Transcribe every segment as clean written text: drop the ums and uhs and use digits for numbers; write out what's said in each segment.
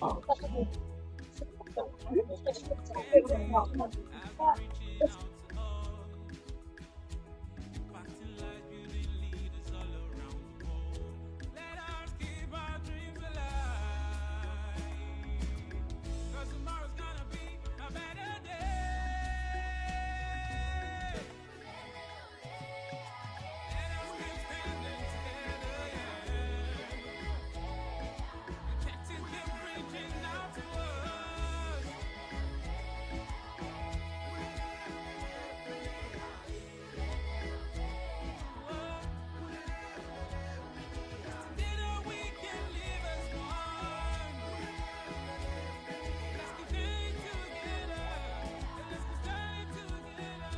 I've been reaching out to all, acting like building leaders all around the world. Let us keep our dreams alive, 'cause tomorrow's gonna be a better day. Let us keep standing together, yeah. Kectil keep reaching out to us. Together we can live as one. Let's keep staying together. Let's keep standing together.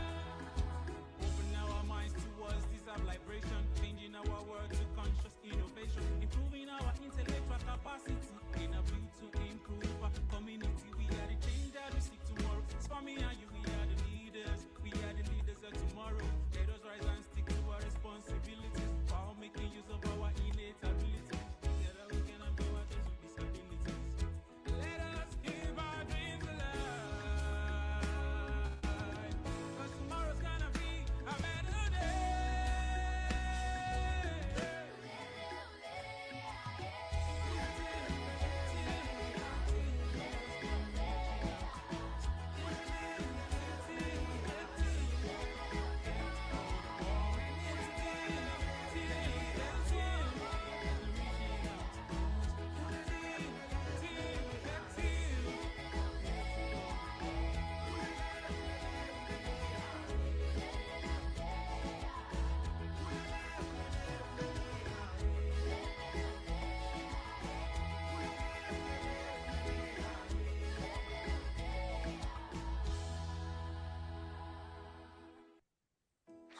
Open our minds towards this vibration, changing our world to conscious innovation, improving our intellectual capacity in a view to improve our community. We are the change that we seek tomorrow. It's for me and you, we are the leaders. We are the leaders of tomorrow. Let us rise and stick to our responsibilities while making use of our innate abilities. Together we can empower those with disabilities. Let us keep our dreams alive, 'cause tomorrow's gonna be a better day.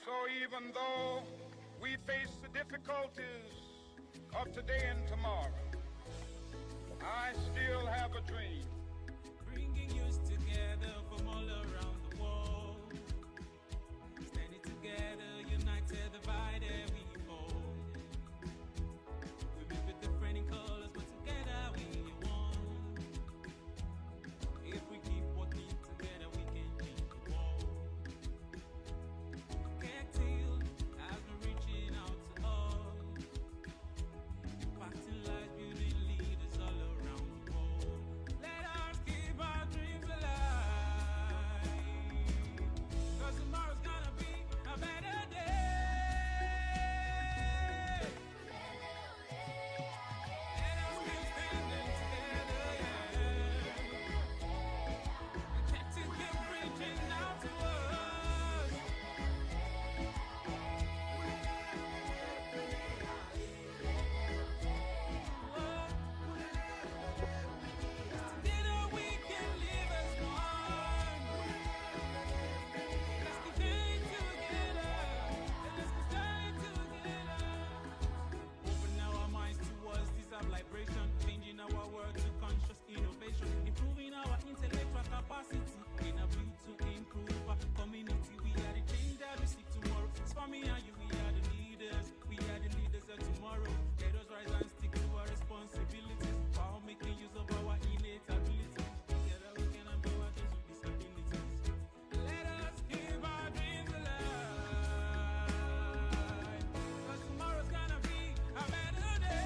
So even though we face the difficulties of today and tomorrow, I still have a dream. Bringing youth together from all around the world, standing together, united, divided we fall. We may be different in colors, but together we are one. If we keep working together, we can change the world. Kectil has been reaching out to all, acting like building leaders all around the world. Let us keep our dreams alive, 'cause tomorrow's gonna be a better day. Let us keep standing together, yeah. Kectil keep reaching out to us. Together we can live as one. Let's keep staying together. Let's keep standing together. Open our minds towards this vibration, changing our world to conscious innovation, improving our intellectual capacity in a view to improve our community. We are the change that we seek tomorrow. It's for me and you, we are the leaders. We are the leaders of tomorrow. Let us rise and stick to our responsibilities while making use of our innate abilities. Together we can empower those with disabilities. Let us keep our dreams alive, 'cause tomorrow's gonna be a better day.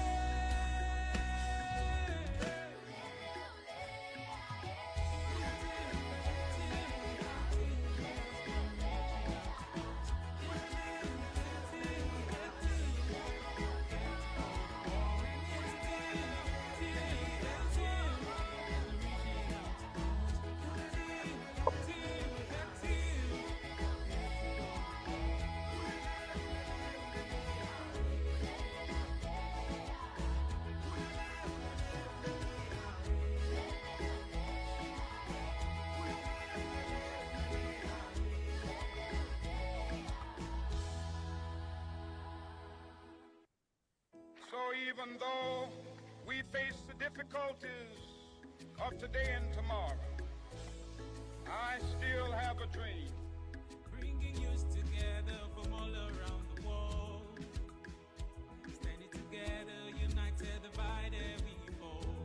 So even though we face the difficulties of today and tomorrow, I still have a dream. Bringing youth together from all around the world, standing together, united, divided we fall.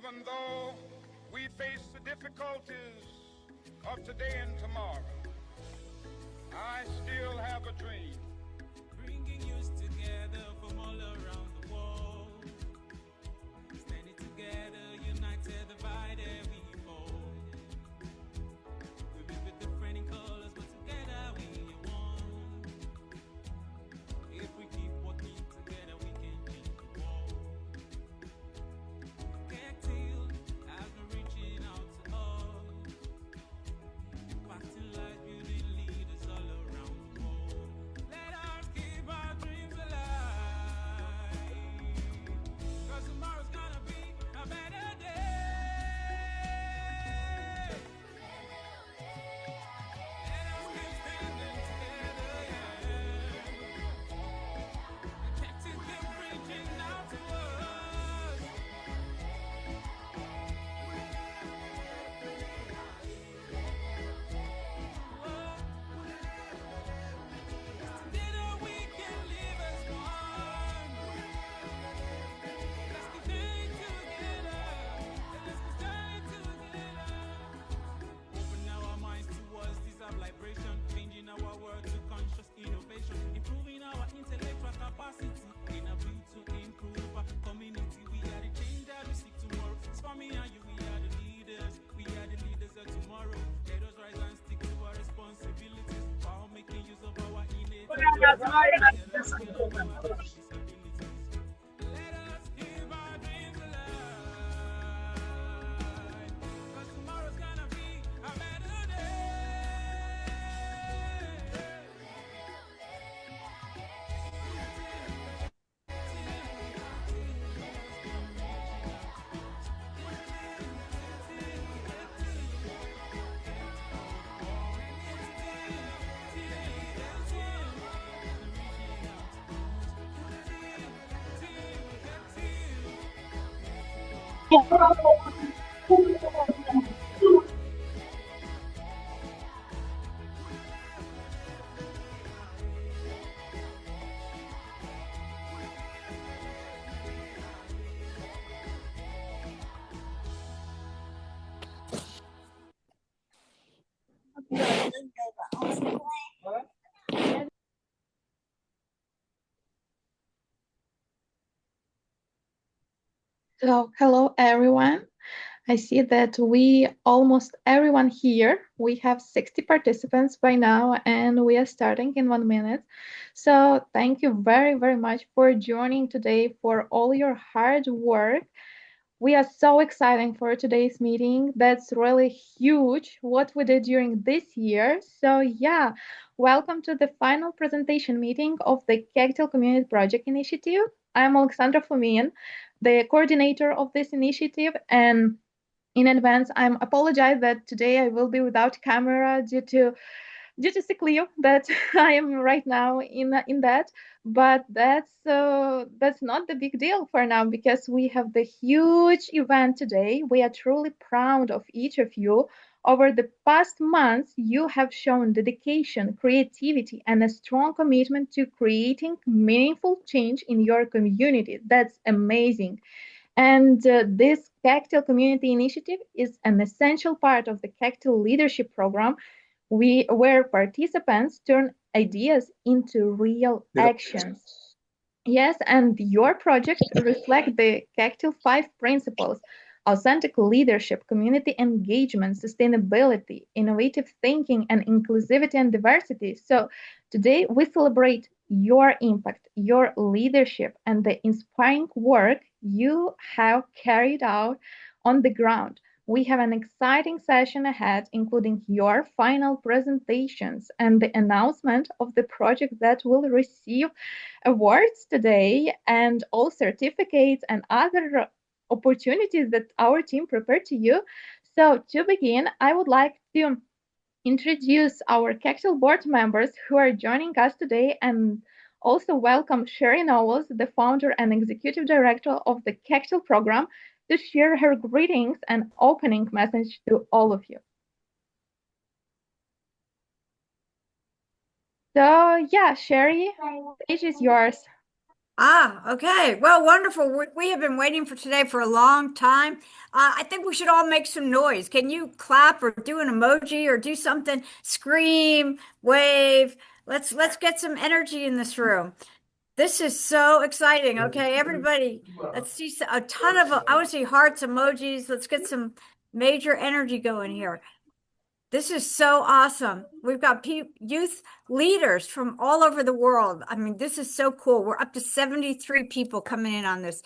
even though we face the difficulties of today and tomorrow, I still have a dream. Bringing youth together from all around the world. Standing together, united, divided, we fall. We may be different in colors, but together we are one. If we keep working together, we can change the world. Kectil has been reaching out to us, impacting lives, building leaders all around the world. Let us keep our dreams alive, 'cause tomorrow's gonna be a better day. Let us keep standing together, yeah. Kectil keep reaching out to us. Together we can live as one. Let's keep staying together. Let's keep staying together. Open our minds towards this of liberation, changing our world to conscious innovation, improving our intellectual capacity in a bid to improve our community. We are the change that we seek tomorrow. It's for me and you, we are the leaders. We are the leaders of tomorrow. Let us rise and stick to our responsibilities while making use of our innate abilities. Let us keep our dreams alive, 'cause tomorrow's gonna be a better So, hello everyone. I see that we almost everyone here. We have 60 participants by now, and we are starting in 1 minute. So, thank you very, very much for joining today for all your hard work. We are so excited for today's meeting. That's really huge what we did during this year. So, yeah, welcome to the final presentation meeting of the Kectil Community Project Initiative. I'm Alexandra Fomin, the coordinator of this initiative, and in advance, I'm apologize that today I will be without camera due to sick leave that I am right now in that. But that's not the big deal for now because we have the huge event today. We are truly proud of each of you. Over the past months, you have shown dedication, creativity, and a strong commitment to creating meaningful change in your community. That's amazing. And this Kectil Community Initiative is an essential part of the Kectil Leadership Program, where participants turn ideas into real actions. Yes, and your project reflect the Kectil five principles: authentic leadership, community engagement, sustainability, innovative thinking, and inclusivity and diversity. So today we celebrate your impact, your leadership, and the inspiring work you have carried out on the ground. We have an exciting session ahead, including your final presentations and the announcement of the project that will receive awards today, and all certificates and other opportunities that our team prepared to you. So, to begin, I would like to introduce our Kectil board members who are joining us today, and also welcome Sherry Knowles, the founder and executive director of the Kectil program, to share her greetings and opening message to all of you. So, yeah, Sherry, the stage is yours. Okay. Well, wonderful. We have been waiting for today for a long time. I think we should all make some noise. Can you clap or do an emoji or do something? Scream, wave. Let's get some energy in this room. This is so exciting. Okay, everybody, let's see a ton of, I want to see hearts, emojis. Let's get some major energy going here. This is so awesome. We've got youth leaders from all over the world. I mean, this is so cool. We're up to 73 people coming in on this.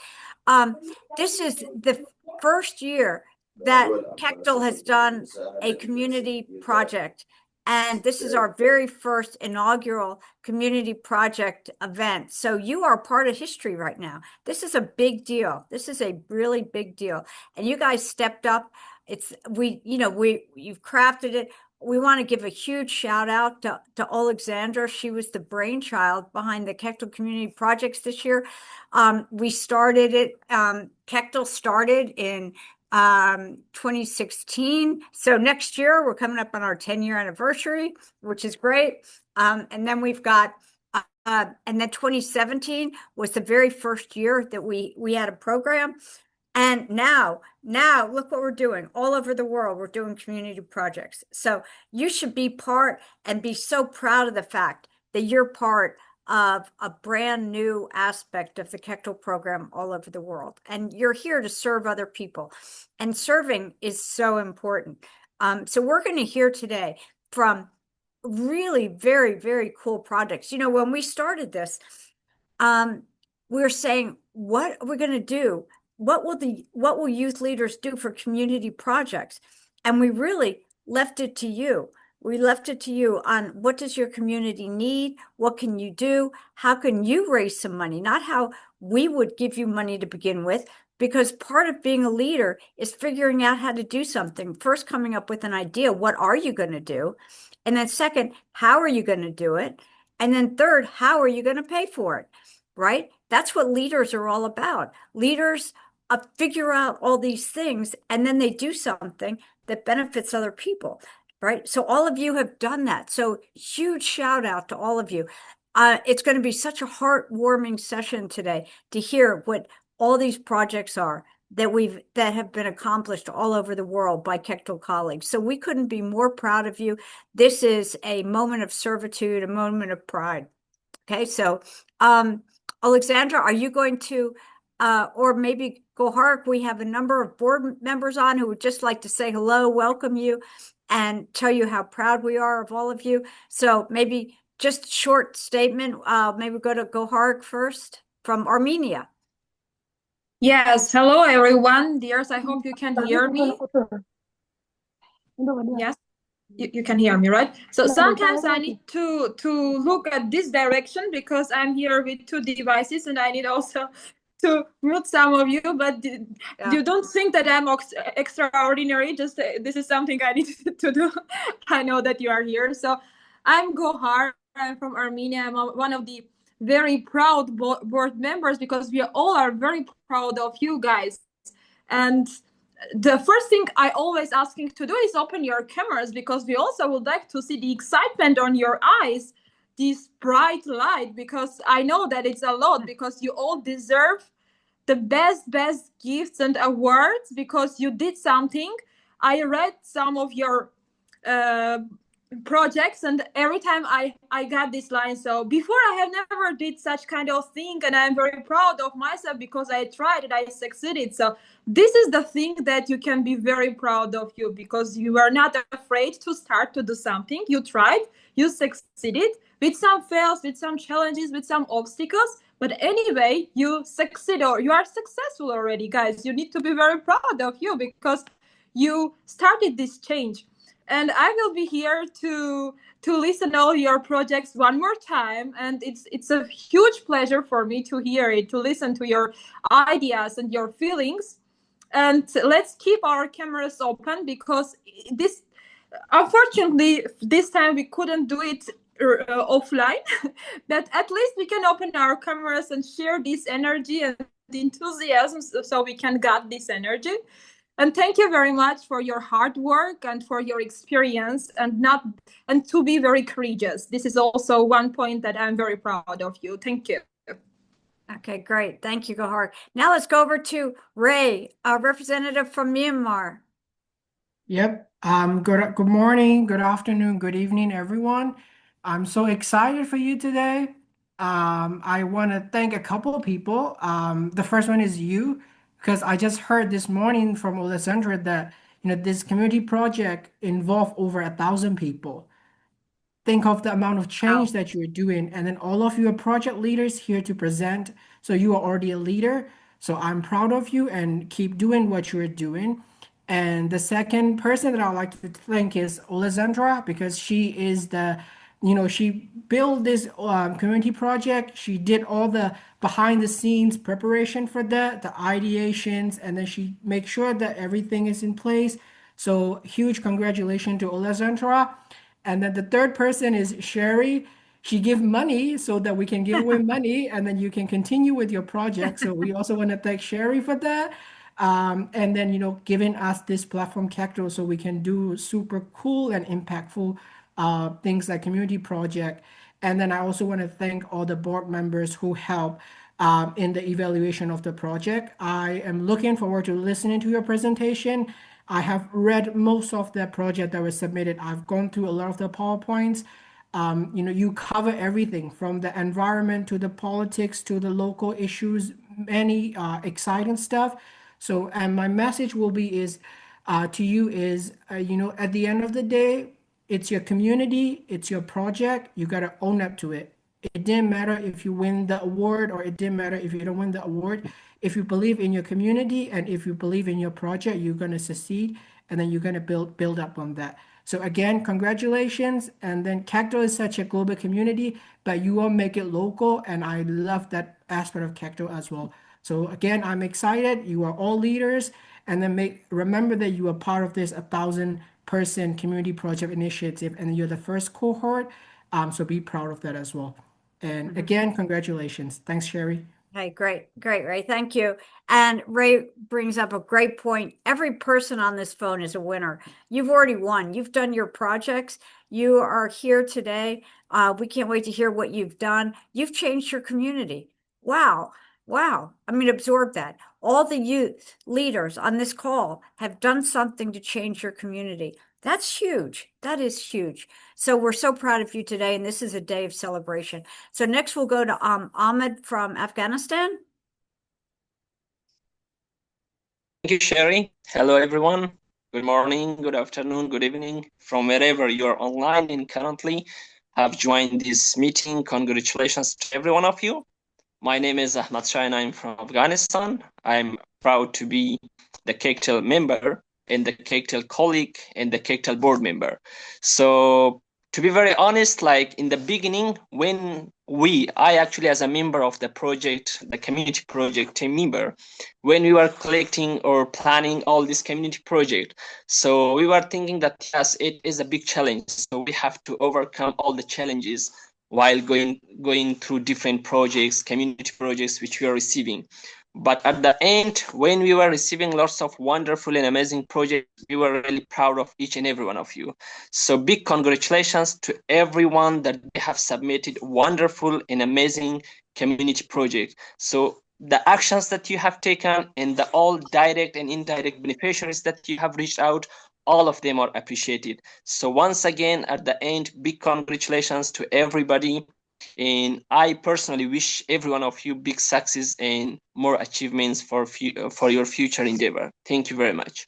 This is the first year that Kectil has done a community project. And this is our very first inaugural community project event. So you are part of history right now. This is a big deal. This is a really big deal. And you guys stepped up. You've crafted it. We want to give a huge shout out to Alexandra. She was the brainchild behind the Kectil community projects this year. We started it. Kectil started in 2016. So next year we're coming up on our 10-year anniversary, which is great. And then we've got and then 2017 was the very first year that we had a program. And now look what we're doing all over the world. We're doing community projects. So you should be part and be so proud of the fact that you're part of a brand new aspect of the Kectil program all over the world. And you're here to serve other people. And serving is so important. So we're going to hear today from really very, very cool projects. You know, when we started this, we were saying, what are we going to do? What will youth leaders do for community projects? And we really left it to you. We left it to you on what does your community need? What can you do? How can you raise some money? Not how we would give you money to begin with, because part of being a leader is figuring out how to do something. First, coming up with an idea. What are you going to do? And then second, how are you going to do it? And then third, how are you going to pay for it? Right? That's what leaders are all about. Leaders figure out all these things, and then they do something that benefits other people, right? So all of you have done that. So huge shout out to all of you. It's going to be such a heartwarming session today to hear what all these projects are that have been accomplished all over the world by Kectil colleagues. So we couldn't be more proud of you. This is a moment of servitude, a moment of pride. Okay, so Alexandra, are you going to or maybe Gohark, we have a number of board members on who would just like to say hello, welcome you, and tell you how proud we are of all of you. So maybe just short statement. Maybe go to Gohark first from Armenia. Yes, hello everyone, dears. I hope you can hear me. Yes, you can hear me, right? So sometimes I need to look at this direction because I'm here with two devices and I need also to mute some of you, but you don't think that I'm extraordinary. Just this is something I need to do. I know that you are here. So I'm Gohar. I'm from Armenia. I'm one of the very proud board members because we all are very proud of you guys. And the first thing I always asking to do is open your cameras because we also would like to see the excitement on your eyes, this bright light, because I know that it's a lot because you all deserve the best gifts and awards because you did something. I read some of your projects and every time I got this line. So before I have never did such kind of thing and I'm very proud of myself because I tried it, I succeeded. So this is the thing that you can be very proud of you because you are not afraid to start to do something. You tried, you succeeded with some fails, with some challenges, with some obstacles. But anyway, you succeed or you are successful already, guys. You need to be very proud of you because you started this change. And I will be here to listen all your projects one more time. And it's a huge pleasure for me to hear it, to listen to your ideas and your feelings. And let's keep our cameras open because unfortunately, this time we couldn't do it offline, but at least we can open our cameras and share this energy and enthusiasm so we can get this energy. And thank you very much for your hard work and for your experience and to be very courageous. This is also one point that I'm very proud of you. Thank you. Okay, great. Thank you, Gohar. Now let's go over to Ray, a representative from Myanmar. Yep. Good morning, good afternoon, good evening, everyone. I'm so excited for you today. I want to thank a couple of people. The first one is you, because I just heard this morning from Alessandra that this community project involved over 1,000 people. Think of the amount of change that you're doing, and then all of you are project leaders here to present. So you are already a leader. So I'm proud of you and keep doing what you're doing. And the second person that I'd like to thank is Alessandra because she is she built this community project. She did all the behind the scenes preparation for that, the ideations, and then she makes sure that everything is in place. So huge congratulations to Alessandra. And then the third person is Sherry. She give money so that we can give away money and then you can continue with your project. So we also want to thank Sherry for that. And then, giving us this platform Kectil so we can do super cool and impactful things like community project. And then I also want to thank all the board members who help in the evaluation of the project. I am looking forward to listening to your presentation. I have read most of the project that was submitted. I've gone through a lot of the PowerPoints. You cover everything from the environment to the politics to the local issues, many exciting stuff. So, and my message will be is to you is, at the end of the day, it's your community, it's your project. You got to own up to it. It didn't matter if you win the award or it didn't matter if you don't win the award. If you believe in your community and if you believe in your project, you're going to succeed and then you're going to build up on that. So again, congratulations. And then Cacto is such a global community, but you all make it local. And I love that aspect of Cacto as well. So again, I'm excited. You are all leaders. And then remember that you are part of this 1,000-person community project initiative and you're the first cohort. So be proud of that as well. And again, congratulations. Thanks, Sherry. Hey, great, Ray. Thank you. And Ray brings up a great point. Every person on this phone is a winner. You've already won. You've done your projects. You are here today. We can't wait to hear what you've done. You've changed your community. Wow. I mean, absorb that. All the youth leaders on this call have done something to change your community. That's huge. That is huge. So we're so proud of you today, and this is a day of celebration. So next we'll go to Ahmed from Afghanistan. Thank you, Sherry. Hello, everyone. Good morning, good afternoon, good evening, from wherever you are online and currently have joined this meeting. Congratulations to every one of you. My name is Ahmad Shah and I'm from Afghanistan. I'm proud to be the Kectil member and the Kectil colleague and the Kectil board member. So to be very honest, like in the beginning, when I actually as a member of the project, the community project team member, when we were collecting or planning all this community project, so we were thinking that yes, it is a big challenge. So we have to overcome all the challenges while going through different projects, community projects, which we are receiving. But at the end, when we were receiving lots of wonderful and amazing projects, we were really proud of each and every one of you. So big congratulations to everyone that they have submitted wonderful and amazing community project. So the actions that you have taken and the all direct and indirect beneficiaries that you have reached out, all of them are appreciated. So once again, at the end, big congratulations to everybody. And I personally wish every one of you big success and more achievements for your future endeavor. Thank you very much.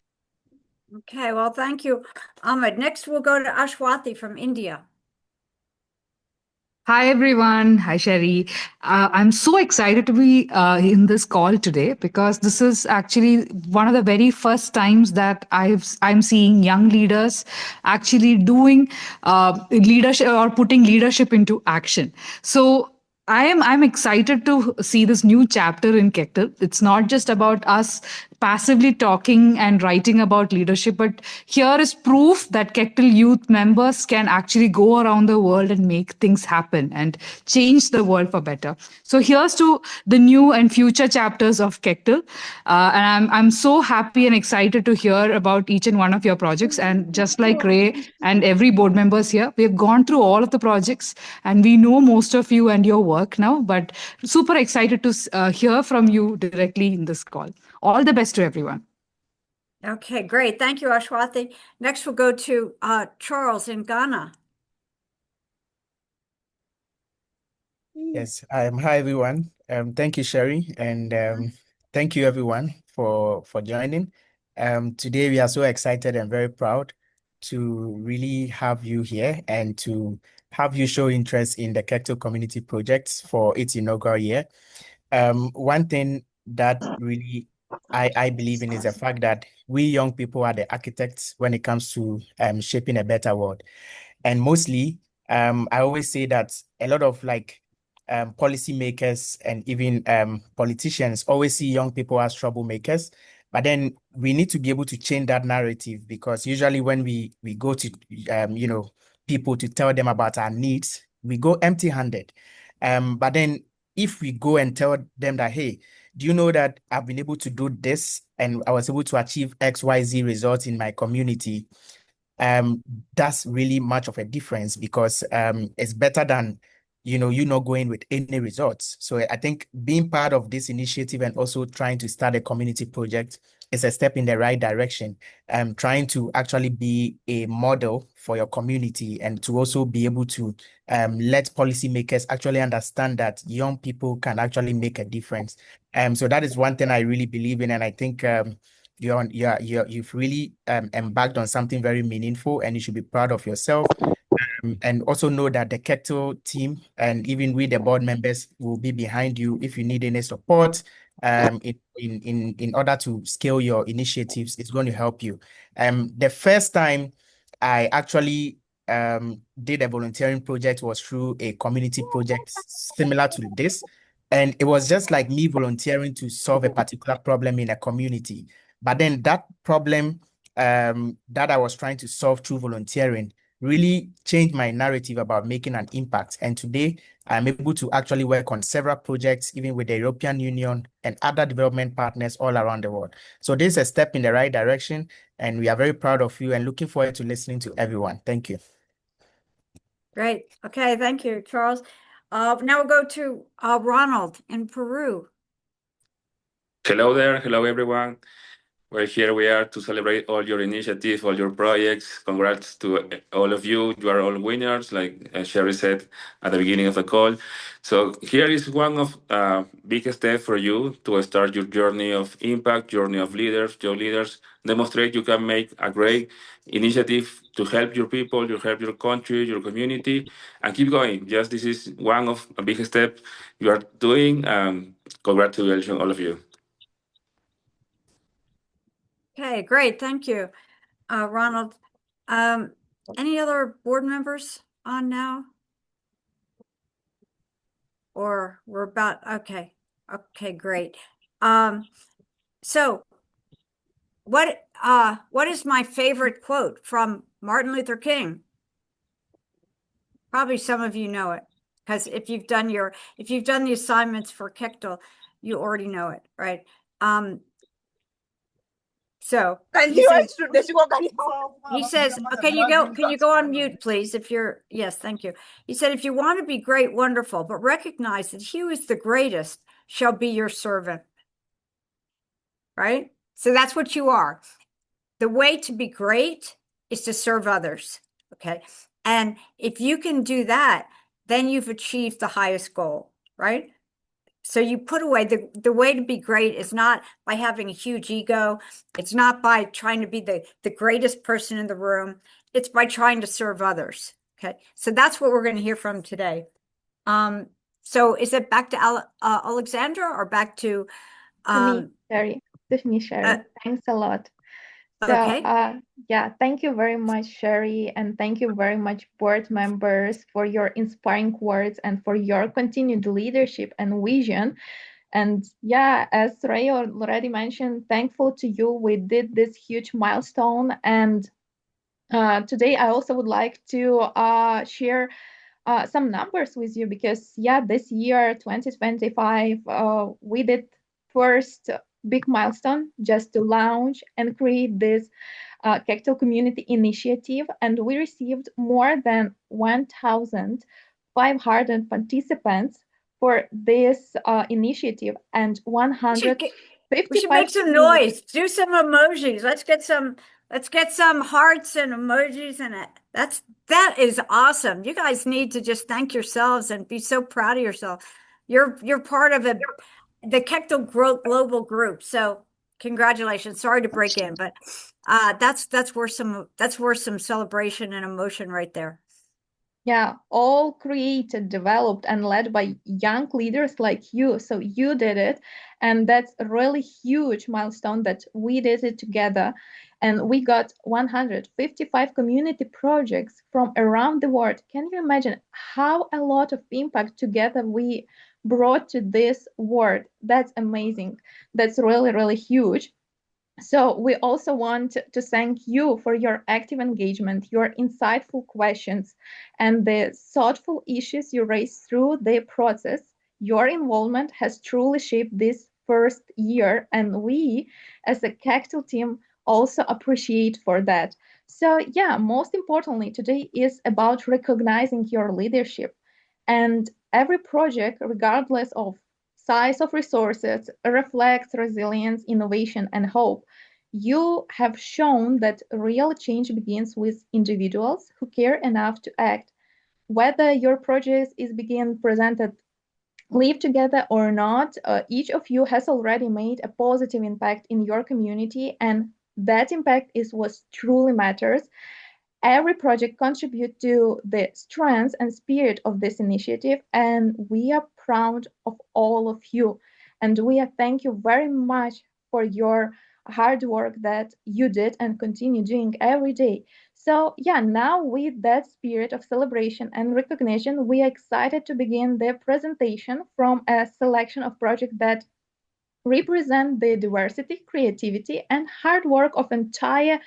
Okay, well, thank you, Ahmed. Next, we'll go to Ashwati from India. Hi, everyone. Hi, Sherry. I'm so excited to be in this call today because this is actually one of the very first times that I'm seeing young leaders actually doing leadership or putting leadership into action. So I'm excited to see this new chapter in Kectil. It's not just about us passively talking and writing about leadership, but here is proof that Kectil youth members can actually go around the world and make things happen and change the world for better. So here's to the new and future chapters of Kectil. And I'm so happy and excited to hear about each and one of your projects. And just like Ray and every board members here, we have gone through all of the projects and we know most of you and your work now, but super excited to hear from you directly in this call. All the best to everyone. Okay, great. Thank you, Ashwathi. Next, we'll go to Charles in Ghana. Yes, hi everyone. Thank you, Sherry, and thank you everyone for joining. Today we are so excited and very proud to really have you here and to have you show interest in the Kectil Community Project for its inaugural year. One thing that really I believe in is the fact that we young people are the architects when it comes to shaping a better world. And mostly, I always say that a lot of policymakers and even politicians always see young people as troublemakers. But then we need to be able to change that narrative, because usually when we go to people to tell them about our needs, we go empty-handed. But then if we go and tell them that, hey, do you know that I've been able to do this and I was able to achieve XYZ results in my community? That's really much of a difference, because it's better than you not going with any results. So I think being part of this initiative and also trying to start a community project is a step in the right direction. Trying to actually be a model for your community and to also be able to let policymakers actually understand that young people can actually make a difference. So that is one thing I really believe in, and I think you've really embarked on something very meaningful, and you should be proud of yourself. And also know that the Kectil team and even we, the board members, will be behind you if you need any support. In order to scale your initiatives, it's going to help you. The first time I actually did a volunteering project was through a community project similar to this. And it was just like me volunteering to solve a particular problem in a community. But then that problem that I was trying to solve through volunteering really changed my narrative about making an impact. And today, I'm able to actually work on several projects, even with the European Union and other development partners all around the world. So this is a step in the right direction, and we are very proud of you and looking forward to listening to everyone. Thank you. Great. Okay, thank you, Charles. Now we'll go to Ronald in Peru. Hello there. Hello, everyone. Well, here we are to celebrate all your initiatives, all your projects. Congrats to all of you. You are all winners, like Sherry said at the beginning of the call. So here is one of big step for you to start your journey of impact, journey of leaders, your leaders. Demonstrate you can make a great initiative to help your people, to help your country, your community, and keep going. Just this is one of a big step you are doing. Congratulations, all of you. Okay, great. Thank you, Ronald. Any other board members on now? Or we're about, okay, great. So what is my favorite quote from Martin Luther King? Probably some of you know it, because if you've done the assignments for Kectil, you already know it, right? So he says, okay, can you go on mute, please? Yes, thank you. He said, if you want to be great, wonderful, but recognize that he who is the greatest shall be your servant. Right? So that's what you are. The way to be great is to serve others. Okay. And if you can do that, then you've achieved the highest goal, right? So you put away the way to be great is not by having a huge ego. It's not by trying to be the greatest person in the room. It's by trying to serve others. Okay. So that's what we're going to hear from today. So is it back to Alexandra or back to me, Sherry? To me, Sherry. Thanks a lot. So, okay. Yeah, thank you very much, Sherry, and thank you very much, board members, for your inspiring words and for your continued leadership and vision. And yeah, as Ray already mentioned, thankful to you, we did this huge milestone. And today I also would like to share some numbers with you because yeah, this year 2025 we did first big milestone just to launch and create this Kectil community initiative, and we received more than 1,500 participants for this initiative and We should make 155 some communities. noise. Do some emojis. Let's get some hearts and emojis and it. That is awesome. You guys need to just thank yourselves and be so proud of yourself. You're part of the Kectil Global Group. So congratulations. Sorry to break in, but that's worth some celebration and emotion right there. Yeah, all created, developed, and led by young leaders like you. So you did it. And that's a really huge milestone that we did it together. And we got 155 community projects from around the world. Can you imagine how a lot of impact together we brought to this world? That's amazing. That's really, really huge. So we also want to thank you for your active engagement, your insightful questions, and the thoughtful issues you raised through the process. Your involvement has truly shaped this first year, and we, as a Cactil team, also appreciate for that. So yeah, most importantly, today is about recognizing your leadership. And every project, regardless of size of resources, reflects resilience, innovation, and hope. You have shown that real change begins with individuals who care enough to act. Whether your project is being presented live together or not, each of you has already made a positive impact in your community, and that impact is what truly matters. Every project contributes to the strength and spirit of this initiative, and we are proud of all of you. And we are thank you very much for your hard work that you did and continue doing every day. So yeah, now with that spirit of celebration and recognition, we are excited to begin the presentation from a selection of projects that represent the diversity, creativity, and hard work of entire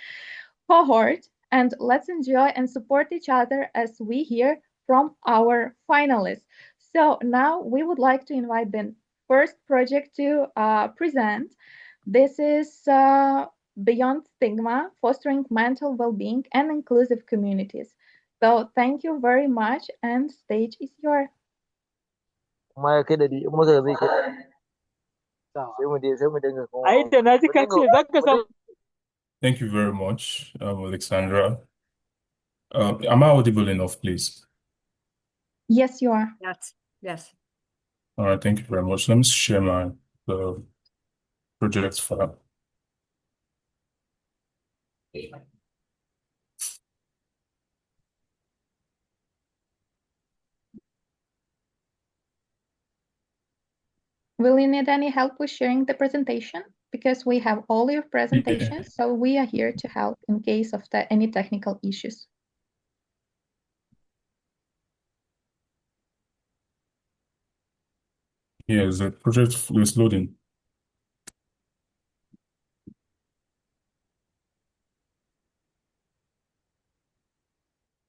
cohort, and let's enjoy and support each other as we hear from our finalists. So now we would like to invite the first project to present. This is Beyond Stigma, Fostering Mental Well-Being and Inclusive Communities. So thank you very much, and stage is yours. Thank you very much, Alexandra. Am I audible enough, please? Yes, you are. Yes. All right, thank you very much. Let me share my project file. Will you need any help with sharing the presentation? Because we have all your presentations, so we are here to help in case of any technical issues. Yes, the project is loading.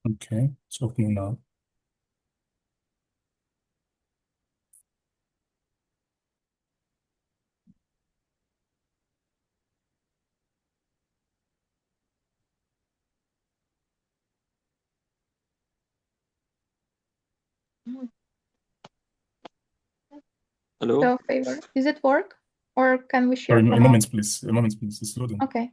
Okay, it's opening now. Hello. So favor, is it work or can we share? Sorry, from a our- moment, please. A moment, please. It's loading. Okay.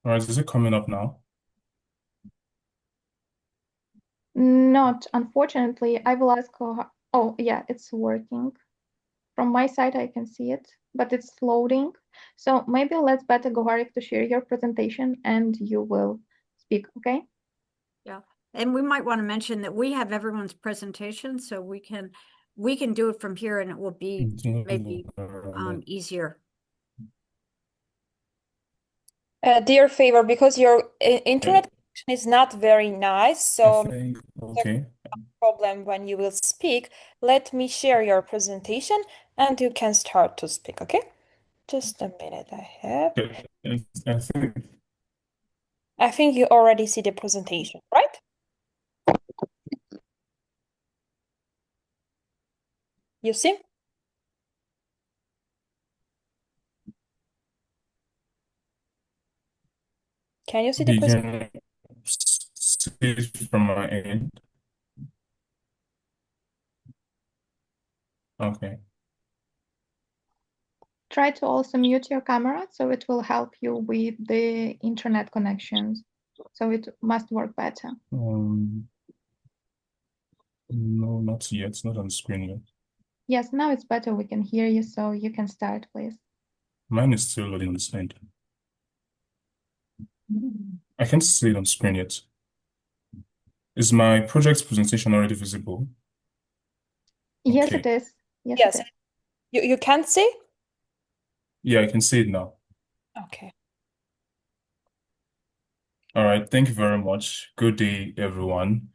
All right, is it coming up now? Not, unfortunately. I will ask. Oh, yeah, it's working. From my side, I can see it, but it's loading. So maybe let's better go Harik to share your presentation and you will speak, okay? Yeah. And we might want to mention that we have everyone's presentation, so we can do it from here and it will be maybe easier. Dear Favor, because your internet connection is not very nice, so Okay. problem when you will speak, let me share your presentation and you can start to speak, okay? Just a minute, I think you already see the presentation, right? You see? Can you see the presentation? Begin stage from my end. Okay. Try to also mute your camera, so it will help you with the internet connections. So it must work better. No, not yet. Not on the screen yet. Yes, now it's better. We can hear you, so you can start, please. Mine is still loading the slide. I can't see it on screen yet. Is my project presentation already visible? Yes, Okay. it is. Yes, Yes. it is. You can see? Yeah, I can see it now. Okay. All right. Thank you very much. Good day, everyone.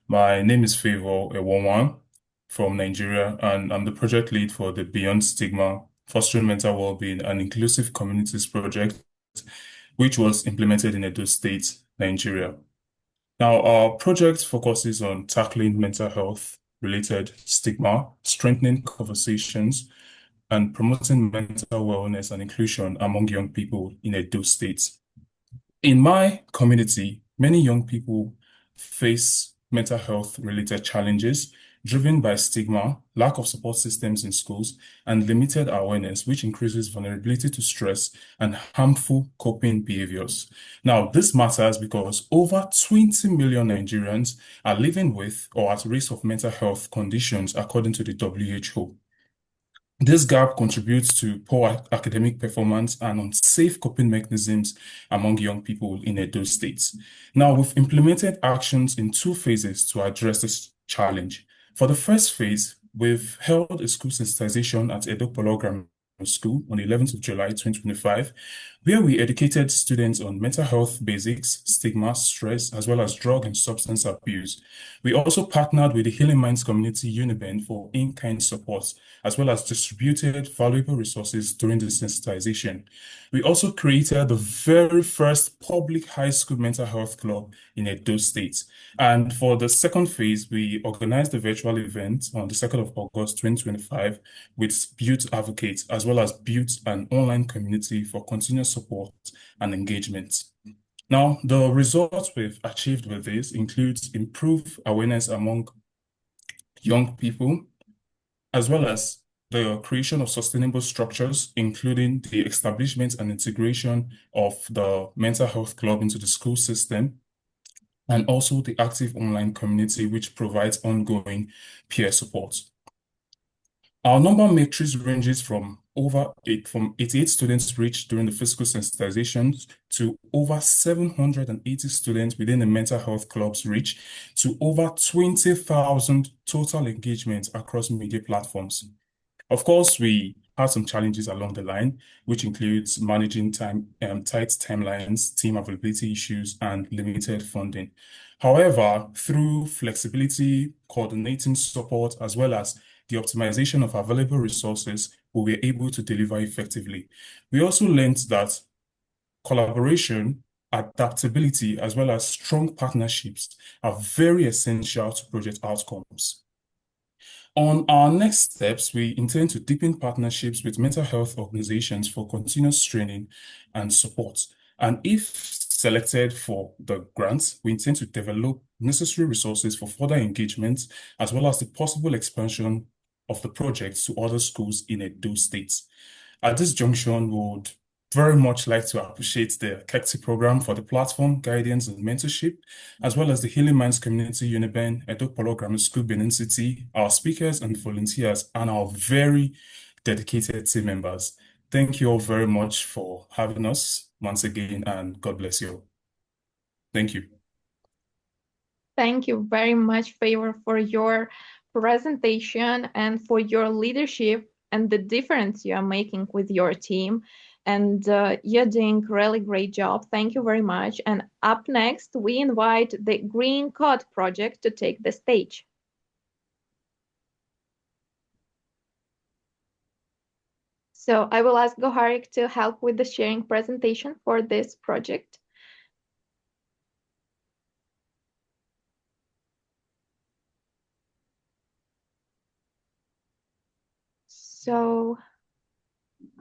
My name is Favor Ewonwan from Nigeria, and I'm the project lead for the Beyond Stigma Fostering Mental Wellbeing and Inclusive Communities project, which was implemented in Edo State, Nigeria. Now, our project focuses on tackling mental health related stigma, strengthening conversations, and promoting mental wellness and inclusion among young people in Edo State. In my community, many young people face mental health related challenges driven by stigma, lack of support systems in schools, and limited awareness, which increases vulnerability to stress and harmful coping behaviors. Now, this matters because over 20 million Nigerians are living with or at risk of mental health conditions, according to the WHO. This gap contributes to poor academic performance and unsafe coping mechanisms among young people in Edo State. Now, we've implemented actions in two phases to address this challenge. For the first phase, we've held a school sensitization at Edo Grammar School on the 11th of July 2025, where we educated students on mental health basics, stigma, stress, as well as drug and substance abuse. We also partnered with the Healing Minds Community Uniben for in-kind support, as well as distributed valuable resources during the sensitization. We also created the very first public high school mental health club in Edo State. And for the second phase, we organized a virtual event on the 2nd of August 2025 with youth advocates, as well as built an online community for continuous support and engagement. Now, the results we've achieved with this includes improved awareness among young people, as well as the creation of sustainable structures, including the establishment and integration of the mental health club into the school system, and also the active online community, which provides ongoing peer support. Our number matrix ranges from 88 students reached during the physical sensitizations to over 780 students within the mental health clubs reach to over 20,000 total engagements across media platforms. Of course, we had some challenges along the line, which includes managing tight timelines, team availability issues, and limited funding. However, through flexibility, coordinating support, as well as the optimization of available resources, we were able to deliver effectively. We also learned that collaboration, adaptability, as well as strong partnerships are very essential to project outcomes. On our next steps, we intend to deepen partnerships with mental health organizations for continuous training and support. And if selected for the grants, we intend to develop necessary resources for further engagement, as well as the possible expansion of the project to other schools in Edo State. At this junction, we would very much like to appreciate the Kectil program for the platform, guidance, and mentorship, as well as the Healing Minds Community Uniben, Edo Grammar School, Benin City, our speakers and volunteers, and our very dedicated team members. Thank you all very much for having us once again, and God bless you all. Thank you. Thank you very much, Favor, for your presentation and for your leadership and the difference you are making with your team. and you're doing really great job. Thank you very much. And up next, we invite the Green Code project to take the stage. So I will ask Goharik to help with the sharing presentation for this project. So,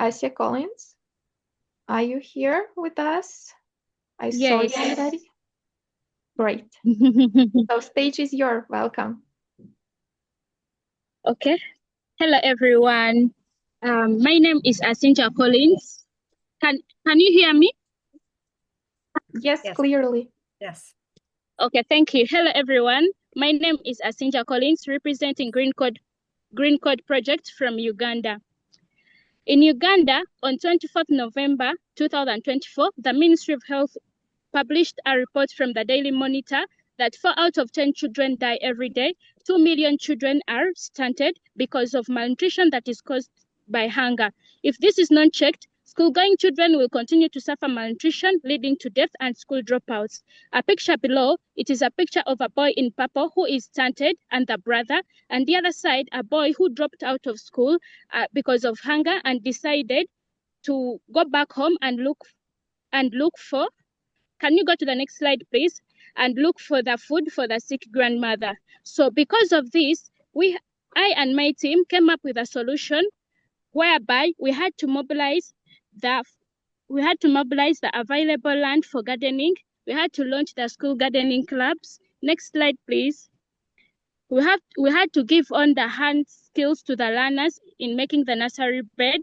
Asia Collins, are you here with us? I saw you already. Great. So stage is yours. Welcome. Okay. Hello, everyone. My name is Asinja Collins. Can you hear me? Yes, clearly. Yes. Okay, thank you. Hello, everyone. My name is Asinja Collins, representing Green Code Project from Uganda. In Uganda, on 24th November 2024, the Ministry of Health published a report from the Daily Monitor that 4 out of 10 children die every day. 2 million children are stunted because of malnutrition that is caused by hunger. If this is not checked, school-going children will continue to suffer malnutrition, leading to death and school dropouts. A picture below, it is a picture of a boy in purple who is stunted and the brother, and the other side, a boy who dropped out of school because of hunger and decided to go back home and look for. Can you go to the next slide, please? And look for the food for the sick grandmother. So because of this, I and my team came up with a solution whereby we had to mobilize the available land for gardening. We had to launch the school gardening clubs. Next slide, please. We had to give on the hand skills to the learners in making the nursery bed.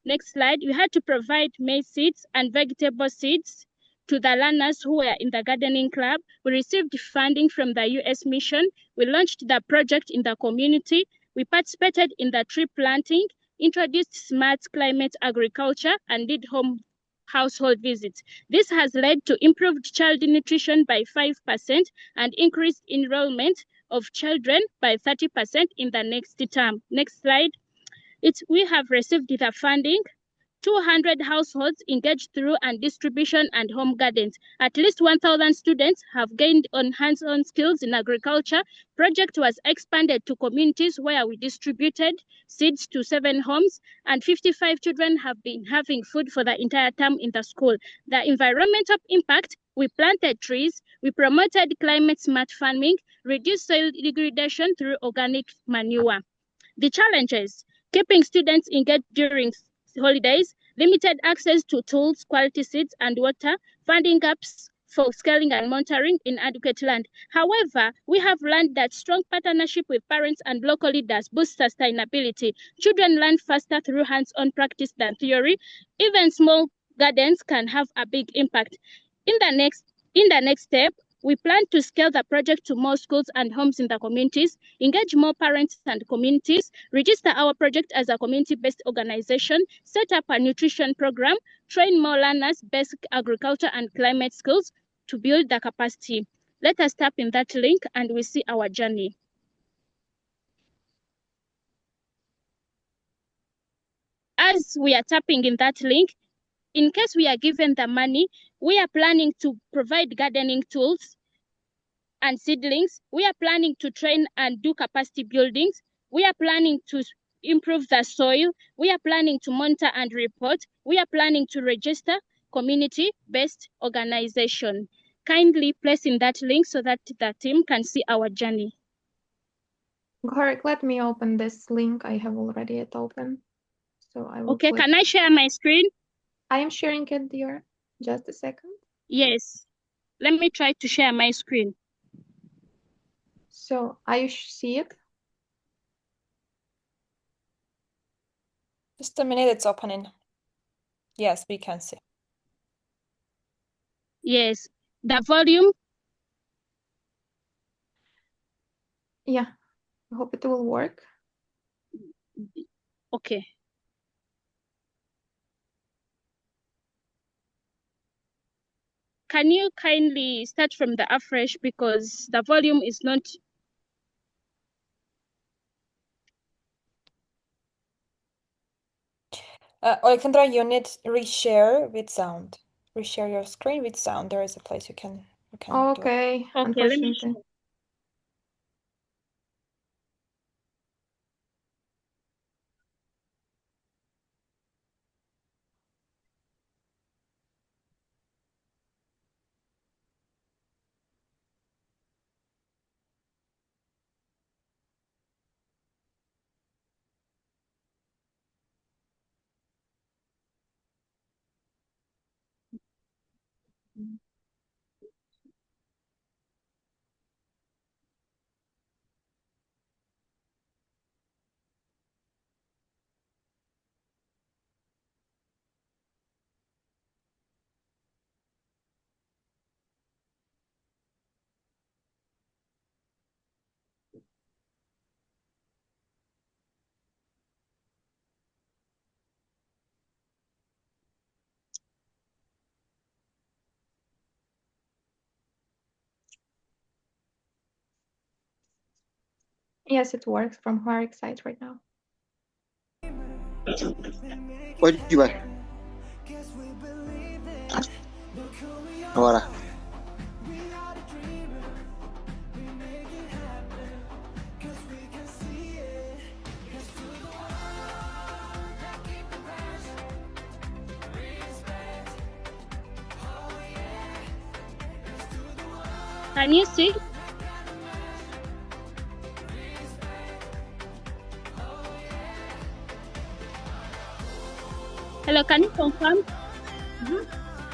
Next slide. We had to provide maize seeds and vegetable seeds to the learners who were in the gardening club. We received funding from the US mission. We launched the project in the community. We participated in the tree planting, introduced smart climate agriculture, and did household visits. This has led to improved child nutrition by 5% and increased enrollment of children by 30% in the next term. Next slide. We have received the funding. 200 households engaged through and distribution and home gardens. At least 1,000 students have gained on hands-on skills in agriculture. Project was expanded to communities where we distributed seeds to 7 homes, and 55 children have been having food for the entire term in the school. The environmental impact: we planted trees, we promoted climate-smart farming, reduced soil degradation through organic manure. The challenges: keeping students engaged during holidays, limited access to tools, quality seeds and water, funding gaps for scaling and monitoring, inadequate land. However, we have learned that strong partnership with parents and local leaders boosts sustainability. Children learn faster through hands-on practice than theory. Even small gardens can have a big impact. In the next step, we plan to scale the project to more schools and homes in the communities, engage more parents and communities, register our project as a community-based organization, set up a nutrition program, train more learners, basic agriculture and climate skills to build the capacity. Let us tap in that link and we see our journey. As we are tapping in that link, in case we are given the money, we are planning to provide gardening tools and seedlings. We are planning to train and do capacity buildings. We are planning to improve the soil. We are planning to monitor and report. We are planning to register community-based organization. Kindly place in that link so that the team can see our journey. Gorik, let me open this link. I have already it open. So I will Okay, can I share my screen? I am sharing it, dear. Just a second. Yes. Let me try to share my screen. So I see it. Just a minute, it's opening. Yes, we can see. Yes. The volume? Yeah. I hope it will work. Okay. Can you kindly start from the afresh because the volume is not. Alexandra, you need reshare with sound. Reshare your screen with sound. There is a place you can do it. Okay, Okay, let me unfortunately. Yes, it works from her side right now. واجبة. ورا. Can you see? Hello, can you confirm?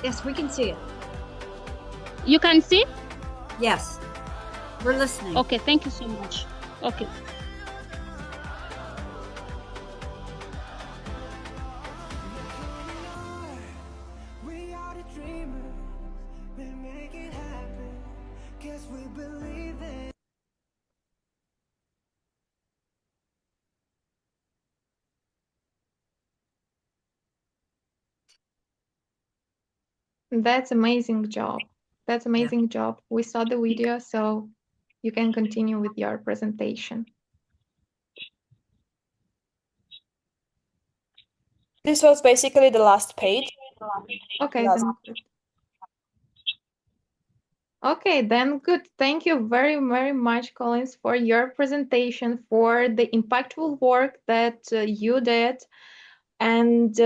Yes, we can see it. You can see? Yes, we're listening. Okay, thank you so much. Okay. That's amazing job. That's amazing job. We saw the video, so you can continue with your presentation. This was basically the last page. Okay, Last. then good. Okay, then good. Thank you very, very much, Collins, for your presentation, for the impactful work that you did. And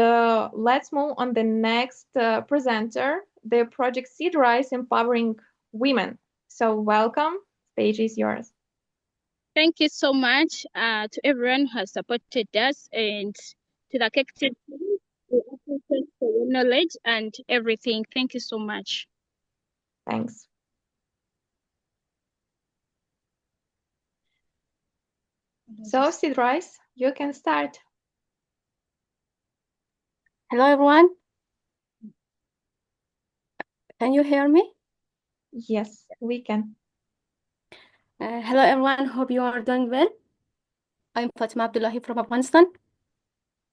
let's move on the next presenter, the project Seed Rise Empowering Women. So welcome, stage is yours. Thank you so much to everyone who has supported us and to the Kectil team. We appreciate for your knowledge and everything. Thank you so much. Thanks. So, Seed Rise, you can start. Hello, everyone. Can you hear me? Yes, we can. Hello, everyone. Hope you are doing well. I'm Fatima Abdullahi from Afghanistan.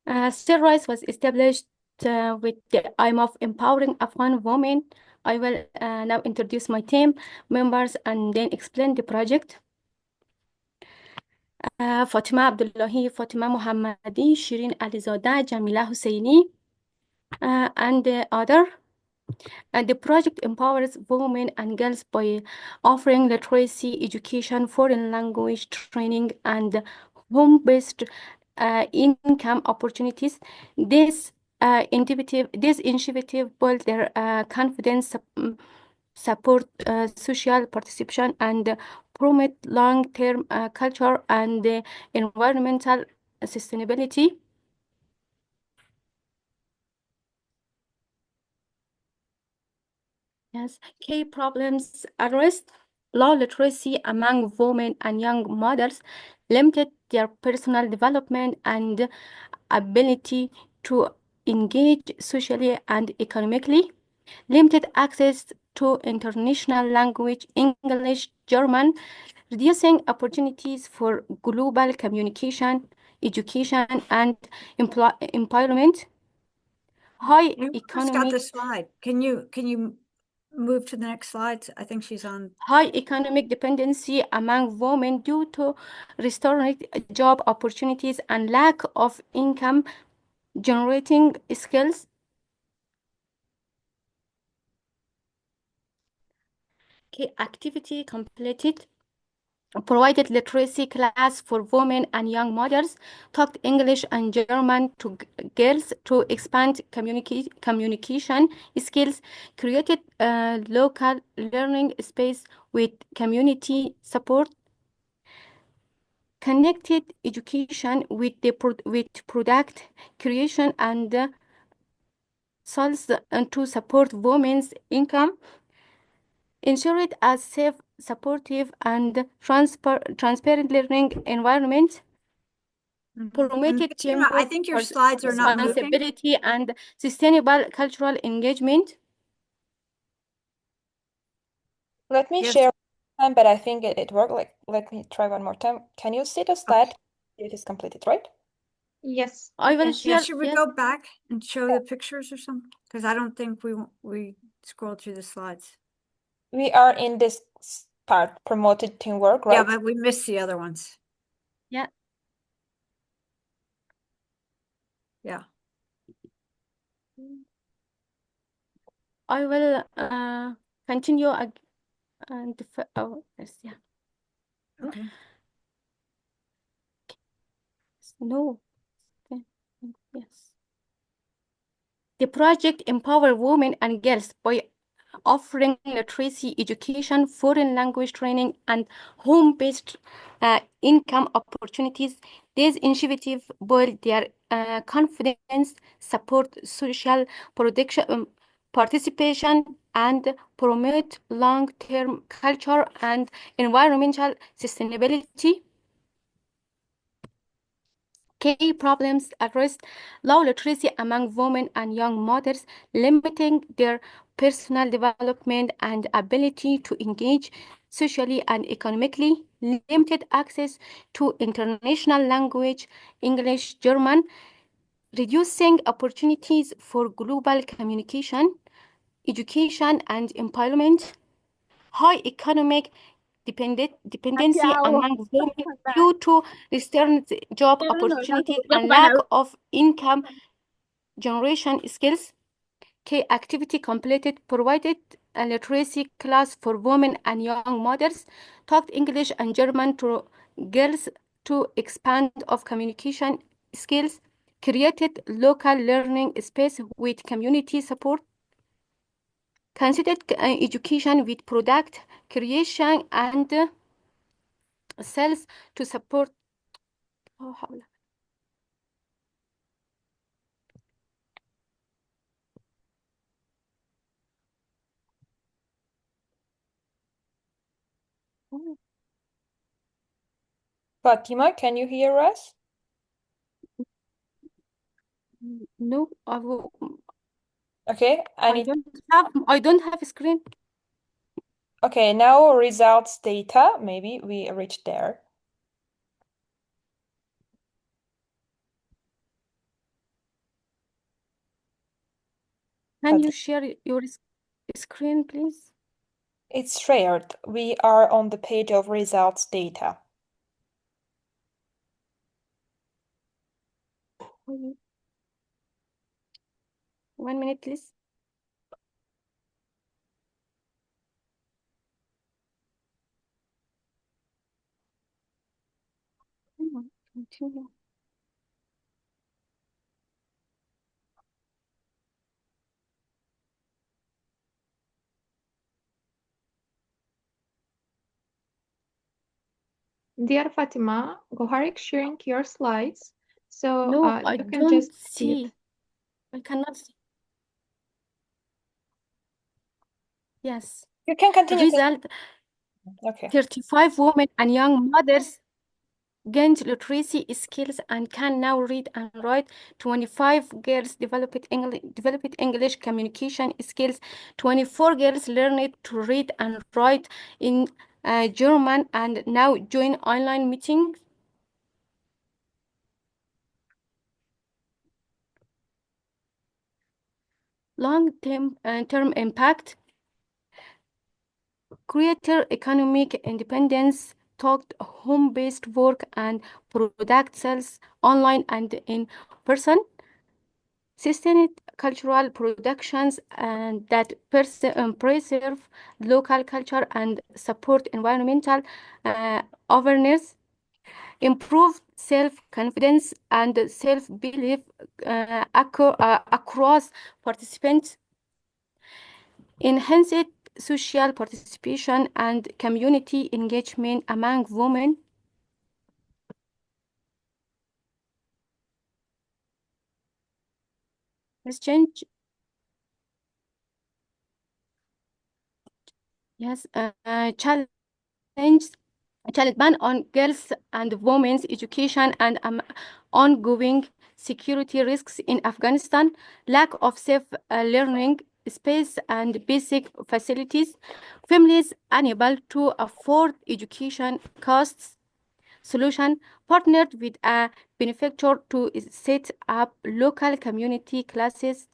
Rise was established with the aim of empowering Afghan women. I will now introduce my team members and then explain the project. Fatima Abdullahi, Fatima Mohammadi, Shirin Alizada, Jamila Husseini, and the other. And the project empowers women and girls by offering literacy, education, foreign language training, and home-based income opportunities. This initiative build their confidence, support social participation, and promote long-term culture and environmental sustainability. Yes, key problems addressed: low literacy among women and young mothers, limited their personal development and ability to engage socially and economically, limited access to international language, English, German, reducing opportunities for global communication, education, and employment. High We just got economic the slide. Can you move to the next slide? I think she's on. high economic dependency among women due to restored job opportunities and lack of income generating skills. Activity completed. Provided literacy class for women and young mothers, taught English and German to girls to expand communication skills, created a local learning space with community support, connected education with product creation and sales to support women's income, ensured a safe, supportive, and transparent learning environment, promoted Fatima, I teamwork, think your slides are not moving. responsibility, and sustainable cultural engagement. Let me Yes. share one time, but I think it worked. Let me try one more time. Can you see the slide? It is completed, right? Yes. I will can. share. Should we Yes. go back and show the pictures or something? Because I don't think we scrolled through the slides. We are in this part, promoted teamwork, right? Yeah, but we missed the other ones. Yeah. Yeah. I will continue and oh yes, yeah. Okay. No. Yes. The project empower women and girls by offering literacy education, foreign language training, and home-based income opportunities. These initiatives build their confidence, support social participation, and promote long-term culture and environmental sustainability. Key problems addressed low literacy among women and young mothers, limiting their personal development and ability to engage socially and economically, limited access to international language, English, German, reducing opportunities for global communication, education, and employment, high economic dependency among women due to restrained job opportunities and lack of income generation skills. K activity completed provided a literacy class for women and young mothers, taught English and German to girls to expand of communication skills, created local learning space with community support, considered education with product creation and sales to support. Fatima, can you hear us? No, Okay, I don't have a screen. Okay, now results data. Maybe we reached there. Can you share your screen, please? It's shared. We are on the page of results data. One minute, please. Continue. Dear Fatima, Gohar is sharing your slides, so No, I you can don't just see. I cannot see. Yes. You can continue. Result. Okay. 35 women and young mothers gained literacy skills and can now read and write. 25 girls developed English communication skills. 24 girls learned to read and write in German and now join online meetings. Long-term term impact. Greater economic independence, taught home-based work and product sales online and in person. sustained cultural productions and that preserve local culture and support environmental awareness, improve self-confidence and self-belief across participants, enhanced social participation and community engagement among women. This change, yes, challenge ban on girls and women's education and ongoing security risks in Afghanistan, lack of safe learning space and basic facilities, families unable to afford education costs. Solution partnered with a benefactor to set up local community classes,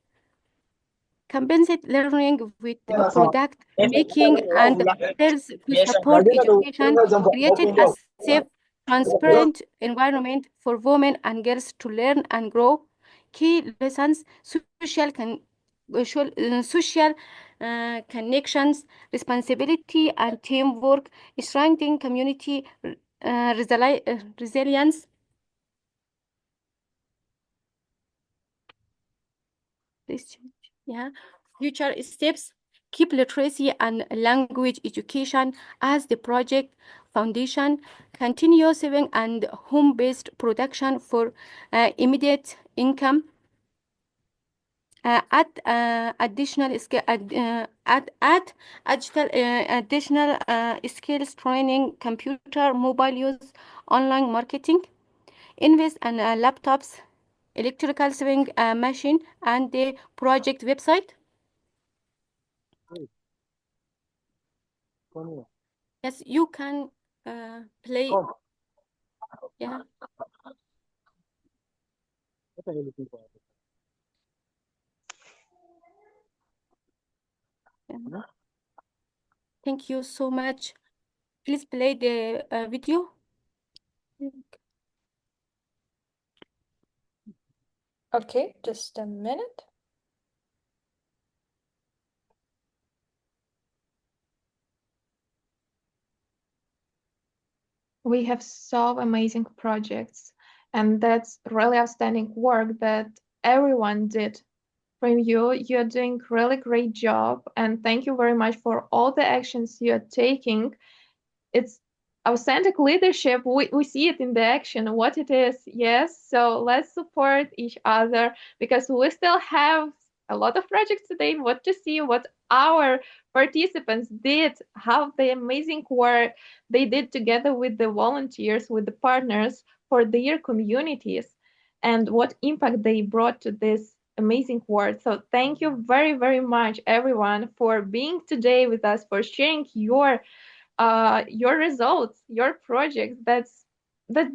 compensate learning with product making and sales to support education, created a safe, transparent environment for women and girls to learn and grow. Key lessons: social connections, responsibility and teamwork, strengthening community resilience. This change. Yeah. Future steps: keep literacy and language education as the project foundation, continue saving and home-based production for immediate income, add additional skill, add additional skills training, computer, mobile use, online marketing, invest in laptops, electrical sewing machine, and the project website. Yes, you can play. Yeah. Yeah. Thank you so much. Please play the video. Okay, just a minute. We have so amazing projects, and that's really outstanding work that everyone did. From you, you're doing really great job, and thank you very much for all the actions you're taking. It's authentic leadership. We see it in the action, what it is. Yes, so let's support each other because we still have a lot of projects today. What to see, what our participants did, how the amazing work they did together with the volunteers, with the partners for their communities, and what impact they brought to this amazing work. So thank you very, very much, everyone, for being today with us, for sharing your results, your projects. That's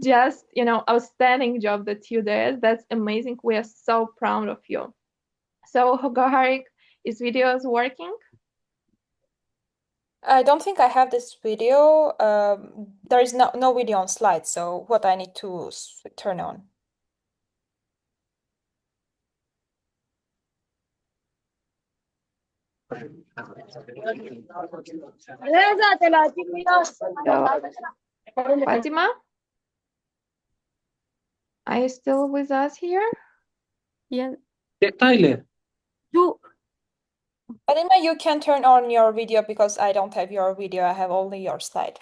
just outstanding job that you did. That's amazing. We are so proud of you. So Goharik, is videos working? I don't think I have this video. There is no video on slide, so what I need to turn on. Fatima, are you still with us here? Yeah. Kectil. Fatima, you can turn on your video because I don't have your video. I have only your slide.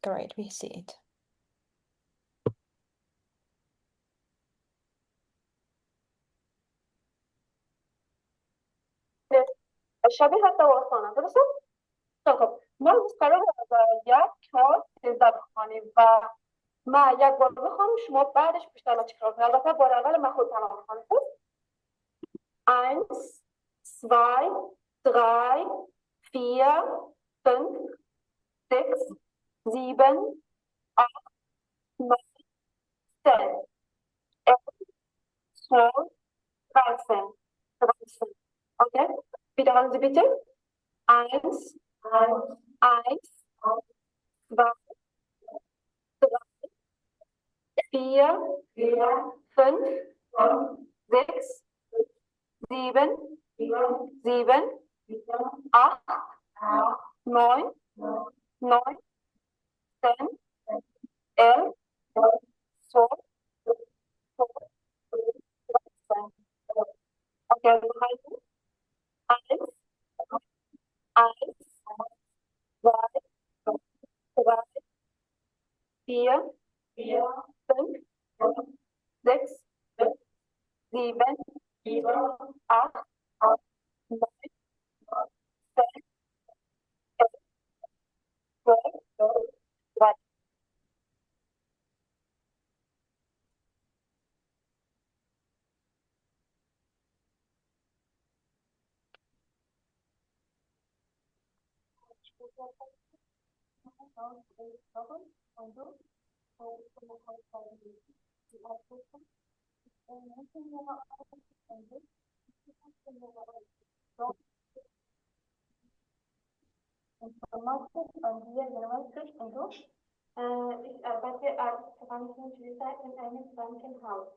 Great, we see it. شبیه داستانه درسته؟ خب ما امروز قرار یک کار 13 بخوانیم و ما یک بار بخوانیم شما بعدش بیشتر تکرار کنید. البته بار اول من خود تمام بخوانم. 1 2 3 4 5 6 7 8 9 10 11 12 13. Okay? Wiederholen Sie bitte. 1, 1, 2, 3, 4, 5, sechs, sieben, sieben, acht, neun, 10, 11, 12, 13. Okay, behind you. Eins, eins, zwei, drei, vier, fünf, sechs, sieben, acht, neun, 10, 11, 12, 13. Informatik an dieser Germanistik und so. Ich arbeite als Krankenschwester in einem Krankenhaus.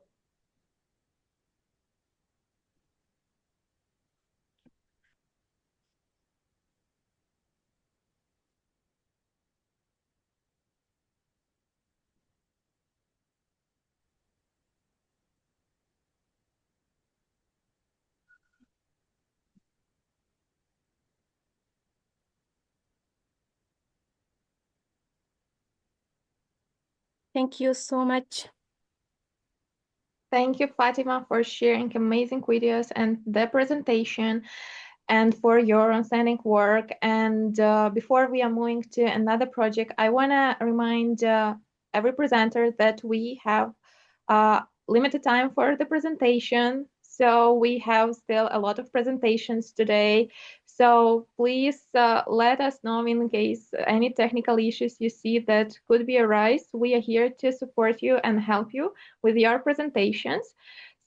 Thank you so much. Thank you, Fatima, for sharing amazing videos and the presentation and for your outstanding work. And before we are moving to another project, I want to remind every presenter that we have limited time for the presentation. So we have still a lot of presentations today. So please let us know in case any technical issues you see that could be arise. We are here to support you and help you with your presentations.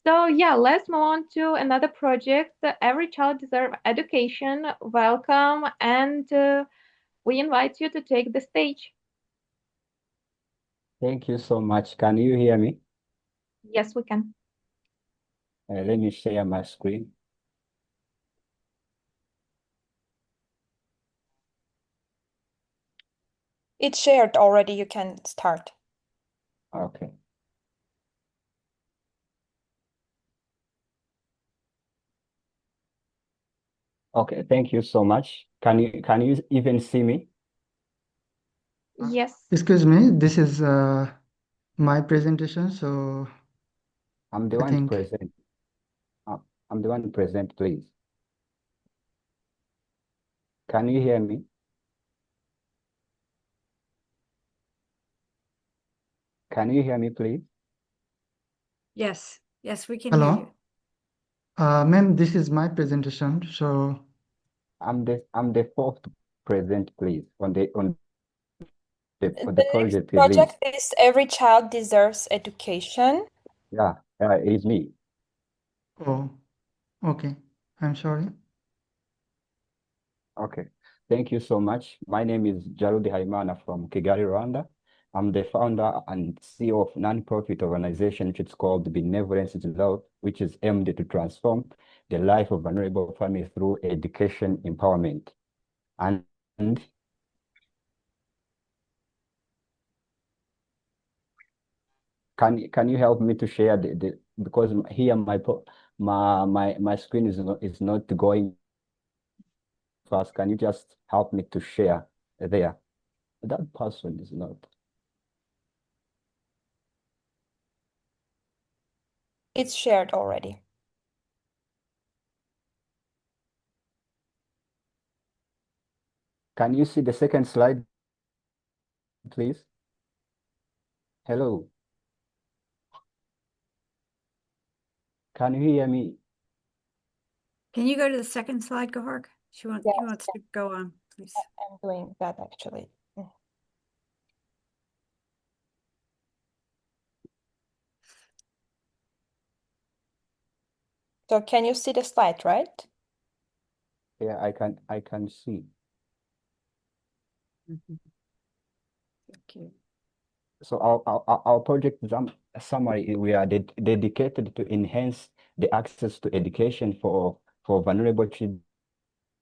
So yeah, let's move on to another project. Every child deserves education. Welcome, and we invite you to take the stage. Thank you so much. Can you hear me? Yes, we can. Let me share my screen. It's shared already. You can start. Okay. Okay, thank you so much. Can you even see me? Yes. Excuse me, this is my presentation, so I'm the I one to think present. I'm the one to present, please. Can you hear me? Can you hear me, please? Yes, yes, we can hear you. hello. Ma'am, this is my presentation, so I'm the fourth to present, please, on the The next project project release. is Every Child Deserves Education. Yeah, it's me. oh, okay. I'm sorry. Okay, thank you so much. My name is Jarudi Haimana from Kigali, Rwanda. I'm the founder and CEO of non-profit organization which is called Benevolence is Love, which is aimed to transform the life of vulnerable families through education empowerment. And can you help me to share the because here my screen is not going fast. Can you just help me to share there? That person is not. It's shared already. Can you see the second slide, please? Hello. Can you hear me? Can you go to the second slide, Georg? He wants to go on, please. I'm doing that actually. So can you see the slide, right? Yeah, I can see. Thank you. So our project summary, we are dedicated to enhance the access to education for vulnerable children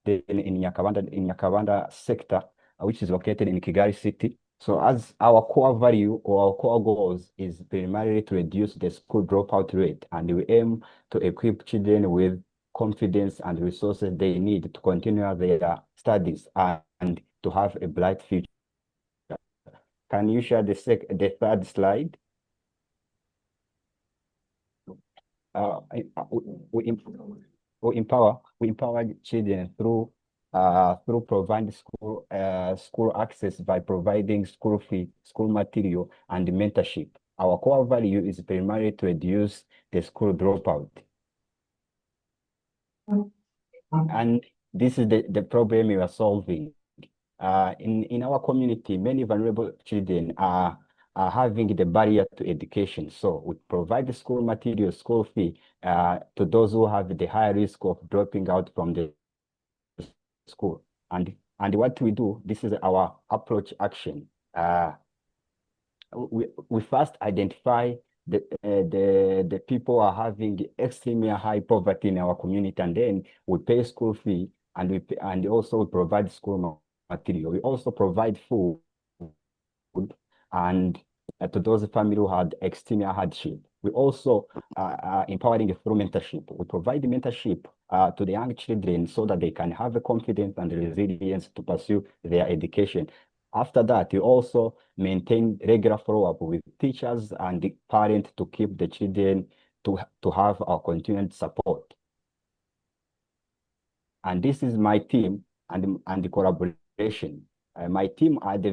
in Nyakabanda sector, which is located in Kigali City. So as our core value or our core goals is primarily to reduce the school dropout rate, and we aim to equip children with confidence and resources they need to continue their studies and to have a bright future. Can you share the third slide? We empower children through providing school access by providing school fee, school material, and mentorship. Our core value is primarily to reduce the school dropout. And this is the problem we are solving. In our community, many vulnerable children are having the barrier to education. So we provide the school material, school fee to those who have the high risk of dropping out from the school. And what we do, this is our approach action. We first identify the people who are having extremely high poverty in our community, and then we pay school fee, and also provide school material. We also provide food and to those families who had extreme hardship. We also empowering through mentorship. We provide mentorship to the young children so that they can have the confidence and resilience to pursue their education. After that, we also maintain regular follow-up with teachers and the parents to keep the children to have our continued support. And this is my team and the collaboration. My team are the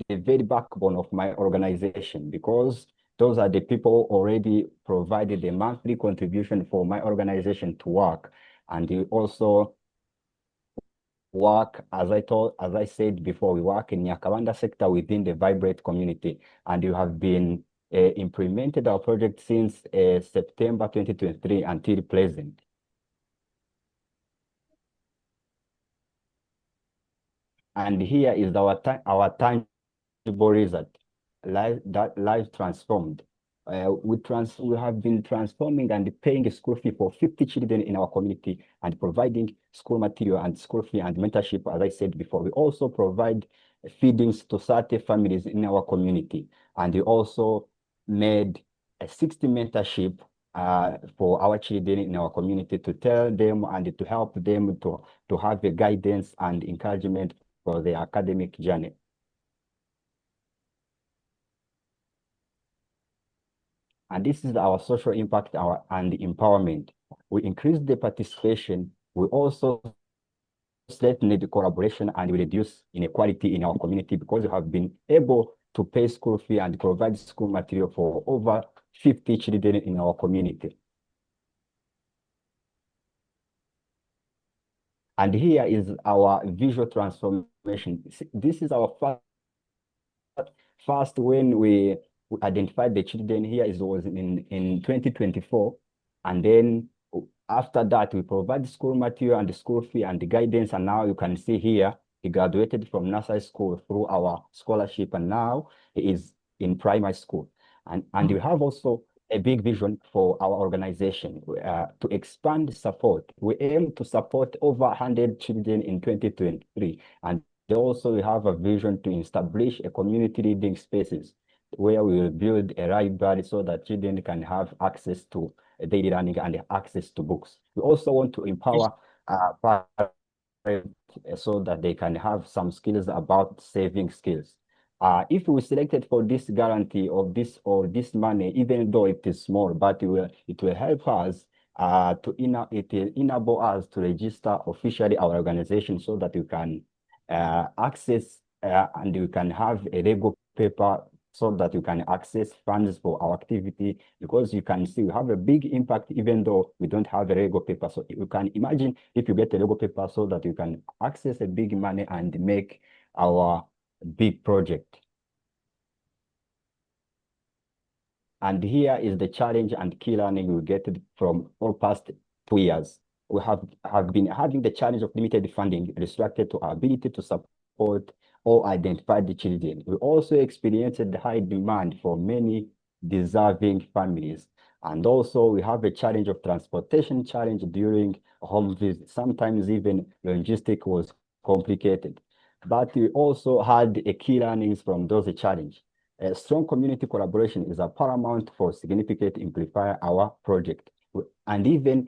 very backbone of my organization, because those are the people already provided the monthly contribution for my organization to work. And they also work, as I said before, we work in Nyakabanda sector within the Vibrate community, and you have been implemented our project since September 2023 until present. And here is our tangible result, life transformed. We have been transforming and paying a school fee for 50 children in our community and providing school material and school fee and mentorship, as I said before. We also provide feedings to 30 families in our community. And we also made a 60 mentorship for our children in our community to tell them and to help them to have the guidance and encouragement for their academic journey. And this is our social impact and empowerment. We increase the participation. We also strengthen the collaboration, and we reduce inequality in our community, because we have been able to pay school fee and provide school material for over 50 children in our community. And here is our visual transformation. This is our first when we identified the children. Here was in 2024. And then after that, we provide school material and the school fee and the guidance. And now you can see here, he graduated from nursery school through our scholarship, and now he is in primary school. And we have also a big vision for our organization to expand support. We aim to support over 100 children in 2023. And also we have a vision to establish a community reading spaces where we will build a library so that children can have access to daily learning and access to books. We also want to empower parents so that they can have some skills about saving skills. If we selected for this guarantee of this money, even though it is small, but it will help us to enable us to register officially our organization so that you can access and you can have a legal paper so that you can access funds for our activity, because you can see we have a big impact even though we don't have a legal paper. So you can imagine if you get a legal paper so that you can access a big money and make our big project. And here is the challenge and key learning we get from all past 2 years. We have been having the challenge of limited funding restricted to our ability to support or identify the children. We also experienced the high demand for many deserving families. And also we have a challenge of transportation challenge during home visits. Sometimes even logistic was complicated. But we also had a key learnings from those challenge. A strong community collaboration is a paramount for significant amplify our project. And even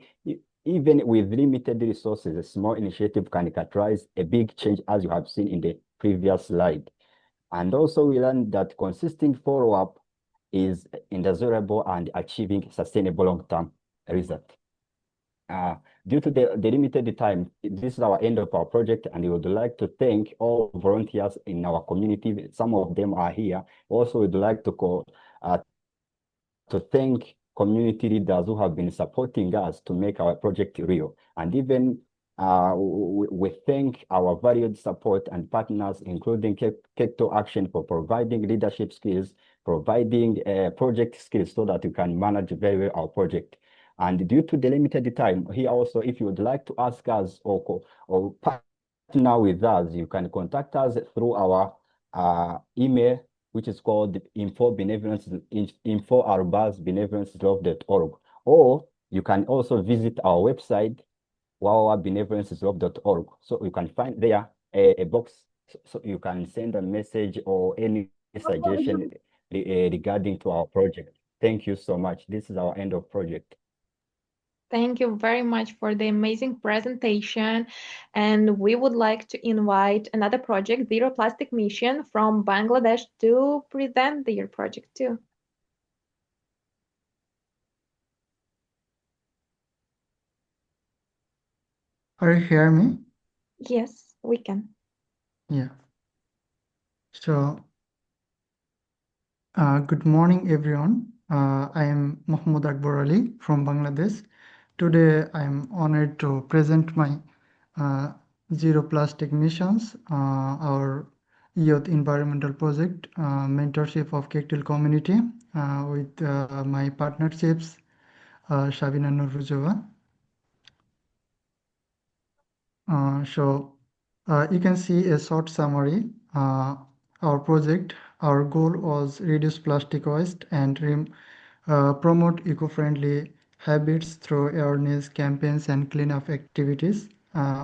with limited resources, a small initiative can characterize a big change, as you have seen in the previous slide. And also we learned that consistent follow-up is indesirable and achieving sustainable long-term result. Due to the limited time, this is our end of our project, and we would like to thank all volunteers in our community. Some of them are here. Also, we'd like to thank community leaders who have been supporting us to make our project real. And even we thank our valued support and partners, including Kectil Action, for providing leadership skills, providing project skills so that you can manage very well our project. And due to the limited time, here also, if you would like to ask us or partner with us, you can contact us through our email, which is called info@benevolencelove.org. Or you can also visit our website, www.benevolencelove.org. So you can find there a box, so you can send a message or any suggestion regarding to our project. Thank you so much. This is our end of project. Thank you very much for the amazing presentation. And we would like to invite another project, Zero Plastic Mission from Bangladesh, to present their project too. Are you hearing me? Yes, we can. Yeah. So, good morning, everyone. I am Mahmoud Akbar Ali from Bangladesh. Today, I am honored to present my Zero Plastic Missions, our youth environmental project, mentorship of Kectil community with my partnerships, Shabina Nuruzova. So you can see a short summary. Our project, our goal was reduce plastic waste and promote eco-friendly habits through awareness campaigns and cleanup activities.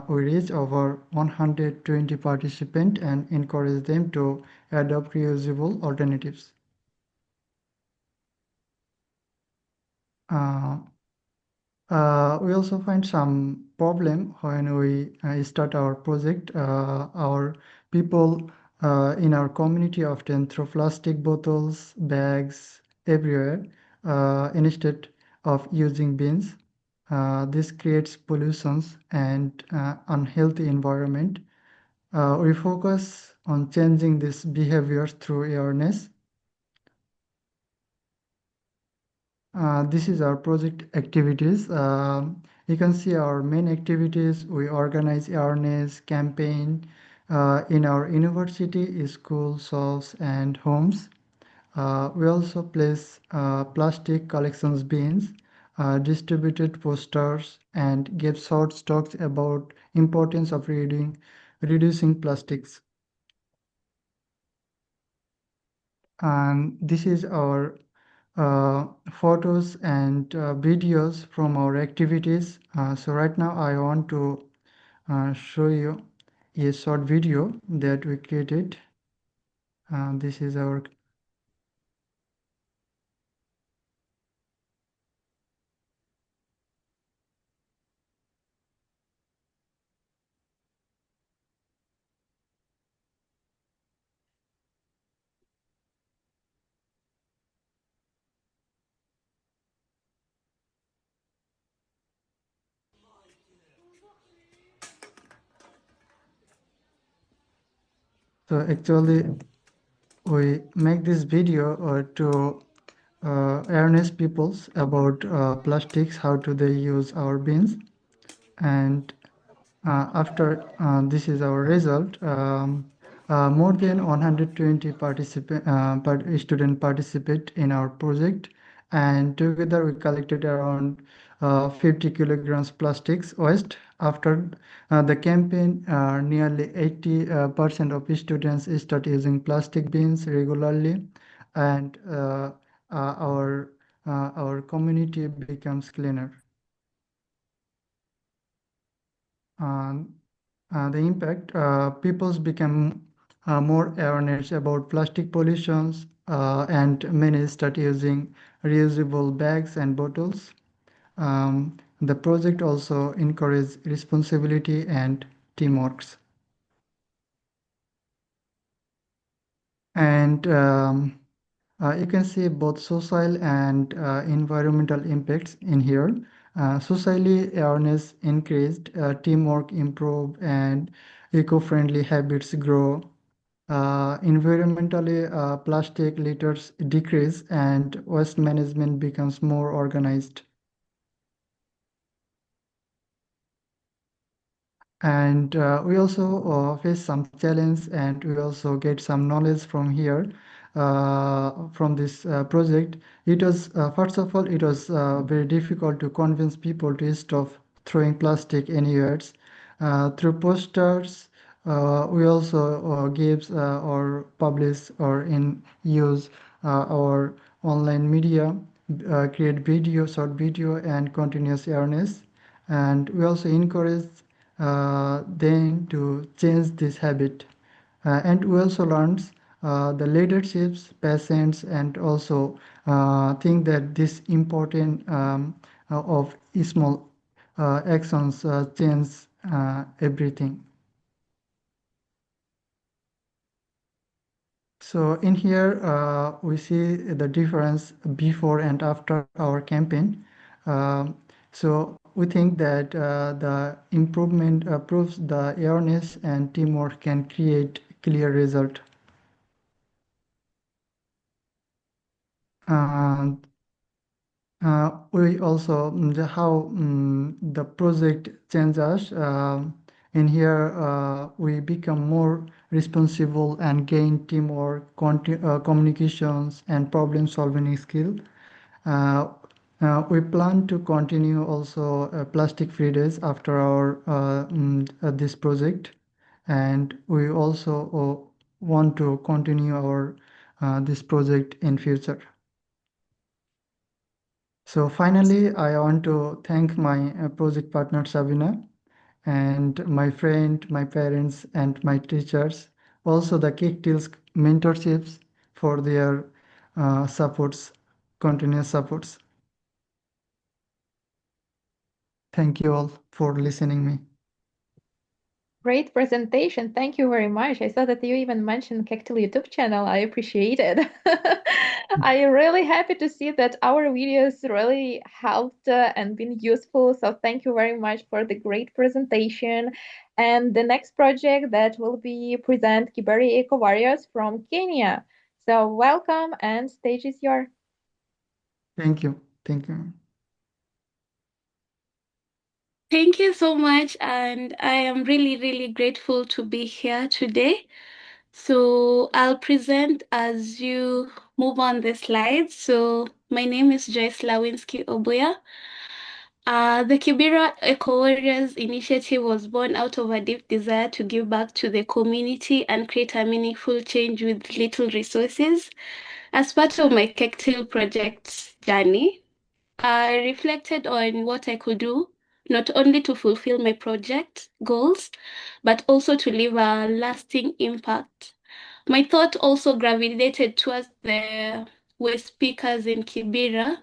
We reached over 120 participants and encourage them to adopt reusable alternatives. We also find some problem when we start our project. Our people in our community often throw plastic bottles, bags everywhere instead of using bins. This creates pollutions and unhealthy environment. We focus on changing this behavior through awareness. This is our project activities. You can see our main activities. We organize awareness campaign in our university, school, shops, and homes. We also place plastic collections bins, distributed posters, and gave short talks about importance of reducing plastics. And this is our photos and videos from our activities. So right now I want to show you a short video that we created. This is our so actually we make this video to awareness peoples about plastics, how do they use our bins, and after this is our result. More than 120 students participate in our project, and together we collected around 50 kilograms plastics waste. After the campaign, nearly 80% of students start using plastic bins regularly, and our community becomes cleaner. Um, the impact, people's become more awareness about plastic pollutions, and many start using reusable bags and bottles. The project also encourages responsibility and teamwork. And you can see both social and environmental impacts in here. Socially, awareness increased, teamwork improved, and eco-friendly habits grow. Environmentally, plastic litters decrease, and waste management becomes more organized. And we also face some challenge, and we also get some knowledge from here, from this project. It was first of all, it was very difficult to convince people to stop throwing plastic anywhere. Through posters, we also gives or publish or in use our online media, create video, short video, and continuous awareness. And we also encourage them to change this habit. And we also learn the leaderships, patients, and also think that this important of small actions change everything. So in here, we see the difference before and after our campaign. So we think that the improvement proves the awareness and teamwork can create clear result. And we also how the project changes. In here, we become more responsible and gain teamwork, communications, and problem-solving skill. Uh, we plan to continue also plastic-free days after our this project, and we also want to continue our this project in future. So finally, I want to thank my project partner Sabina, and my friend, my parents, and my teachers, also the Kectil's mentorships for their supports, continuous supports. Thank you all for listening me. Great presentation. Thank you very much. I saw that you even mentioned Kectil YouTube channel. I appreciate it. I'm really happy to see that our videos really helped and been useful. So thank you very much for the great presentation. And the next project that will be present Kiberi Eco Warriors from Kenya. So welcome and stage is yours. Thank you. Thank you. Thank you so much, and I am really, really grateful to be here today. So I'll present as you move on the slides. So my name is Joyce Lawinski Obuya. The Kibera Eco Warriors initiative was born out of a deep desire to give back to the community and create a meaningful change with little resources. As part of my Kectil project journey, I reflected on what I could do, not only to fulfill my project goals, but also to leave a lasting impact. My thought also gravitated towards the waste speakers in Kibera,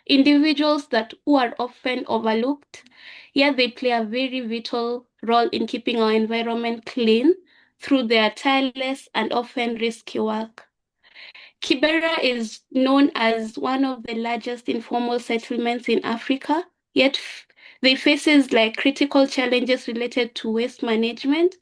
individuals that who are often overlooked, yet they play a very vital role in keeping our environment clean through their tireless and often risky work. Kibera is known as one of the largest informal settlements in Africa, yet they faces like critical challenges related to waste management,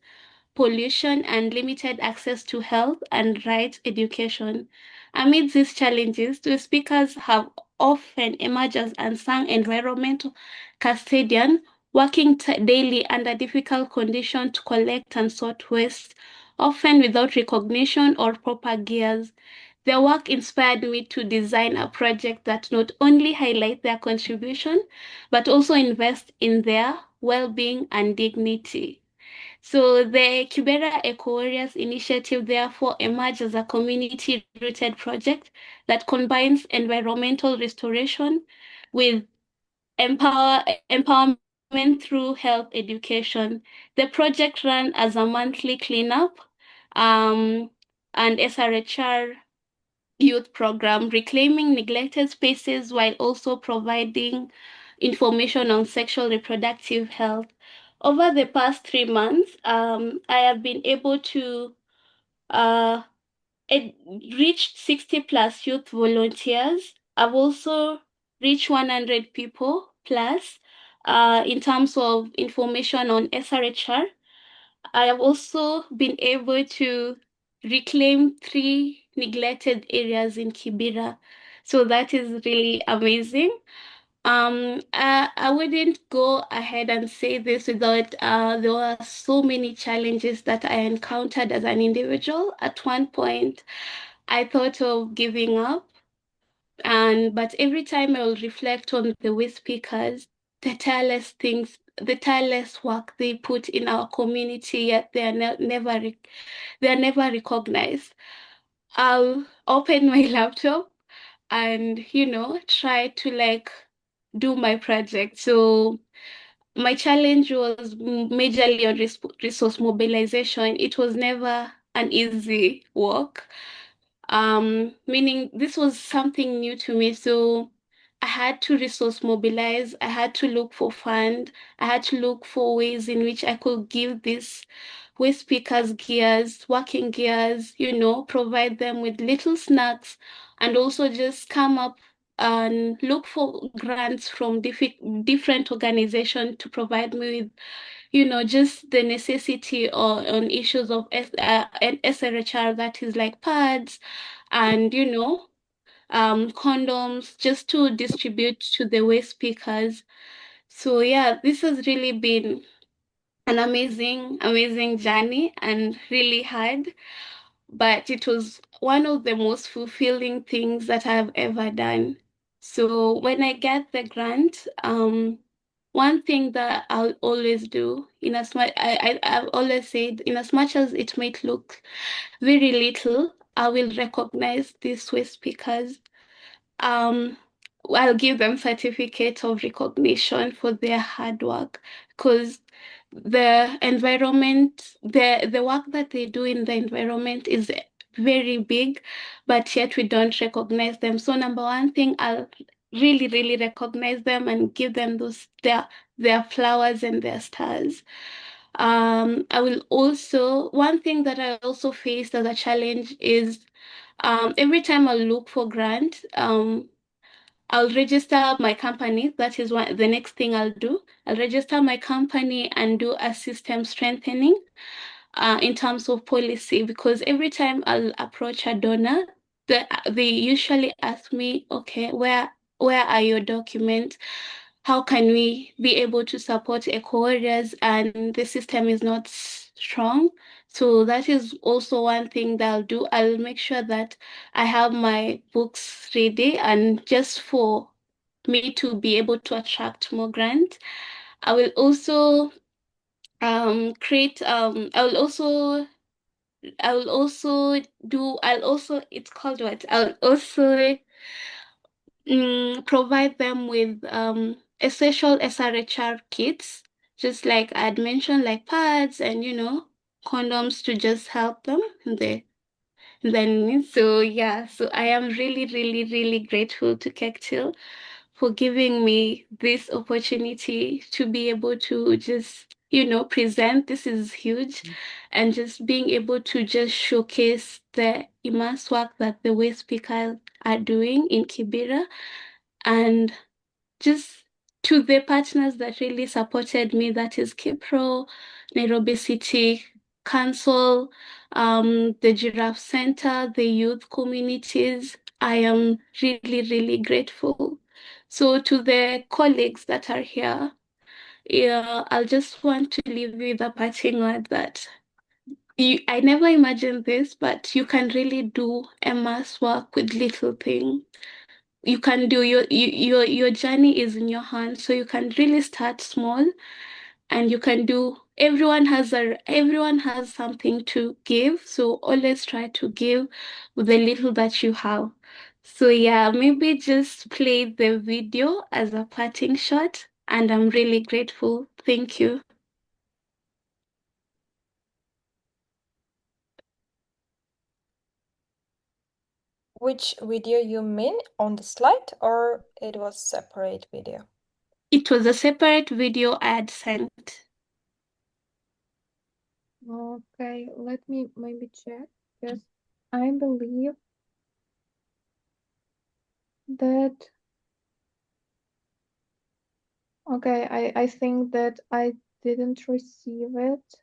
pollution, and limited access to health and rights education. Amid these challenges, the speakers have often emerged as unsung environmental custodian, working daily under difficult conditions to collect and sort waste, often without recognition or proper gears. Their work inspired me to design a project that not only highlight their contribution, but also invest in their well-being and dignity. So the Kibera Eco Warriors initiative therefore emerged as a community-rooted project that combines environmental restoration with empowerment through health education. The project ran as a monthly cleanup um, and SRHR youth program, reclaiming neglected spaces while also providing information on sexual reproductive health. Over the past 3 months, I have been able to uh, reach 60 plus youth volunteers. I've also reached 100 people plus in terms of information on SRHR. I have also been able to reclaim 3 neglected areas in Kibera. So that is really amazing. I wouldn't go ahead and say this without there were so many challenges that I encountered as an individual. At one point, I thought of giving up, and but every time I will reflect on the way speakers, the tireless work they put in our community, yet they are they are never recognized. I'll open my laptop and try to like do my project. So my challenge was majorly on resource mobilization. It was never an easy work, meaning this was something new to me. So I had to resource mobilize, I had to look for fund, I had to look for ways in which I could give this waste speakers gears, working gears, provide them with little snacks, and also just come up and look for grants from different organizations to provide me with, just the necessity or on issues of SRHR, that is like pads and, condoms, just to distribute to the waste speakers. So yeah, this has really been an amazing journey and really hard, but it was one of the most fulfilling things that I've ever done. So when I get the grant, one thing that I'll always do, in as much I've always said, in as much as it might look very little, I will recognize these waste speakers. um, I'll give them certificate of recognition for their hard work, because the work that they do in the environment is very big, but yet we don't recognize them. So number one thing, I'll really recognize them and give them their flowers and their stars. I will also, one thing that I also faced as a challenge is every time I look for grant, I'll register my company. That is the next thing I'll do. I'll register my company and do a system strengthening in terms of policy, because every time I'll approach a donor, they usually ask me, okay, where are your documents? How can we be able to support eco warriors? And the system is not strong. So that is also one thing that I'll do. I'll make sure that I have my books ready, and just for me to be able to attract more grants. I will also create I'll also, it's called what? I'll also provide them with essential SRHR kits, just like I'd mentioned, like pads and condoms, to just help them in then so yeah, so I am really grateful to Kectil for giving me this opportunity to be able to just present. This is huge, and just being able to just showcase the immense work that the waste speakers are doing in Kibera, and just to the partners that really supported me, that is Kipro, Nairobi City Council, the Giraffe Center, the youth communities. I am really grateful. So to the colleagues that are here, yeah, I'll just want to leave with a parting word that I never imagined this, but you can really do a mass work with little things. You can do your journey is in your hands, so you can really start small, and you can do. Everyone has something to give, so always try to give with the little that you have. So yeah, maybe just play the video as a parting shot, and I'm really grateful. Thank you. Which video you mean, on the slide, or it was separate video? It was a separate video I had sent. Okay, let me maybe check. Yes, I believe that. Okay, I think that I didn't receive it.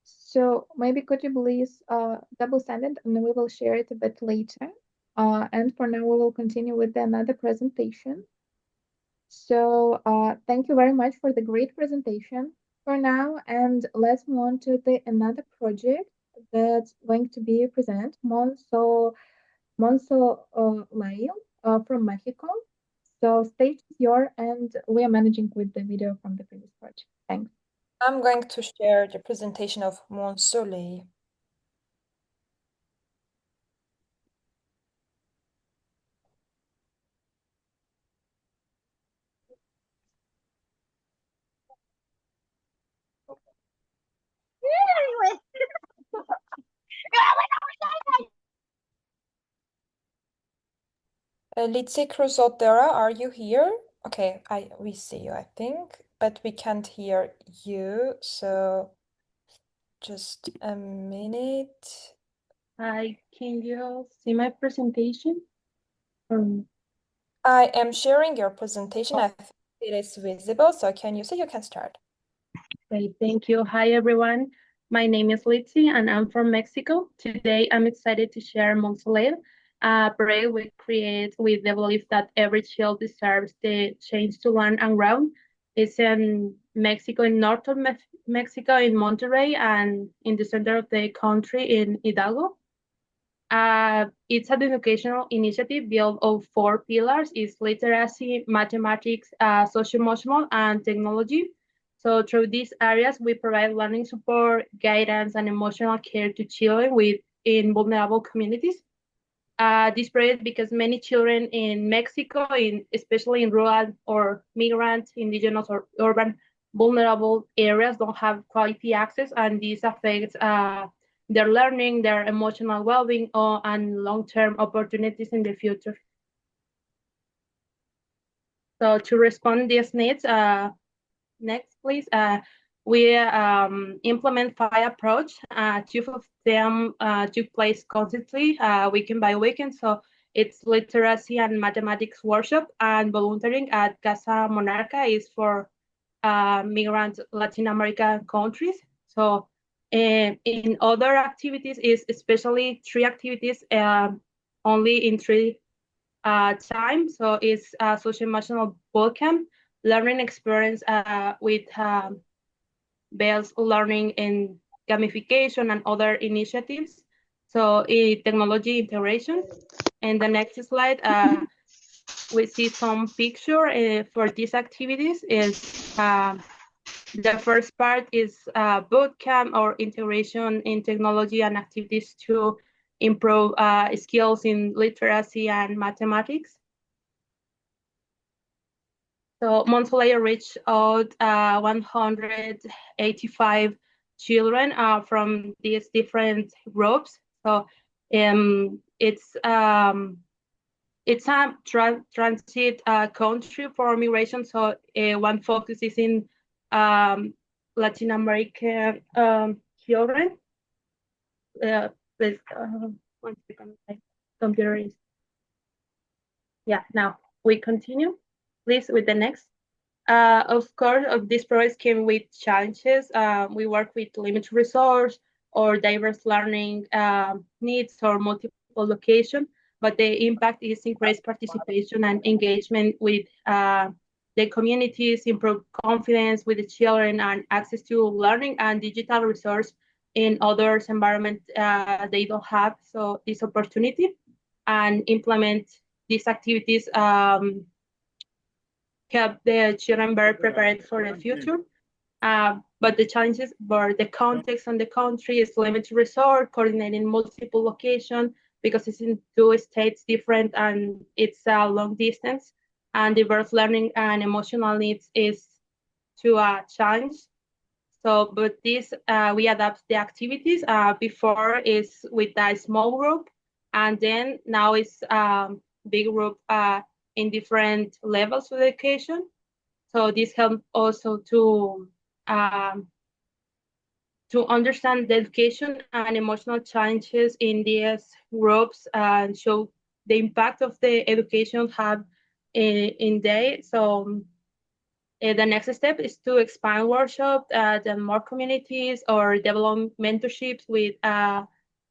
So maybe could you please double send it and we will share it a bit later. And for now, we will continue with another presentation. So thank you very much for the great presentation for now. And let's move on to the another project that's going to be presented, Monso Lail from Mexico. So stage is yours, and we are managing with the video from the previous project. Thanks. I'm going to share the presentation of Mon Soleil. Litsi Cruzotera, are you here? Okay, we see you, I think, but we can't hear you, so just a minute. Hi, can you see my presentation? I am sharing your presentation. I think it is visible, so can you see? You can start. Okay, thank you. Hi, everyone. My name is Litsi, and I'm from Mexico. Today, I'm excited to share Monsoleil, a project we create with the belief that every child deserves the chance to learn and grow. It's in Mexico, in north of Mexico, in Monterrey, and in the center of the country in Hidalgo. It's an educational initiative built of four pillars: is literacy, mathematics, socio-emotional, and technology. So through these areas, we provide learning support, guidance, and emotional care to children in vulnerable communities. This project because many children in Mexico, especially in rural or migrant, indigenous, or urban vulnerable areas, don't have quality access, and this affects their learning, their emotional well-being, and long-term opportunities in the future. So to respond these needs, next, please. We implement five approach. Two of them took place constantly, weekend by weekend. So it's literacy and mathematics workshop, and volunteering at Casa Monarca is for migrant Latin American countries. So in other activities is especially three activities only in three times. So it's social emotional bootcamp, learning experience with Bell's learning and gamification and other initiatives. So technology integration. And the next slide, we see some picture for these activities. Is the first part is boot camp or integration in technology and activities to improve skills in literacy and mathematics. So Montpellier reached out 185 children from these different groups. So it's a transit country for migration. So one focus is in Latin American children. Please, 1 second, my computer is. Yeah, now we continue, please, with the next. Of course, these projects came with challenges. We work with limited resource or diverse learning needs or multiple location, but the impact is increased participation and engagement with the communities, improve confidence with the children, and access to learning and digital resource in others environment they don't have so this opportunity and implement these activities help the children better prepared for the future. But the challenges were the context and the country is limited resort, coordinating multiple locations because it's in two states different and it's a long distance. And diverse learning and emotional needs is to a challenge. So, but this we adapt the activities. Before is with a small group, and then now it's big group in different levels of education. So this helps also to understand the education and emotional challenges in these groups and show the impact of the education have in day. So the next step is to expand workshops and more communities or develop mentorships with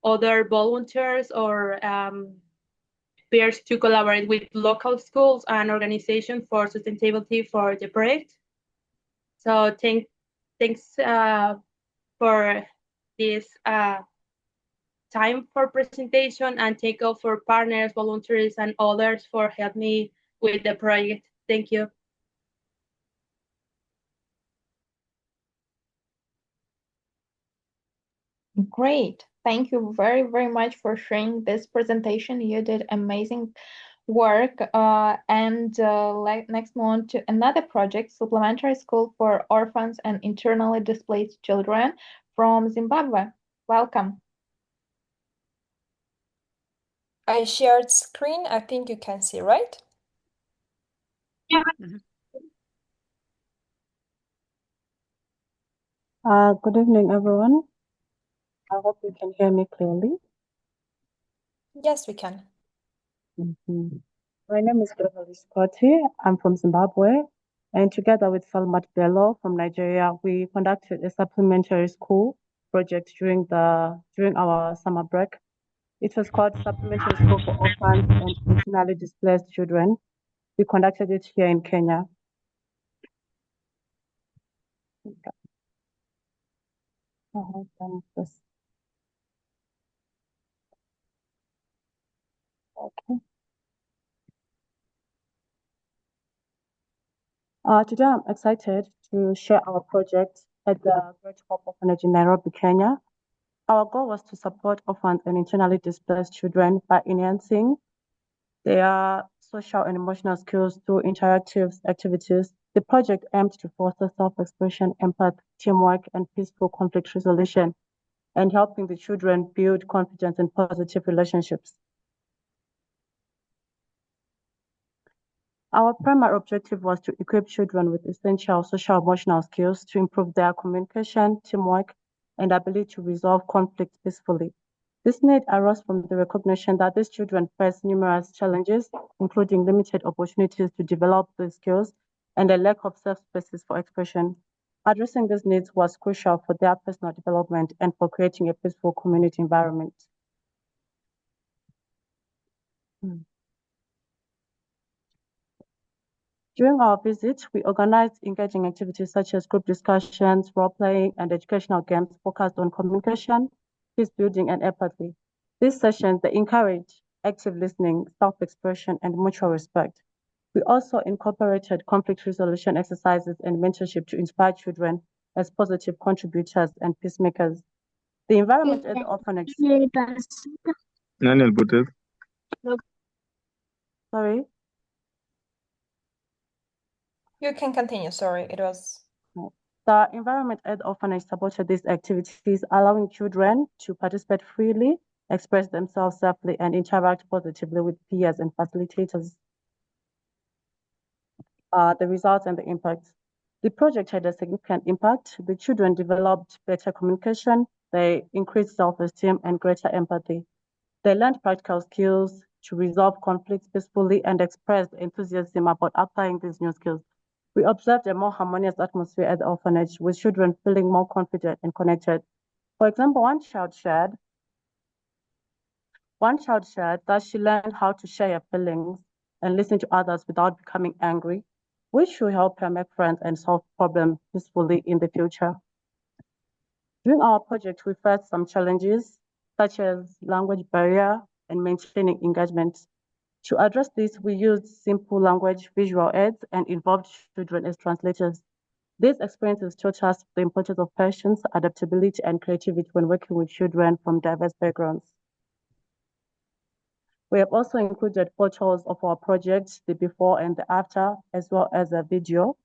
other volunteers or peers to collaborate with local schools and organizations for sustainability for the project. So thanks for this time for presentation and thank you for partners, volunteers, and others for helping me with the project. Thank you. Great. Thank you very, very much for sharing this presentation. You did amazing work. Next move on to another project, Supplementary School for Orphans and Internally Displaced Children from Zimbabwe. Welcome. I shared screen. I think you can see, right? Yeah. Good evening, everyone. I hope you can hear me clearly. Yes, we can. My name is Beverly Scotty. I'm from Zimbabwe, and together with Salmat Bello from Nigeria, we conducted a supplementary school project during our summer break. It was called Supplementary School for Orphans and Internally Displaced Children. We conducted it here in Kenya. Okay. Today I'm excited to share our project at the Great Hope Orphanage in Nairobi, Kenya. Our goal was to support orphans and internally displaced children by enhancing their social and emotional skills through interactive activities. The project aimed to foster self-expression, empathy, teamwork, and peaceful conflict resolution, and helping the children build confidence and positive relationships. Our primary objective was to equip children with essential social emotional skills to improve their communication, teamwork, and ability to resolve conflict peacefully. This need arose from the recognition that these children face numerous challenges, including limited opportunities to develop these skills and a lack of safe spaces for expression. Addressing these needs was crucial for their personal development and for creating a peaceful community environment. During our visit, we organized engaging activities such as group discussions, role-playing, and educational games focused on communication, peace building, and empathy. These sessions, they encourage active listening, self-expression, and mutual respect. We also incorporated conflict resolution exercises and mentorship to inspire children as positive contributors and peacemakers. The environment at the orphanage. Sorry? You can continue. Sorry, it was. The environment at the orphanage supported these activities, allowing children to participate freely, express themselves safely, and interact positively with peers and facilitators. The results and the impact. The project had a significant impact. The children developed better communication, they increased self-esteem and greater empathy. They learned practical skills to resolve conflicts peacefully and expressed enthusiasm about applying these new skills. We observed a more harmonious atmosphere at the orphanage, with children feeling more confident and connected. For example, one child shared that she learned how to share her feelings and listen to others without becoming angry, which will help her make friends and solve problems peacefully in the future. During our project, we faced some challenges such as language barrier and maintaining engagement. To address this, we used simple language visual aids and involved children as translators. These experiences taught us the importance of patience, adaptability, and creativity when working with children from diverse backgrounds. We have also included photos of our project, the before and the after, as well as a video.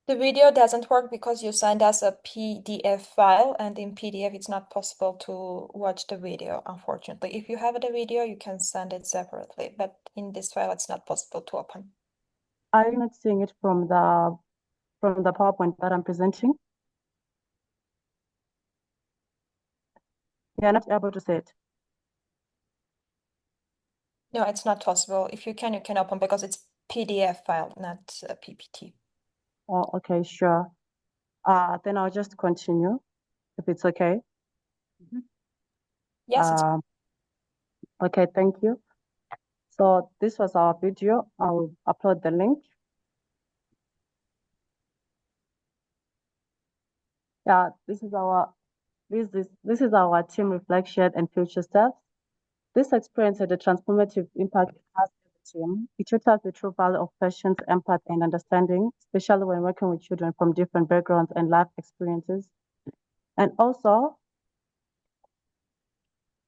The video doesn't work because you sent us a PDF file, and in PDF it's not possible to watch the video, unfortunately. If you have the video, you can send it separately, but in this file it's not possible to open. Are you not seeing it from the PowerPoint that I'm presenting? You're not able to see it. No, it's not possible. If you can open because it's PDF file, not a PPT. Oh, okay, sure. Then I'll just continue, if it's okay. Yes, it's Okay, thank you. So this was our video. I'll upload the link. Yeah, this is our team reflection and future steps. This experience had a transformative impact on us as a team. It taught us the true value of patience, empathy, and understanding, especially when working with children from different backgrounds and life experiences. And also,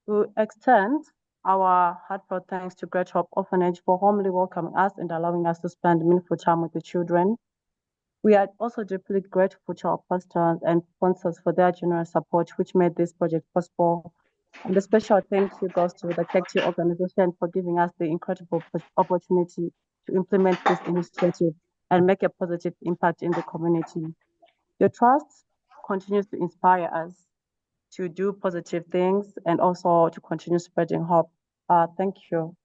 we extend our heartfelt thanks to Great Hope Orphanage for warmly welcoming us and allowing us to spend meaningful time with the children. We are also deeply grateful to our pastors and sponsors for their generous support, which made this project possible. And a special thank you goes to the Kectil organization for giving us the incredible opportunity to implement this initiative and make a positive impact in the community. Your trust continues to inspire us to do positive things and also to continue spreading hope. Thank you.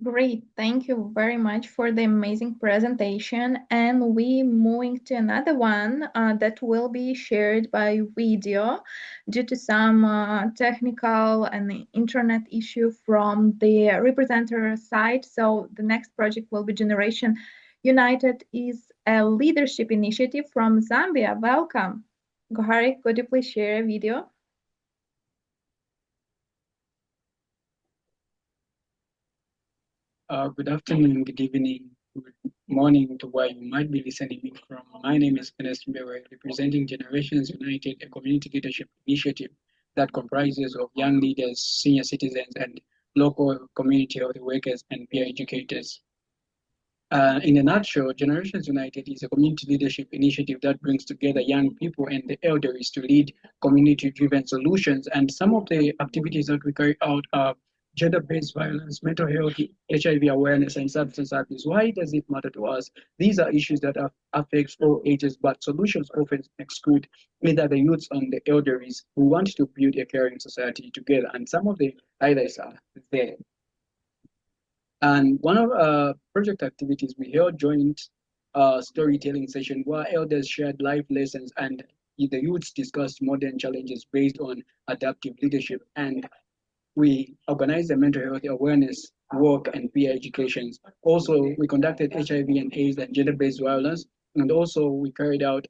Great, thank you very much for the amazing presentation. And we moving to another one that will be shared by video due to some technical and internet issue from the representative side. So the next project will be Generation United, is a leadership initiative from Zambia. Welcome. Gohari, could you please share a video? Good afternoon, good evening, good morning to where you might be listening in from. My name is Ernest Mbewe, representing Generations United, a community leadership initiative that comprises of young leaders, senior citizens, and local community health workers and peer educators. In a nutshell, Generations United is a community leadership initiative that brings together young people and the elders to lead community-driven solutions. And some of the activities that we carry out are gender-based violence, mental health, HIV awareness, and substance abuse. Why does it matter to us? These are issues that affect all ages, but solutions often exclude either the youths and the elders who want to build a caring society together. And some of the highlights are there. And one of project activities, we held joint storytelling session where elders shared life lessons and the youths discussed modern challenges based on adaptive leadership. And we organized a mental health awareness work and peer educations. Also, we conducted HIV and AIDS and gender-based violence. And also we carried out,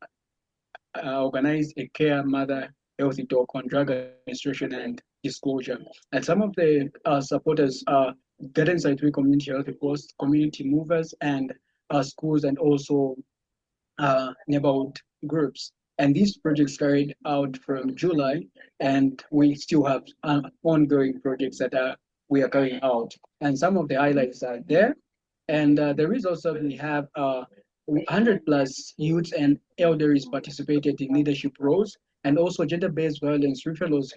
organized a care mother healthy talk on drug administration and disclosure. And some of the supporters are Guidance by three community health posts, community movers, and schools, and also neighborhood groups. And these projects carried out from July, and we still have ongoing projects that we are carrying out. And some of the highlights are there. And the results of we have 100 plus youths and elders participated in leadership roles, and also gender-based violence referrals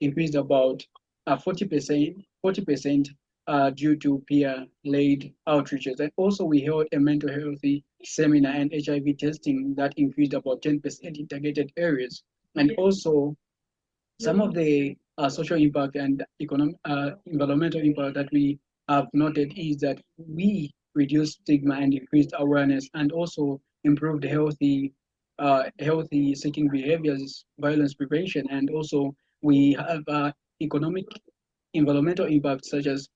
increased about 40% due to peer-led outreaches. And also we held a mental health seminar and HIV testing that increased about 10% in targeted areas. And also some of the social impact and environmental impact that we have noted is that we reduced stigma and increased awareness, and also improved healthy healthy seeking behaviors, violence prevention, and also we have economic environmental impacts such as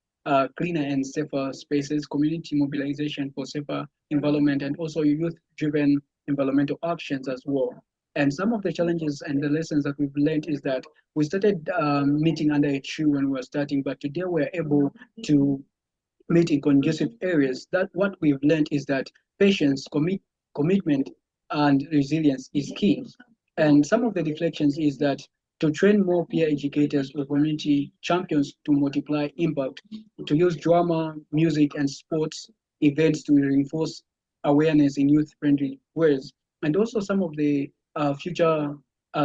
cleaner and safer spaces, community mobilization for safer environment, and also youth-driven environmental actions as well. And some of the challenges and the lessons that we've learned is that we started meeting under a tree when we were starting, but today we're able to meet in conducive areas. That what we've learned is that patience, commitment, and resilience is key. And some of the reflections is that to train more peer educators or community champions to multiply impact, to use drama, music, and sports events to reinforce awareness in youth-friendly ways. And also some of the future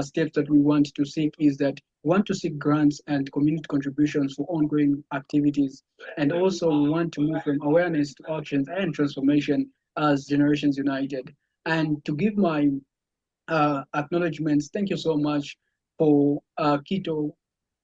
steps that we want to seek is that we want to seek grants and community contributions for ongoing activities. And also we want to move from awareness to actions and transformation as Generations United. And to give my acknowledgements, thank you so much for Keto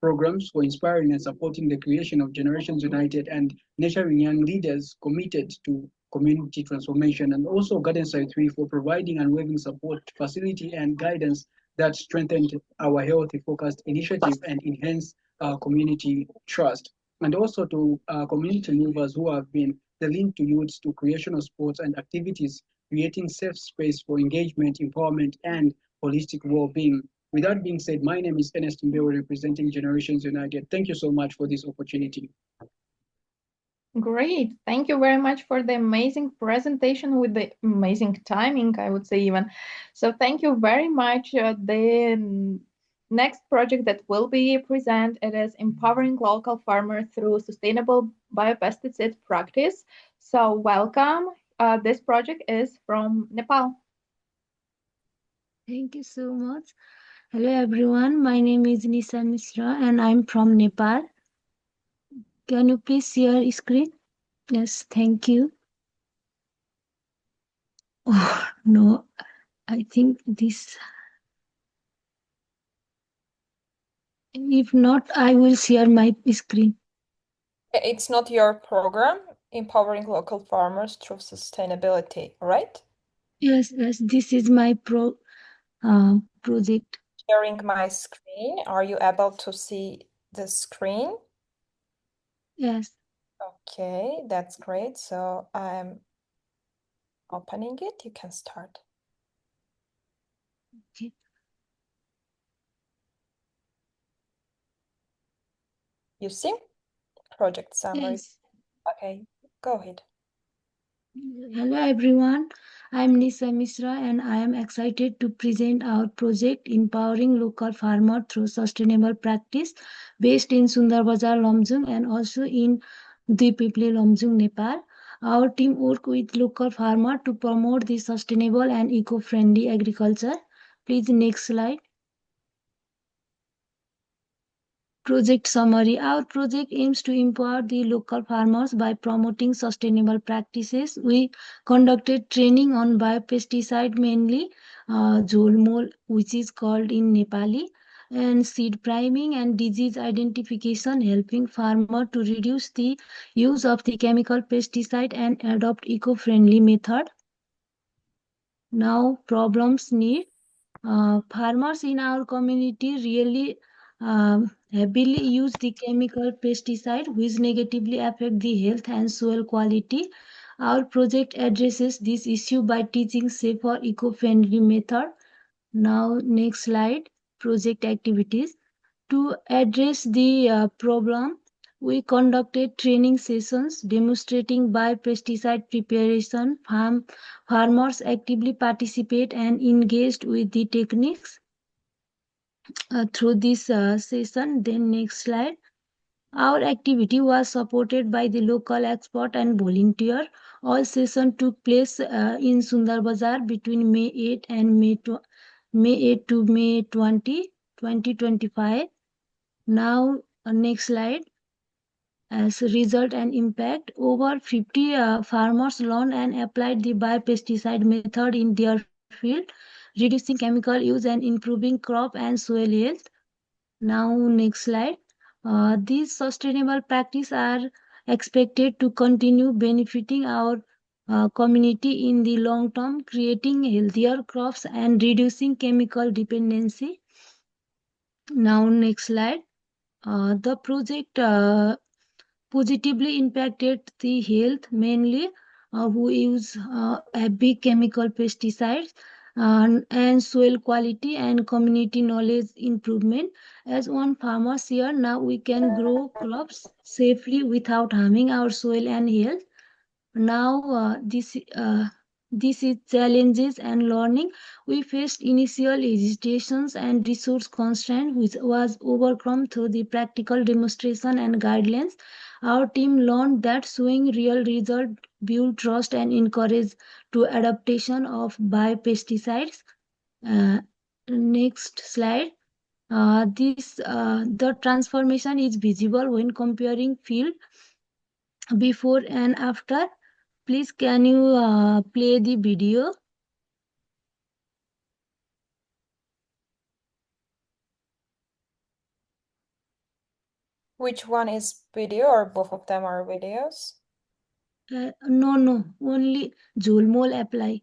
programs for inspiring and supporting the creation of Generations United and nurturing young leaders committed to community transformation, and also Garden Side 3 for providing unwavering support, facility, and guidance that strengthened our healthy focused initiative and enhanced community trust. And also to community movers who have been the link to youths to creation of sports and activities, creating safe space for engagement, empowerment, and holistic well-being. With that being said, my name is Ernest Mbewe, representing Generations United. Thank you so much for this opportunity. Great. Thank you very much for the amazing presentation with the amazing timing, I would say even. So thank you very much. The next project that will be present, it is empowering local farmers through sustainable biopesticide practice. So welcome. This project is from Nepal. Thank you so much. Hello everyone, my name is Nisa Misra and I'm from Nepal. Can you please share screen? Yes, thank you. Oh, no, I think this. If not, I will share my screen. It's not your program, empowering local farmers through sustainability, right? Yes, this is my project. Sharing my screen. Are you able to see the screen? Yes. Okay, that's great. So I'm opening it. You can start. Okay. You see? Project summary. Yes. Okay, go ahead. Hello everyone, I'm Nisa Misra and I am excited to present our project Empowering Local Farmer Through Sustainable Practice based in Sundarbazar, Lomjung and also in Dipipli, Lomjung, Nepal. Our team work with local farmer to promote the sustainable and eco-friendly agriculture. Please next slide. Project summary. Our project aims to empower the local farmers by promoting sustainable practices. We conducted training on biopesticide, mainly Jolmol, which is called in Nepali, and seed priming and disease identification, helping farmer to reduce the use of the chemical pesticide and adopt eco-friendly method. Now problems need. Farmers in our community really heavily use the chemical pesticide which negatively affect the health and soil quality. Our project addresses this issue by teaching safer eco-friendly method. Now next slide, project activities. To address the problem, we conducted training sessions demonstrating biopesticide preparation. Farmers actively participate and engaged with the techniques through this session. Then next slide. Our activity was supported by the local expert and volunteer. All session took place in Sundarbazar between May 8 and May 8 to May 20, 2025. Now, next slide. As a result and impact, over 50 farmers learned and applied the biopesticide method in their field, reducing chemical use and improving crop and soil health. Now, next slide. These sustainable practices are expected to continue benefiting our community in the long term, creating healthier crops and reducing chemical dependency. Now, next slide. The project positively impacted the health, mainly who use heavy chemical pesticides and soil quality and community knowledge improvement. As one farmers here, now we can grow crops safely without harming our soil and health. Now this is challenges and learning. We faced initial hesitations and resource constraint, which was overcome through the practical demonstration and guidelines. Our team learned that showing real result build trust and encourage to adaptation of biopesticides. uh, Next slide. The transformation is visible when comparing field before and after. Please, can you play the video? Which one is video or both of them are videos? No, only Jolmol apply.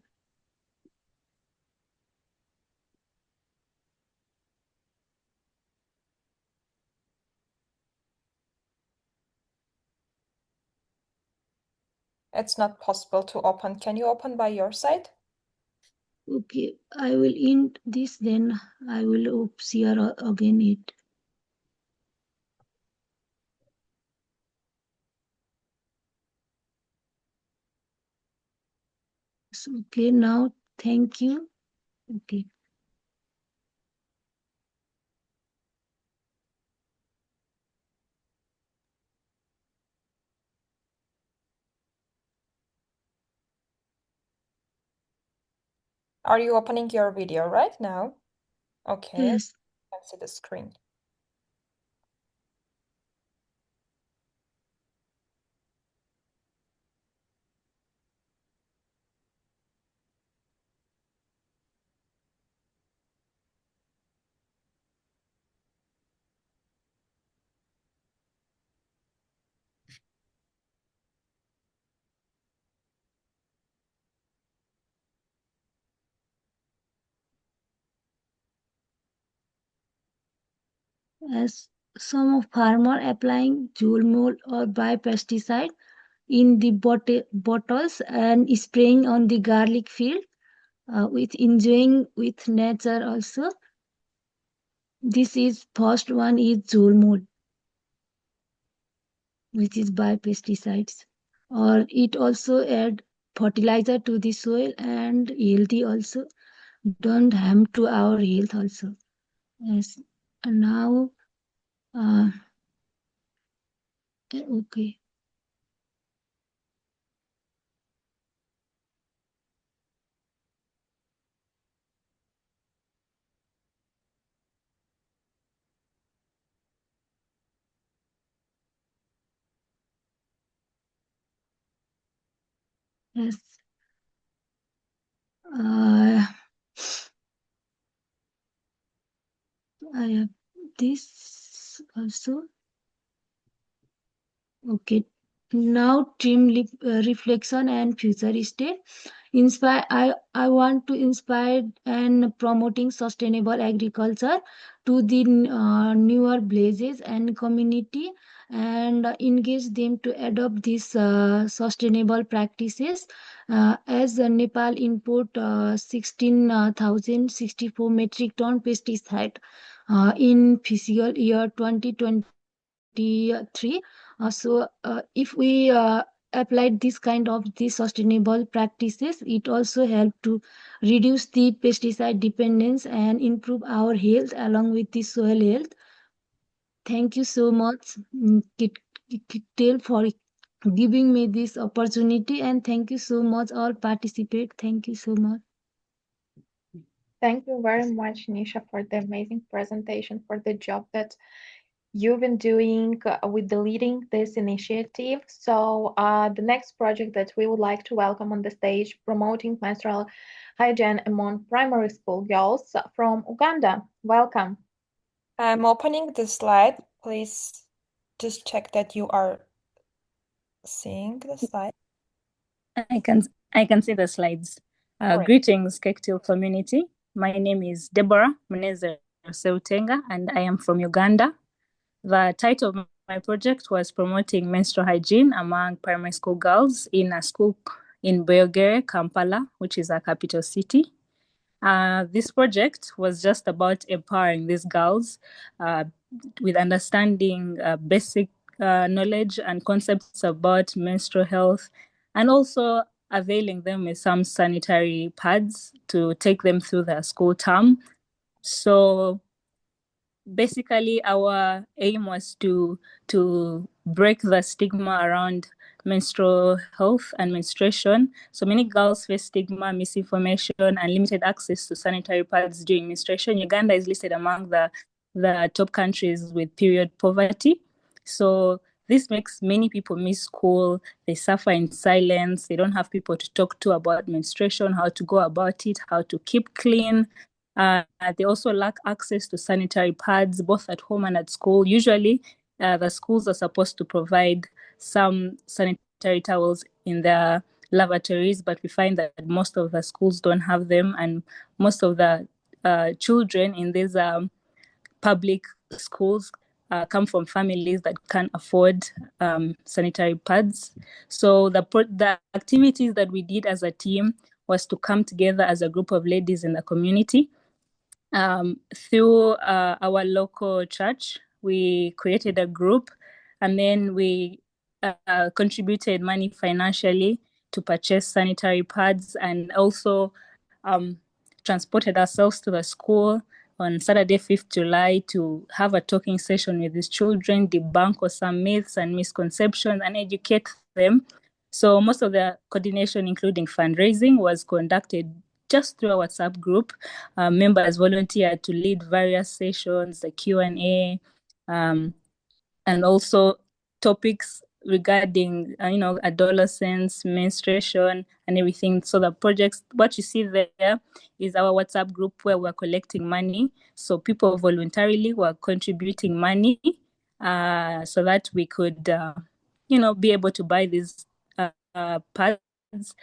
It's not possible to open. Can you open by your side? Okay, I will end this, then I will share again it. So, okay, now thank you. Okay. Are you opening your video right now? Okay, Yes. I can see the screen. As some of farmer applying Jolmol or biopesticide in the bottles and spraying on the garlic field, with enjoying with nature also. This is first one is Jolmol, which is biopesticides, or it also add fertilizer to the soil and healthy also, don't harm to our health also. Yes. And now okay. Yes. I have this also. Okay. Now team reflection and future state. Inspire. I want to inspire and promoting sustainable agriculture to the newer villages and community, and engage them to adopt these sustainable practices. As Nepal import 16,064 metric ton pesticide in fiscal year 2023. If we applied this kind of these sustainable practices, it also help to reduce the pesticide dependence and improve our health along with the soil health. Thank you so much, Kectil, for giving me this opportunity, and thank you so much all participate. Thank you so much. Thank you very much, Nisha, for the amazing presentation, for the job that you've been doing with the leading this initiative. So the next project that we would like to welcome on the stage, promoting menstrual hygiene among primary school girls from Uganda. Welcome. I'm opening the slide. Please just check that you are seeing the slide. I can see the slides. Greetings, Kectil community. My name is Deborah Muneze Seutenga, and I am from Uganda. The title of my project was promoting menstrual hygiene among primary school girls in a school in Buyogere, Kampala, which is our capital city. This project was just about empowering these girls with understanding basic knowledge and concepts about menstrual health, and also availing them with some sanitary pads to take them through their school term. So basically, our aim was to break the stigma around menstrual health and menstruation. So many girls face stigma, misinformation, and limited access to sanitary pads during menstruation. Uganda is listed among the top countries with period poverty. So this makes many people miss school. They suffer in silence. They don't have people to talk to about menstruation, how to go about it, how to keep clean. They also lack access to sanitary pads, both at home and at school. Usually, the schools are supposed to provide some sanitary towels in their lavatories, but we find that most of the schools don't have them, and most of the children in these public schools come from families that can't afford sanitary pads. So the activities that we did as a team was to come together as a group of ladies in the community. Through our local church, we created a group, and then we contributed money financially to purchase sanitary pads, and also transported ourselves to the school on Saturday, 5th July, to have a talking session with these children, debunk some myths and misconceptions, and educate them. So most of the coordination, including fundraising, was conducted just through our WhatsApp group. Members volunteered to lead various sessions, the Q&A, and also topics regarding, adolescence, menstruation, and everything. So the projects, what you see there is our WhatsApp group where we're collecting money. So people voluntarily were contributing money so that we could, be able to buy these pads.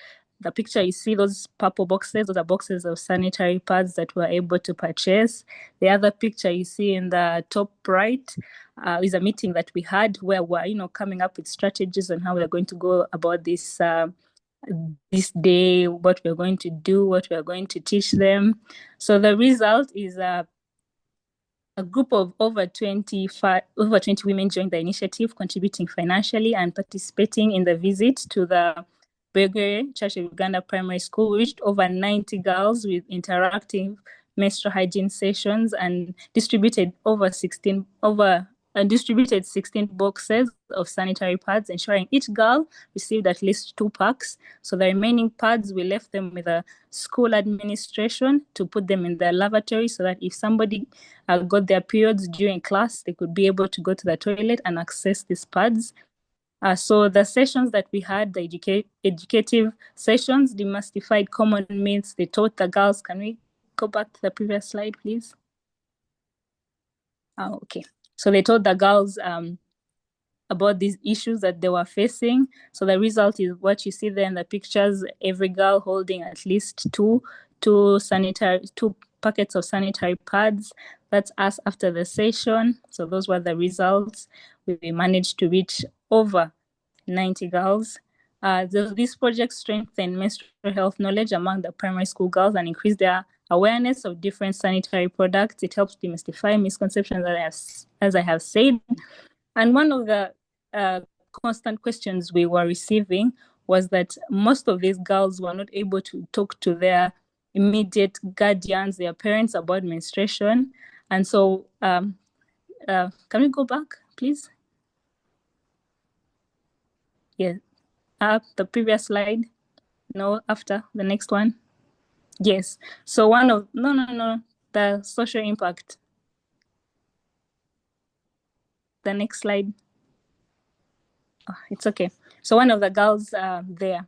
The picture you see, those purple boxes, those are boxes of sanitary pads that we're able to purchase. The other picture you see in the top right is a meeting that we had where we're, coming up with strategies on how we're going to go about this this day, what we're going to do, what we're going to teach them. So the result is a group of over 20 women joined the initiative, contributing financially and participating in the visit to the Buyogere Church of Uganda Primary School. We reached over 90 girls with interactive menstrual hygiene sessions and distributed 16 boxes of sanitary pads, ensuring each girl received at least 2 packs. So the remaining pads, we left them with the school administration to put them in their lavatory, so that if somebody got their periods during class, they could be able to go to the toilet and access these pads. So the sessions that we had, the educative sessions, demystified common myths. They taught the girls. Can we go back to the previous slide, please? Okay. So they taught the girls about these issues that they were facing. So the result is what you see there in the pictures, every girl holding at least two packets of sanitary pads. That's us after the session. So those were the results. We managed to reach over 90 girls. This project strengthened menstrual health knowledge among the primary school girls and increased their awareness of different sanitary products. It helps demystify misconceptions, as I have said. And one of the constant questions we were receiving was that most of these girls were not able to talk to their immediate guardians, their parents, about menstruation. And so, can we go back, please? Yeah, the previous slide. No, after the next one. Yes. So the social impact. The next slide. Oh, it's okay. So one of the girls there.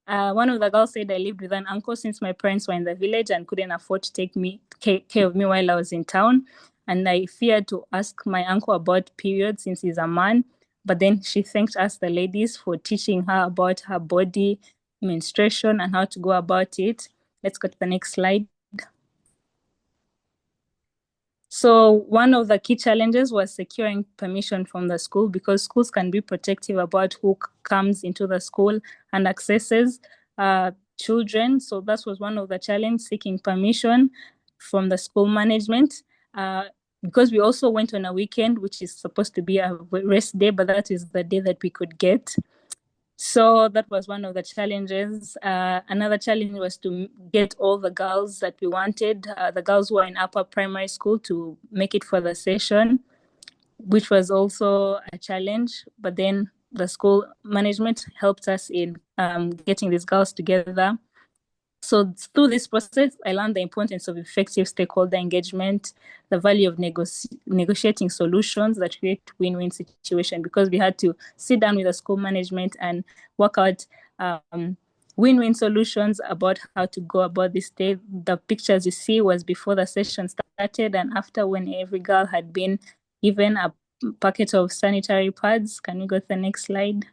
One of the girls said, I lived with an uncle since my parents were in the village and couldn't afford to take care of me while I was in town. And I feared to ask my uncle about periods since he's a man. But then she thanked us, the ladies, for teaching her about her body, menstruation, and how to go about it. Let's go to the next slide. So one of the key challenges was securing permission from the school, because schools can be protective about who comes into the school and accesses children. So that was one of the challenges, seeking permission from the school management. Because we also went on a weekend, which is supposed to be a rest day, but that is the day that we could get. So that was one of the challenges. Another challenge was to get all the girls that we wanted, the girls who are in upper primary school, to make it for the session, which was also a challenge. But then the school management helped us in getting these girls together. So through this process, I learned the importance of effective stakeholder engagement, the value of negotiating solutions that create win-win situation, because we had to sit down with the school management and work out win-win solutions about how to go about this day. The pictures you see was before the session started and after, when every girl had been given a packet of sanitary pads. Can we go to the next slide?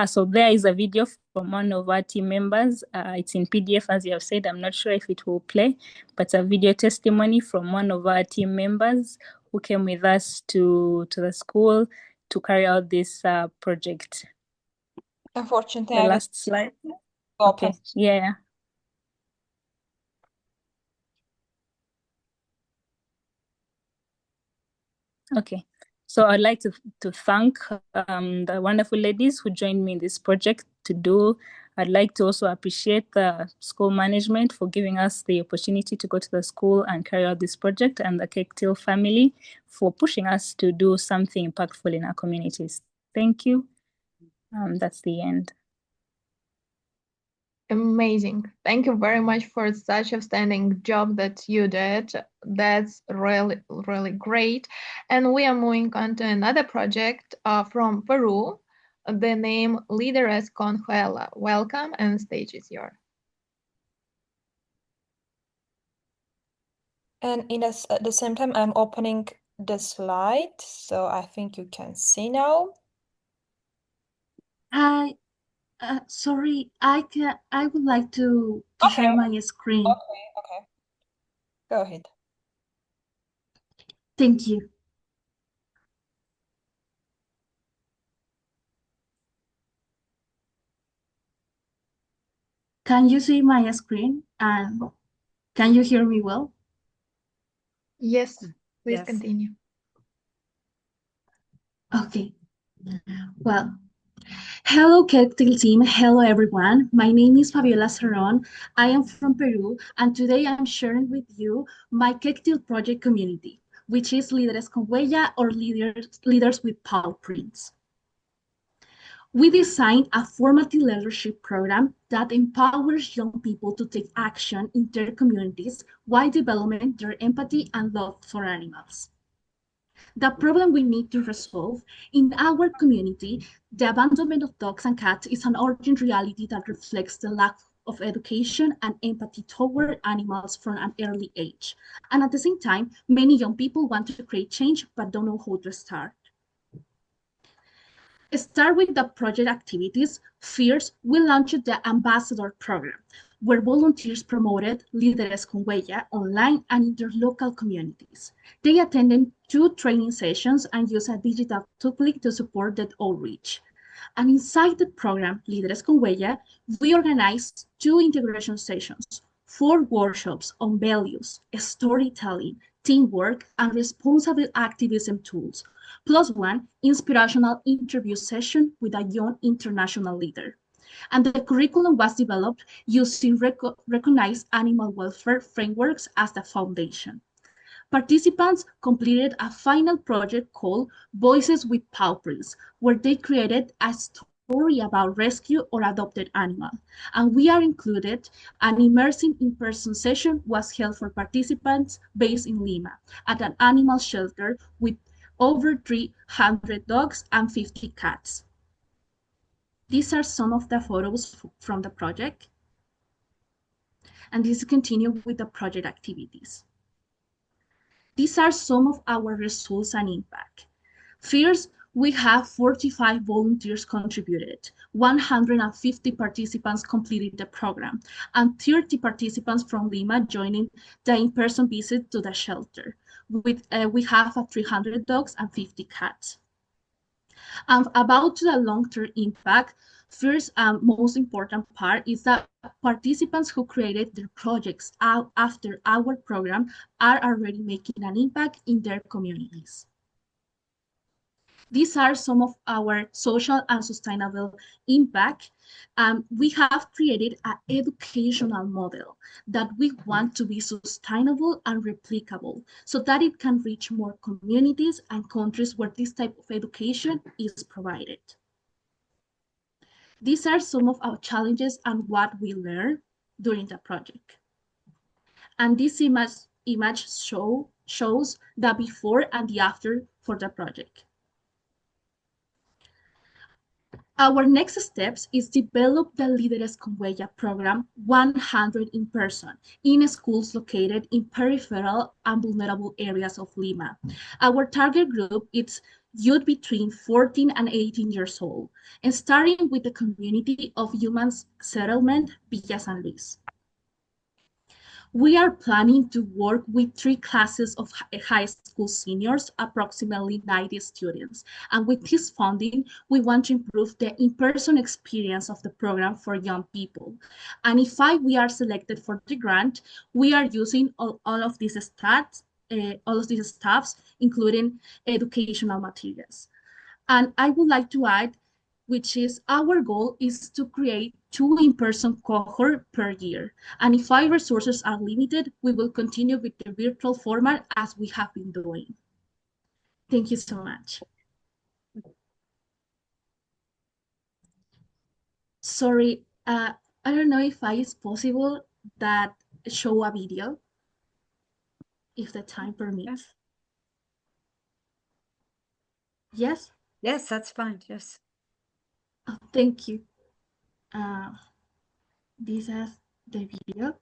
So there is a video from one of our team members. It's in PDF, as you have said. I'm not sure if it will play, but a video testimony from one of our team members who came with us to the school to carry out this project. Unfortunately, The last slide. open. Okay, yeah. Okay, so I'd like to thank the wonderful ladies who joined me in this project to do. I'd like to also appreciate the school management for giving us the opportunity to go to the school and carry out this project, and the Kectil family for pushing us to do something impactful in our communities. Thank you. That's the end. Amazing. Thank you very much for such a outstanding job that you did. That's really, really great. And we are moving on to another project from Peru. The name Líderes con Juela. Welcome, and stage is yours. And at the same time, I'm opening the slide, so I think you can see now. Sorry, I would like to share my screen. Okay. Go ahead. Thank you. Can you see my screen? And can you hear me well? Yes, please Yes. continue. Okay. Well, hello, Kectil team. Hello, everyone. My name is Fabiola Cerron. I am from Peru, and today I'm sharing with you my Kectil project community, which is Líderes con Huella, or leaders with paw prints. We designed a formative leadership program that empowers young people to take action in their communities while developing their empathy and love for animals. The problem we need to resolve in our community, the abandonment of dogs and cats, is an urgent reality that reflects the lack of education and empathy toward animals from an early age. And at the same time, many young people want to create change but don't know how to start. Start with the project activities. First, we launched the Ambassador Program, where volunteers promoted Líderes con Huella online and in their local communities. They attended 2 training sessions and used a digital toolkit to support that outreach. And inside the program, Líderes con Huella, we organized 2 integration sessions, 4 workshops on values, storytelling, teamwork, and responsible activism tools, plus 1 inspirational interview session with a young international leader. And the curriculum was developed using recognized animal welfare frameworks as the foundation. Participants completed a final project called Voices with Paw Prints, where they created a story about rescue or adopted animal. And we are included. An immersive in-person session was held for participants based in Lima at an animal shelter with over 300 dogs and 50 cats. These are some of the photos from the project. And this continues with the project activities. These are some of our results and impact. First, we have 45 volunteers contributed, 150 participants completed the program, and 30 participants from Lima joining the in-person visit to the shelter. We have 300 dogs and 50 cats. About the long-term impact, first and most important part is that participants who created their projects after our program are already making an impact in their communities. These are some of our social and sustainable impact. We have created an educational model that we want to be sustainable and replicable so that it can reach more communities and countries where this type of education is provided. These are some of our challenges and what we learned during the project. And this image shows the before and the after for the project. Our next steps is develop the Líderes con Huella program 100 in person in schools located in peripheral and vulnerable areas of Lima. Our target group is youth between 14 and 18 years old, and starting with the community of human settlement Villa San Luis. We are planning to work with 3 classes of high school seniors, approximately 90 students. And with this funding, we want to improve the in-person experience of the program for young people. And if we are selected for the grant, we are using all of these staffs, including educational materials. And I would like to add, which is our goal is to create 2 in-person cohort per year. And if our resources are limited, we will continue with the virtual format as we have been doing. Thank you so much. Sorry, I don't know if it's possible that show a video, if the time permits. Yes? Yes, that's fine, yes. Oh, thank you. This is the video.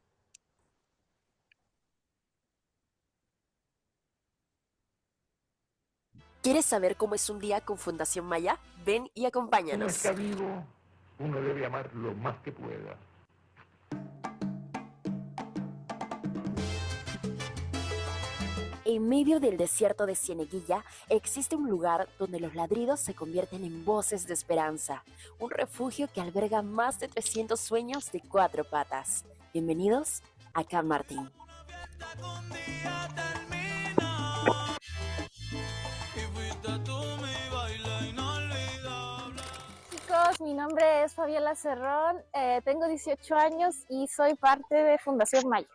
¿Quieres saber cómo es un día con Fundación Maya? Ven y acompáñanos. Uno está vivo, uno debe amar lo más que pueda. En medio del desierto de Cieneguilla existe un lugar donde los ladridos se convierten en voces de esperanza, un refugio que alberga más de 300 sueños de 4 patas. Bienvenidos a Can Martín. Chicos, mi nombre es Fabiola Cerrón, tengo 18 años y soy parte de Fundación Maya.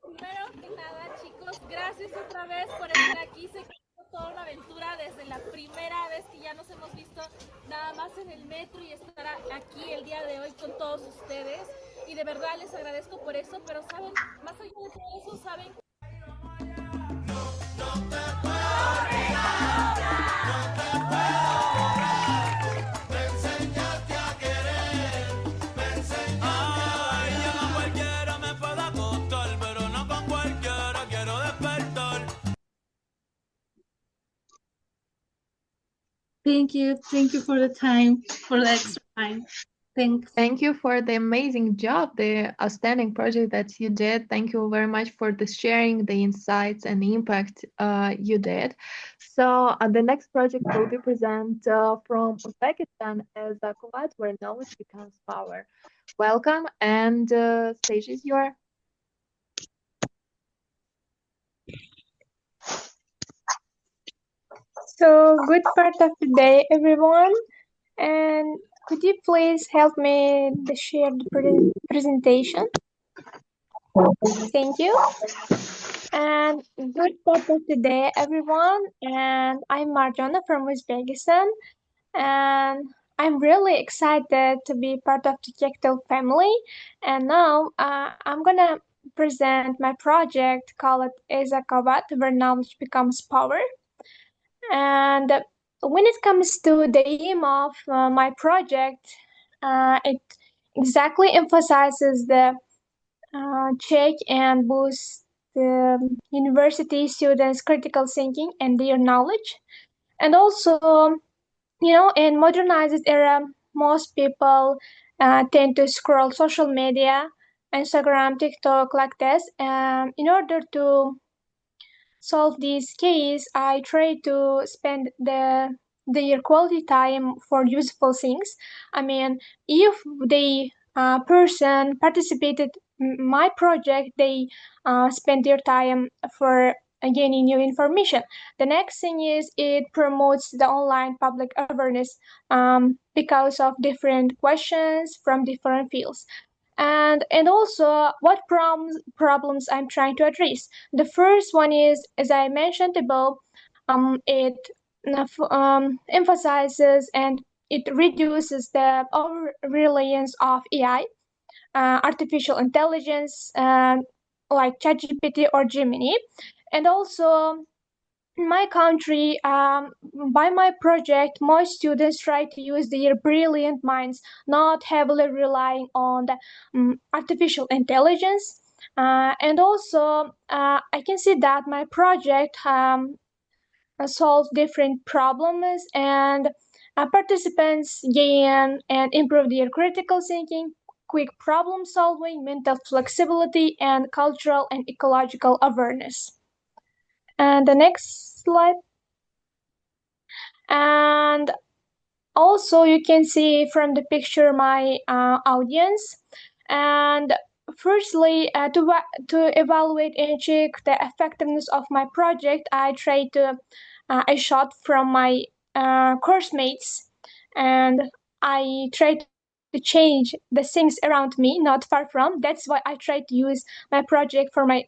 Primero que nada, chicos, gracias otra vez por estar aquí. Sé que ha sido toda una aventura desde la primera vez que ya nos hemos visto nada más en el metro y estar aquí el día de hoy con todos ustedes. Y de verdad les agradezco por eso, pero saben, más allá de todo eso, saben. Thank you for the time, for the extra time. Thanks. Thank you for the amazing job, the outstanding project that you did. Thank you very much for the sharing, the insights and the impact you did. So the next project will be presented from Uzbekistan as a Kuwait where knowledge becomes power. Welcome, and stage is yours. So good part of the day, everyone. And could you please help me to share the presentation? Thank you. And good part of the day, everyone. And I'm Marjana from Uzbekistan. And I'm really excited to be part of the Kectil family. And now I'm gonna present my project called Ezakabat, where knowledge becomes power. And when it comes to the aim of my project, it exactly emphasizes the check and boost the university students' critical thinking and their knowledge. And also, in modernized era, most people tend to scroll social media, Instagram, TikTok, like this. In order to solve this case, I try to spend their quality time for useful things. I mean, if the person participated my project, they spend their time for gaining new information. The next thing is it promotes the online public awareness because of different questions from different fields. And also what problems I'm trying to address. The first one is, as I mentioned above, it emphasizes and it reduces the over reliance of AI, artificial intelligence, like ChatGPT or Gemini. And also in my country, by my project, most students try to use their brilliant minds, not heavily relying on the artificial intelligence. And also, I can see that my project solves different problems, and participants gain and improve their critical thinking, quick problem solving, mental flexibility, and cultural and ecological awareness. And the next slide. And also you can see from the picture my audience. And firstly, to evaluate and check the effectiveness of my project, I try to I shot from my course mates, and I try to change the things around me, not far from. That's why I tried to use my project for my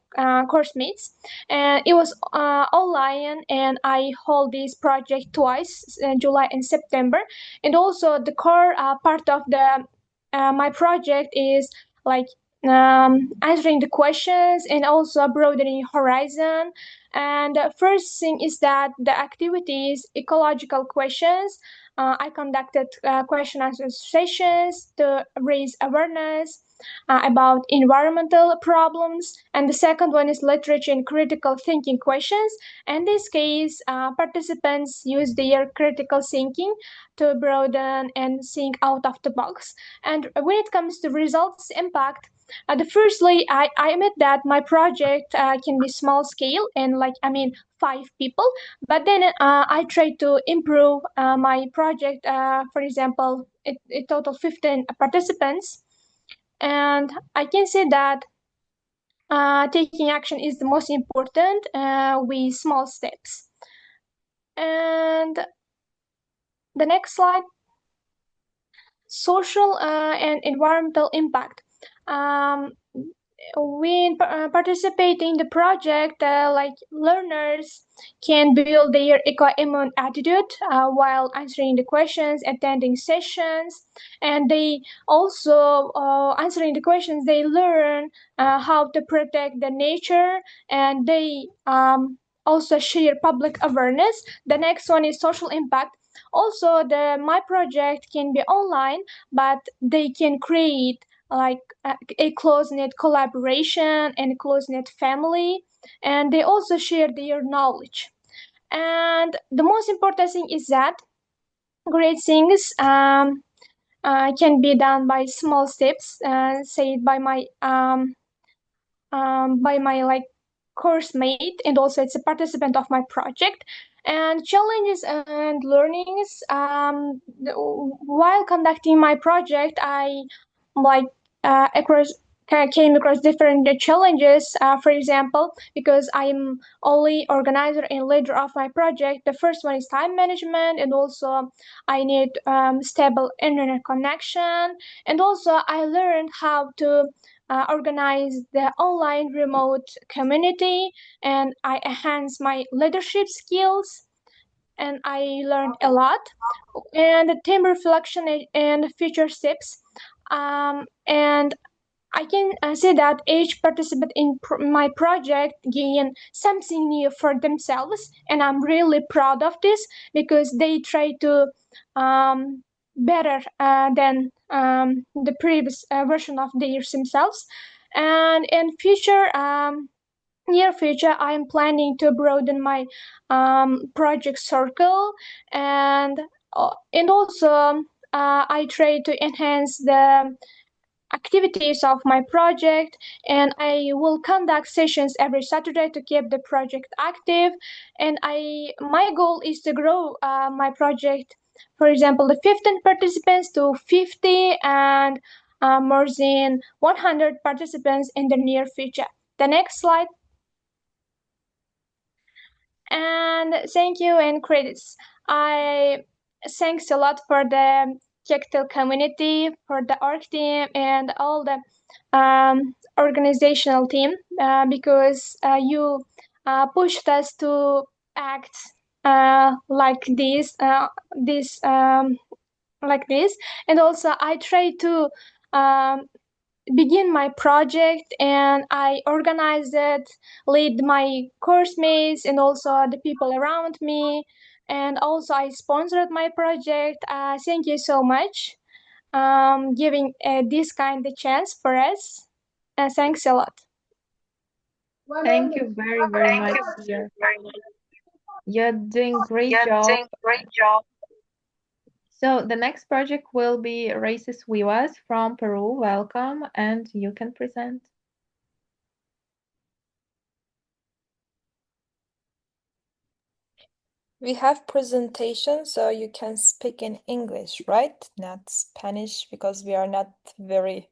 course mates. And it was online, and I hold this project twice, July and September. And also the core part of the my project is like answering the questions and also broadening horizon. And the first thing is that the activities ecological questions. I conducted question answer sessions to raise awareness about environmental problems. And the second one is literature and critical thinking questions. In this case, participants use their critical thinking to broaden and think out of the box. And when it comes to results impact, the firstly, I admit that my project can be small scale and 5 people, but then I try to improve my project. For example, it total 15 participants, and I can say that taking action is the most important with small steps. And the next slide. Social and environmental impact. When participating in the project, learners can build their eco-immune attitude while answering the questions, attending sessions, and they also answering the questions. They learn how to protect the nature, and they also share public awareness. The next one is social impact. Also, the my project can be online, but they can create like a close-knit collaboration and close-knit family, and they also share their knowledge. And the most important thing is that great things can be done by small steps, say by my course mate, and also it's a participant of my project. And challenges and learnings, while conducting my project, I like across came across different challenges. For example, because I'm only organizer and leader of my project, the first one is time management, and also I need stable internet connection. And also I learned how to organize the online remote community, and I enhance my leadership skills, and I learned a lot. And the team reflection and future steps. And I can say that each participant in my project gain something new for themselves, and I'm really proud of this because they try to better than the previous version of themselves. And in future, near future, I'm planning to broaden my project circle, and also I try to enhance the activities of my project, and I will conduct sessions every Saturday to keep the project active. And my goal is to grow my project, for example, the 15 participants to 50 and more than 100 participants in the near future. The next slide. And thank you and credits. I thanks a lot for the Kectil community, for the org team, and all the organizational team because you pushed us to act like like this. And also, I try to um, begin my project, and I organized it, lead my course mates and also the people around me, and also I sponsored my project. Thank you so much giving this kind of chance for us. Thanks a lot. Thank you very, very much, dear. You're doing great job. So the next project will be Races Vivas from Peru. Welcome, and you can present. We have presentation, so you can speak in English, right? Not Spanish, because we are not very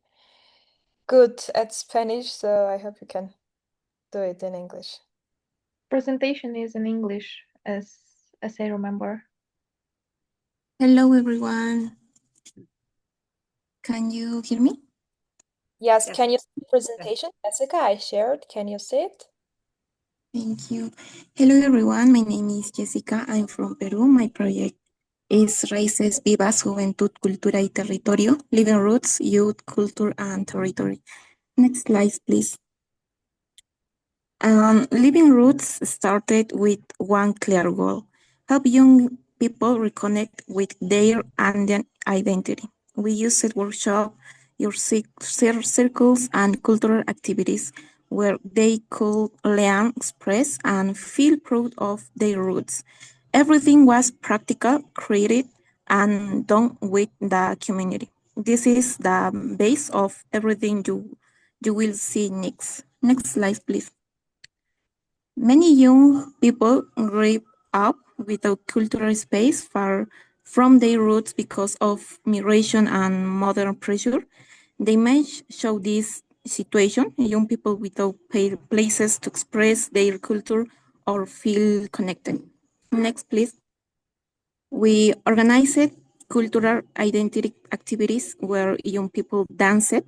good at Spanish, so I hope you can do it in English. Presentation is in English, as I remember. Hello, everyone. Can you hear me? Yes, can you see the presentation? Jessica, I shared. Can you see it? Thank you. Hello, everyone. My name is Jessica. I'm from Peru. My project is Raíces Vivas, Juventud, Cultura y Territorio, Living Roots, Youth, Culture, and Territory. Next slide, please. Living Roots started with one clear goal: help young people reconnect with their Andean identity. We used workshop, your circles, and cultural activities where they could learn, express, and feel proud of their roots. Everything was practical, creative, and done with the community. This is the base of everything you will see next. Next slide, please. Many young people grow up without cultural space far from their roots because of migration and modern pressure. The image show this situation: young people without places to express their culture or feel connected. Next, please. We organized cultural identity activities where young people danced,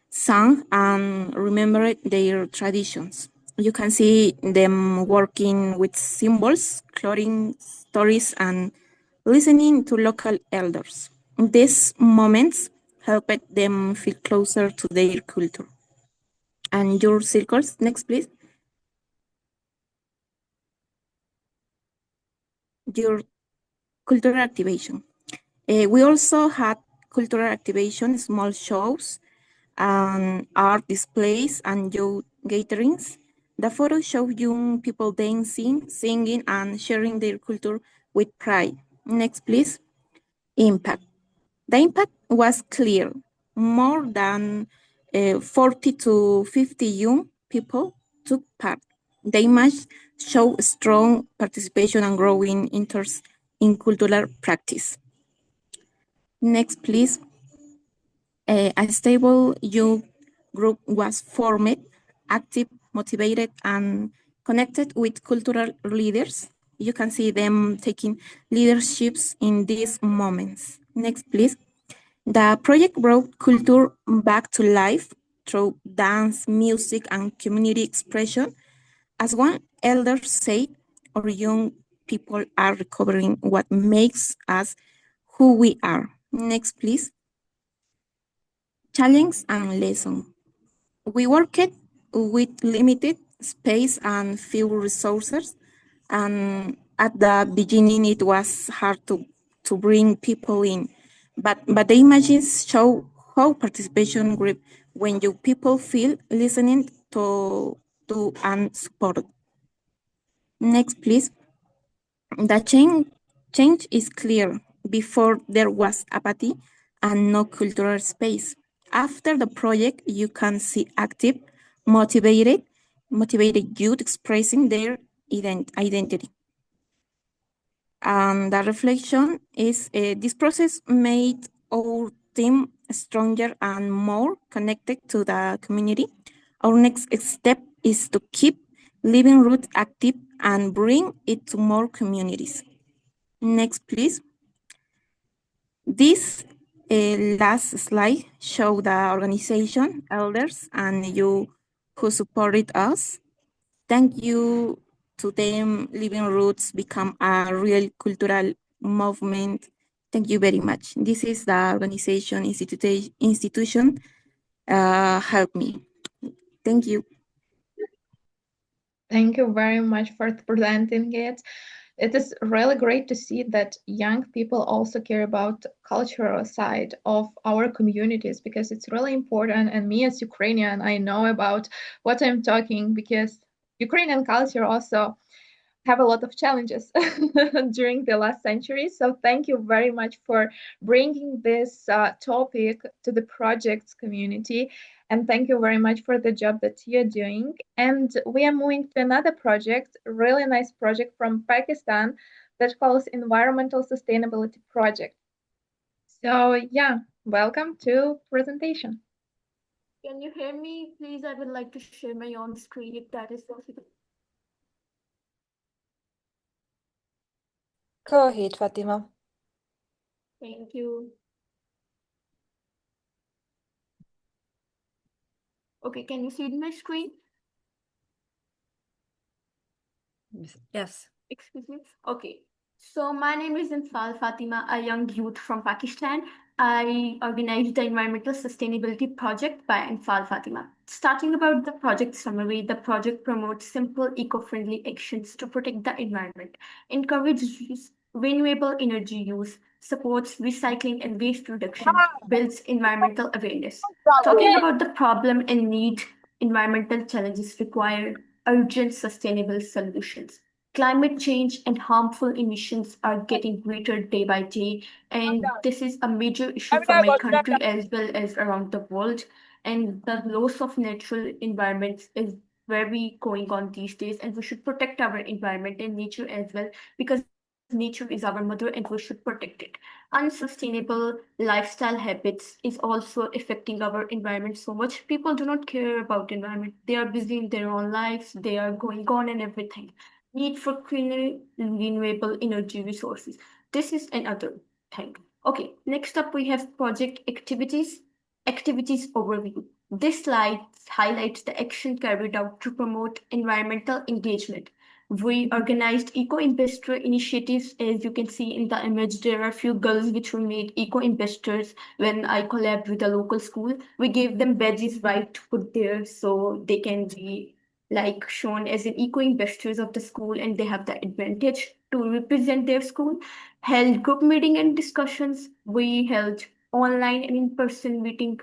sang, and remembered their traditions. You can see them working with symbols, clothing, stories, and listening to local elders. These moments helped them feel closer to their culture. And your circles, next please. Your cultural activation. We also had cultural activation, small shows, art displays, and youth gatherings. The photos show young people dancing, singing, and sharing their culture with pride. Next, please. Impact. The impact was clear. More than 40 to 50 young people took part. The image showed strong participation and growing interest in cultural practice. Next, please. A stable youth group was formed, active, motivated, and connected with cultural leaders. You can see them taking leaderships in these moments. Next, please. The project brought culture back to life through dance, music, and community expression. As one elder said, our young people are recovering what makes us who we are. Next, please. Challenge and lesson. We worked with limited space and few resources, and at the beginning it was hard to bring people in. But the images show how participation grew when you people feel listening to to and support. Next, please. The change is clear. Before there was apathy and no cultural space. After the project, you can see active, motivated youth expressing their identity. And the reflection is this process made our team stronger and more connected to the community. Our next step is to keep Living Roots active and bring it to more communities. Next, please. This last slide shows the organization, elders, and you who supported us. Thank you to them. Living Roots become a real cultural movement. Thank you very much. This is the organization institution help me. Thank you. Thank you very much for presenting it. It is really great to see that young people also care about cultural side of our communities because it's really important. And me as Ukrainian, I know about what I'm talking because Ukrainian culture also have a lot of challenges during the last century. So thank you very much for bringing this topic to the projects community. And thank you very much for the job that you're doing. And we are moving to another project, really nice project from Pakistan that calls Environmental Sustainability Project. So yeah, welcome to presentation. Can you hear me? Please, I would like to share my own screen if that is possible. Go ahead, Fatima. Thank you. Okay, can you see my screen? Yes. Excuse me. Okay. So my name is Infal Fatima, a young youth from Pakistan. I organized the Environmental Sustainability Project by Infal Fatima. Starting about the project summary, the project promotes simple eco-friendly actions to protect the environment, encourages renewable energy use, supports recycling and waste reduction, builds environmental awareness. Talking about the problem and need, environmental challenges require urgent sustainable solutions. Climate change and harmful emissions are getting greater day by day, and this is a major issue for my country as well as around the world. And the loss of natural environments is very going on these days, and we should protect our environment and nature as well because nature is our mother and we should protect it. Unsustainable lifestyle habits is also affecting our environment so much. People do not care about environment. They are busy in their own lives. They are going on and everything. Need for cleaner renewable energy resources. This is another thing. Okay, next up we have project activities. Activities overview. This slide highlights the action carried out to promote environmental engagement. We organized eco-investor initiatives. As you can see in the image, there are a few girls which were made eco-investors when I collabed with a local school. We gave them badges right to put there so they can be like shown as an eco-investors of the school and they have the advantage to represent their school. Held group meeting and discussions. We held online and in-person meeting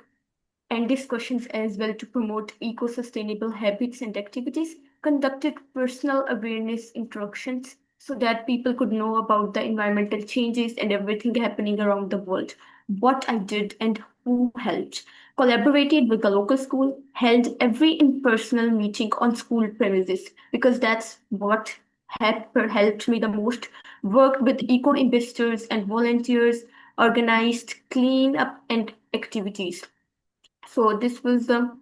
and discussions as well to promote eco-sustainable habits and activities, conducted personal awareness interactions so that people could know about the environmental changes and everything happening around the world, what I did and who helped. Collaborated with the local school, held every in-person meeting on school premises because that's what helped me the most. Worked with eco-investors and volunteers, organized clean up and activities. So this was the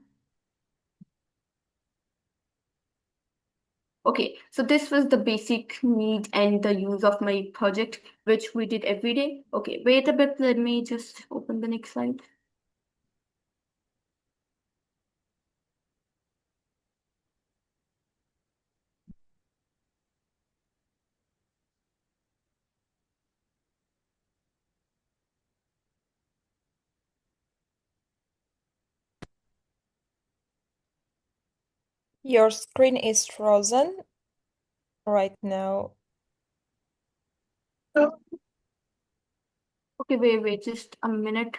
okay. So this was the basic need and the use of my project, which we did every day. Okay, wait a bit. Let me just open the next slide. Your screen is frozen right now. Okay, wait, just a minute.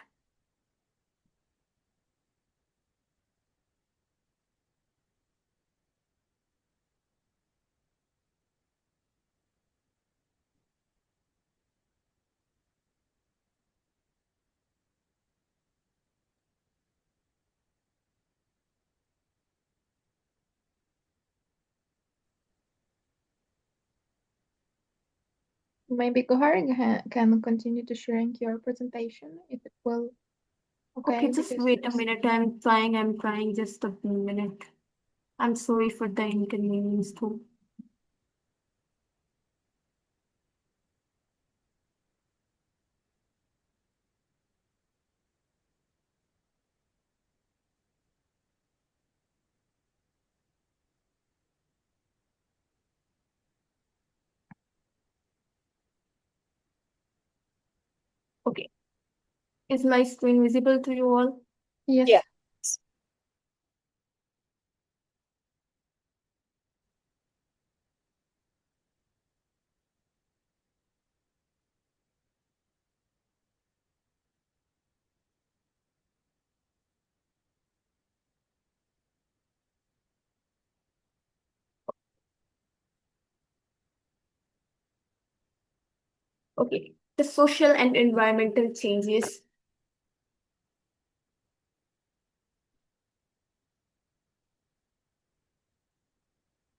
Maybe Gohar can continue to sharing your presentation if it will. Okay, Okay, just because wait a minute. I'm trying just a minute. I'm sorry for the inconvenience too. Okay. Is my screen visible to you all? yes. Yeah. Okay. The social and environmental changes.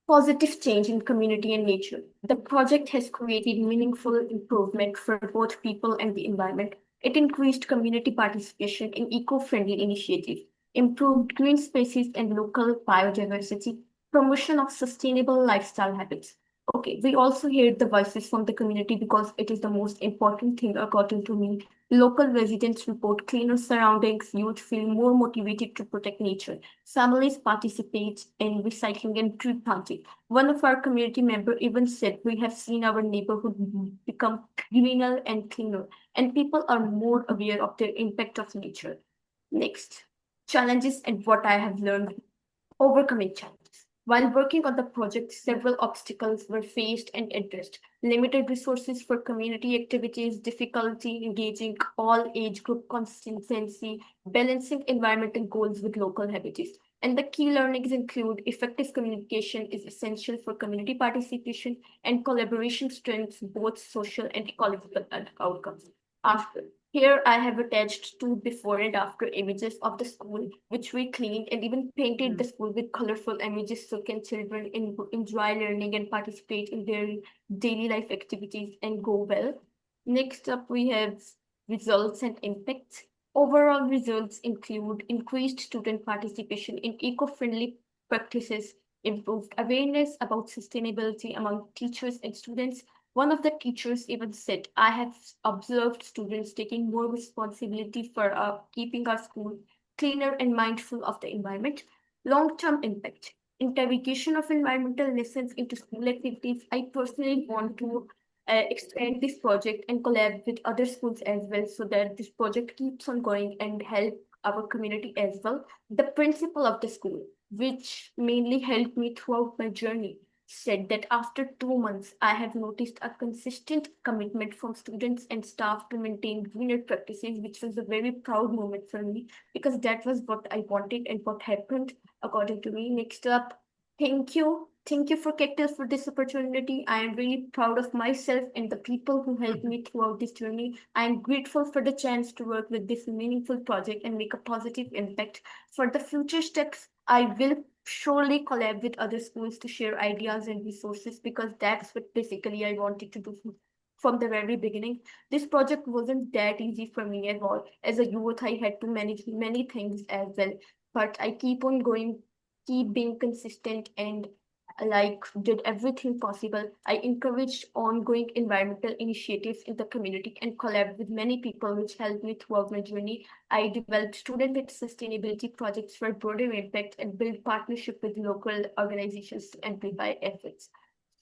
Positive change in community and nature. The project has created meaningful improvement for both people and the environment. It increased community participation in eco-friendly initiatives, improved green spaces and local biodiversity, promotion of sustainable lifestyle habits. Okay, we also heard the voices from the community because it is the most important thing according to me. Local residents report cleaner surroundings, youth feel more motivated to protect nature. Families participate in recycling and tree planting. One of our community members even said, we have seen our neighborhood become greener and cleaner, and people are more aware of their impact of nature. Next, challenges and what I have learned. Overcoming challenges. While working on the project, several obstacles were faced and addressed. Limited resources for community activities, difficulty engaging all age group consistency, balancing environmental goals with local habitats. And the key learnings include effective communication is essential for community participation and collaboration strengthens both social and ecological outcomes. After here, I have attached two before and after images of the school, which we cleaned and even painted the school with colorful images so can children enjoy learning and participate in their daily life activities and go well. Next up, we have results and impacts. Overall results include increased student participation in eco-friendly practices, improved awareness about sustainability among teachers and students. One of the teachers even said, I have observed students taking more responsibility for keeping our school cleaner and mindful of the environment. Long-term impact. Integration of environmental lessons into school activities. I personally want to expand this project and collab with other schools as well so that this project keeps on going and help our community as well. The principal of the school, which mainly helped me throughout my journey, said that after 2 months, I have noticed a consistent commitment from students and staff to maintain greener practices, which was a very proud moment for me because that was what I wanted and what happened according to me. Next up, thank you. Thank you for Kectil for this opportunity. I am really proud of myself and the people who helped me throughout this journey. I am grateful for the chance to work with this meaningful project and make a positive impact. For the future steps, I will surely collab with other schools to share ideas and resources because that's what basically I wanted to do from the very beginning. This project wasn't that easy for me at all. As a youth, I had to manage many things as well, but I keep on going, keep being consistent and like did everything possible. I encouraged ongoing environmental initiatives in the community and collab with many people which helped me throughout my journey. I developed student-led sustainability projects for broader impact and build partnership with local organizations to amplify efforts.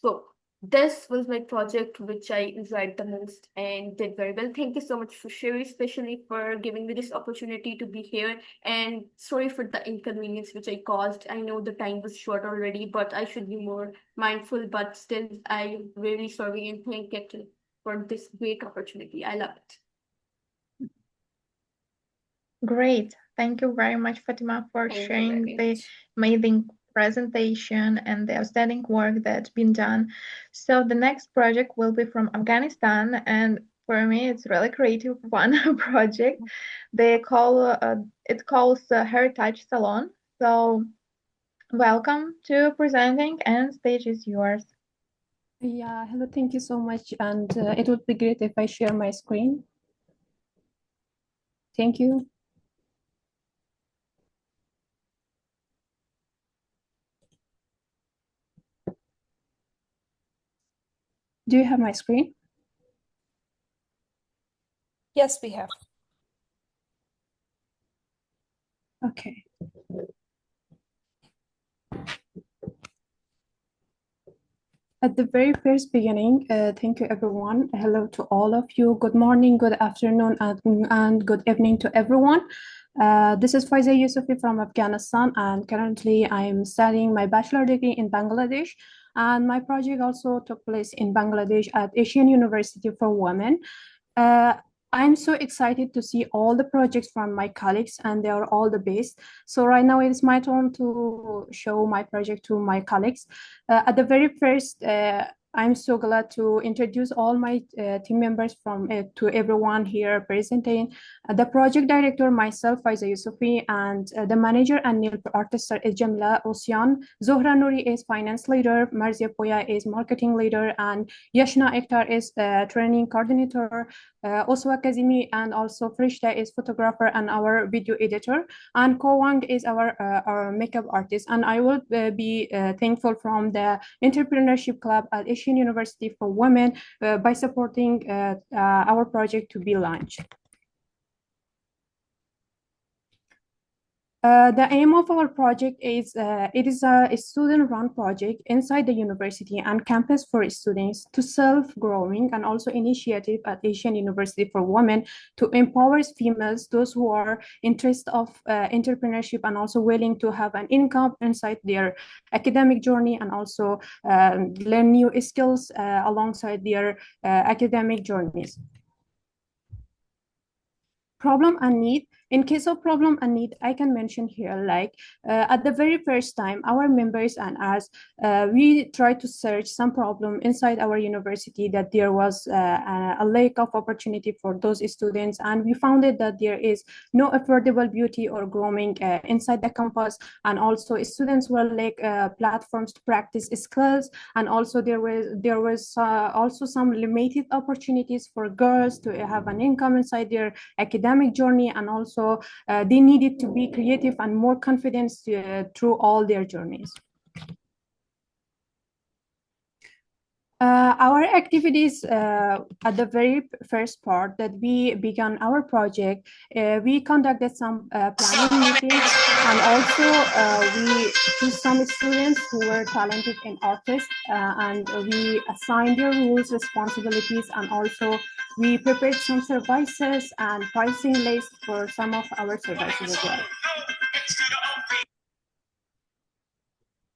So this was my project which I enjoyed the most and did very well. Thank you so much for sharing, especially for giving me this opportunity to be here. And sorry for the inconvenience which I caused. I know the time was short already, but I should be more mindful. But still, I'm really sorry and thank you for this great opportunity. I love it. Great. Thank you very much, Fatima, for sharing the amazing presentation and the outstanding work that's been done. So the next project will be from Afghanistan, and for me, it's really creative one project. They call it calls Heritage Salon. So welcome to presenting, and stage is yours. Yeah, hello, thank you so much. And it would be great if I share my screen. Thank you. Do you have my screen? Yes, we have. Okay. At the very first beginning, thank you everyone. Hello to all of you. Good morning, good afternoon, and good evening to everyone. This is Faiza Yusufi from Afghanistan, and currently I'm studying my bachelor degree in Bangladesh. And my project also took place in Bangladesh at Asian University for Women. Uh, I'm so excited to see all the projects from my colleagues, and they are all the best. So right now it is my turn to show my project to my colleagues. At the very first, I'm so glad to introduce all my team members from to everyone here presenting. The project director, myself, Faiza Yusufi, and the manager and nail artist is Jamila Osyan. Zohra Nouri is finance leader. Marzia Poya is marketing leader, and Yashna Ektar is training coordinator. Oswa Kazimi and also Frishta is photographer and our video editor, and Ko Wang is our makeup artist. And I will be thankful from the Entrepreneurship Club at Asian University for Women by supporting our project to be launched. The aim of our project is it is a student-run project inside the university and campus for students to self-growing and also initiative at Asian University for Women to empower females, those who are interested of entrepreneurship and also willing to have an income inside their academic journey and also learn new skills alongside their academic journeys. Problem and need. In case of problem and need, I can mention here, like at the very first time, our members and us, we tried to search some problem inside our university that there was a lack of opportunity for those students. And we found it that there is no affordable beauty or grooming inside the campus. And also students were like platforms to practice skills. And also there was also some limited opportunities for girls to have an income inside their academic journey, and also they needed to be creative and more confident through all their journeys. Our activities at the very first part that we began our project, we conducted some planning meetings, and also we chose some students who were talented in artists, and we assigned their roles, responsibilities, and also we prepared some services and pricing list for some of our services as well.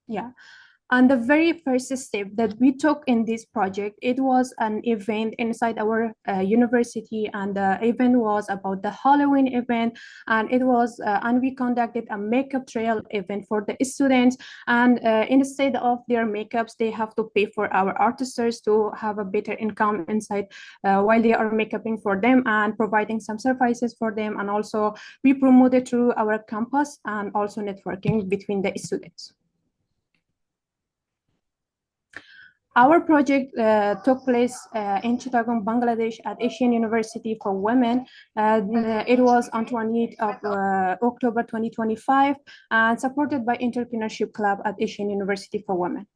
Yeah. And the very first step that we took in this project, it was an event inside our university, and the event was about the Halloween event, and it was and we conducted a makeup trial event for the students. And instead of their makeups, they have to pay for our artists to have a better income inside while they are makeuping for them and providing some services for them. And also we promoted through our campus and also networking between the students. Our project took place in Chittagong, Bangladesh at Asian University for Women. It was on 28th of October 2025 and supported by Entrepreneurship Club at Asian University for Women.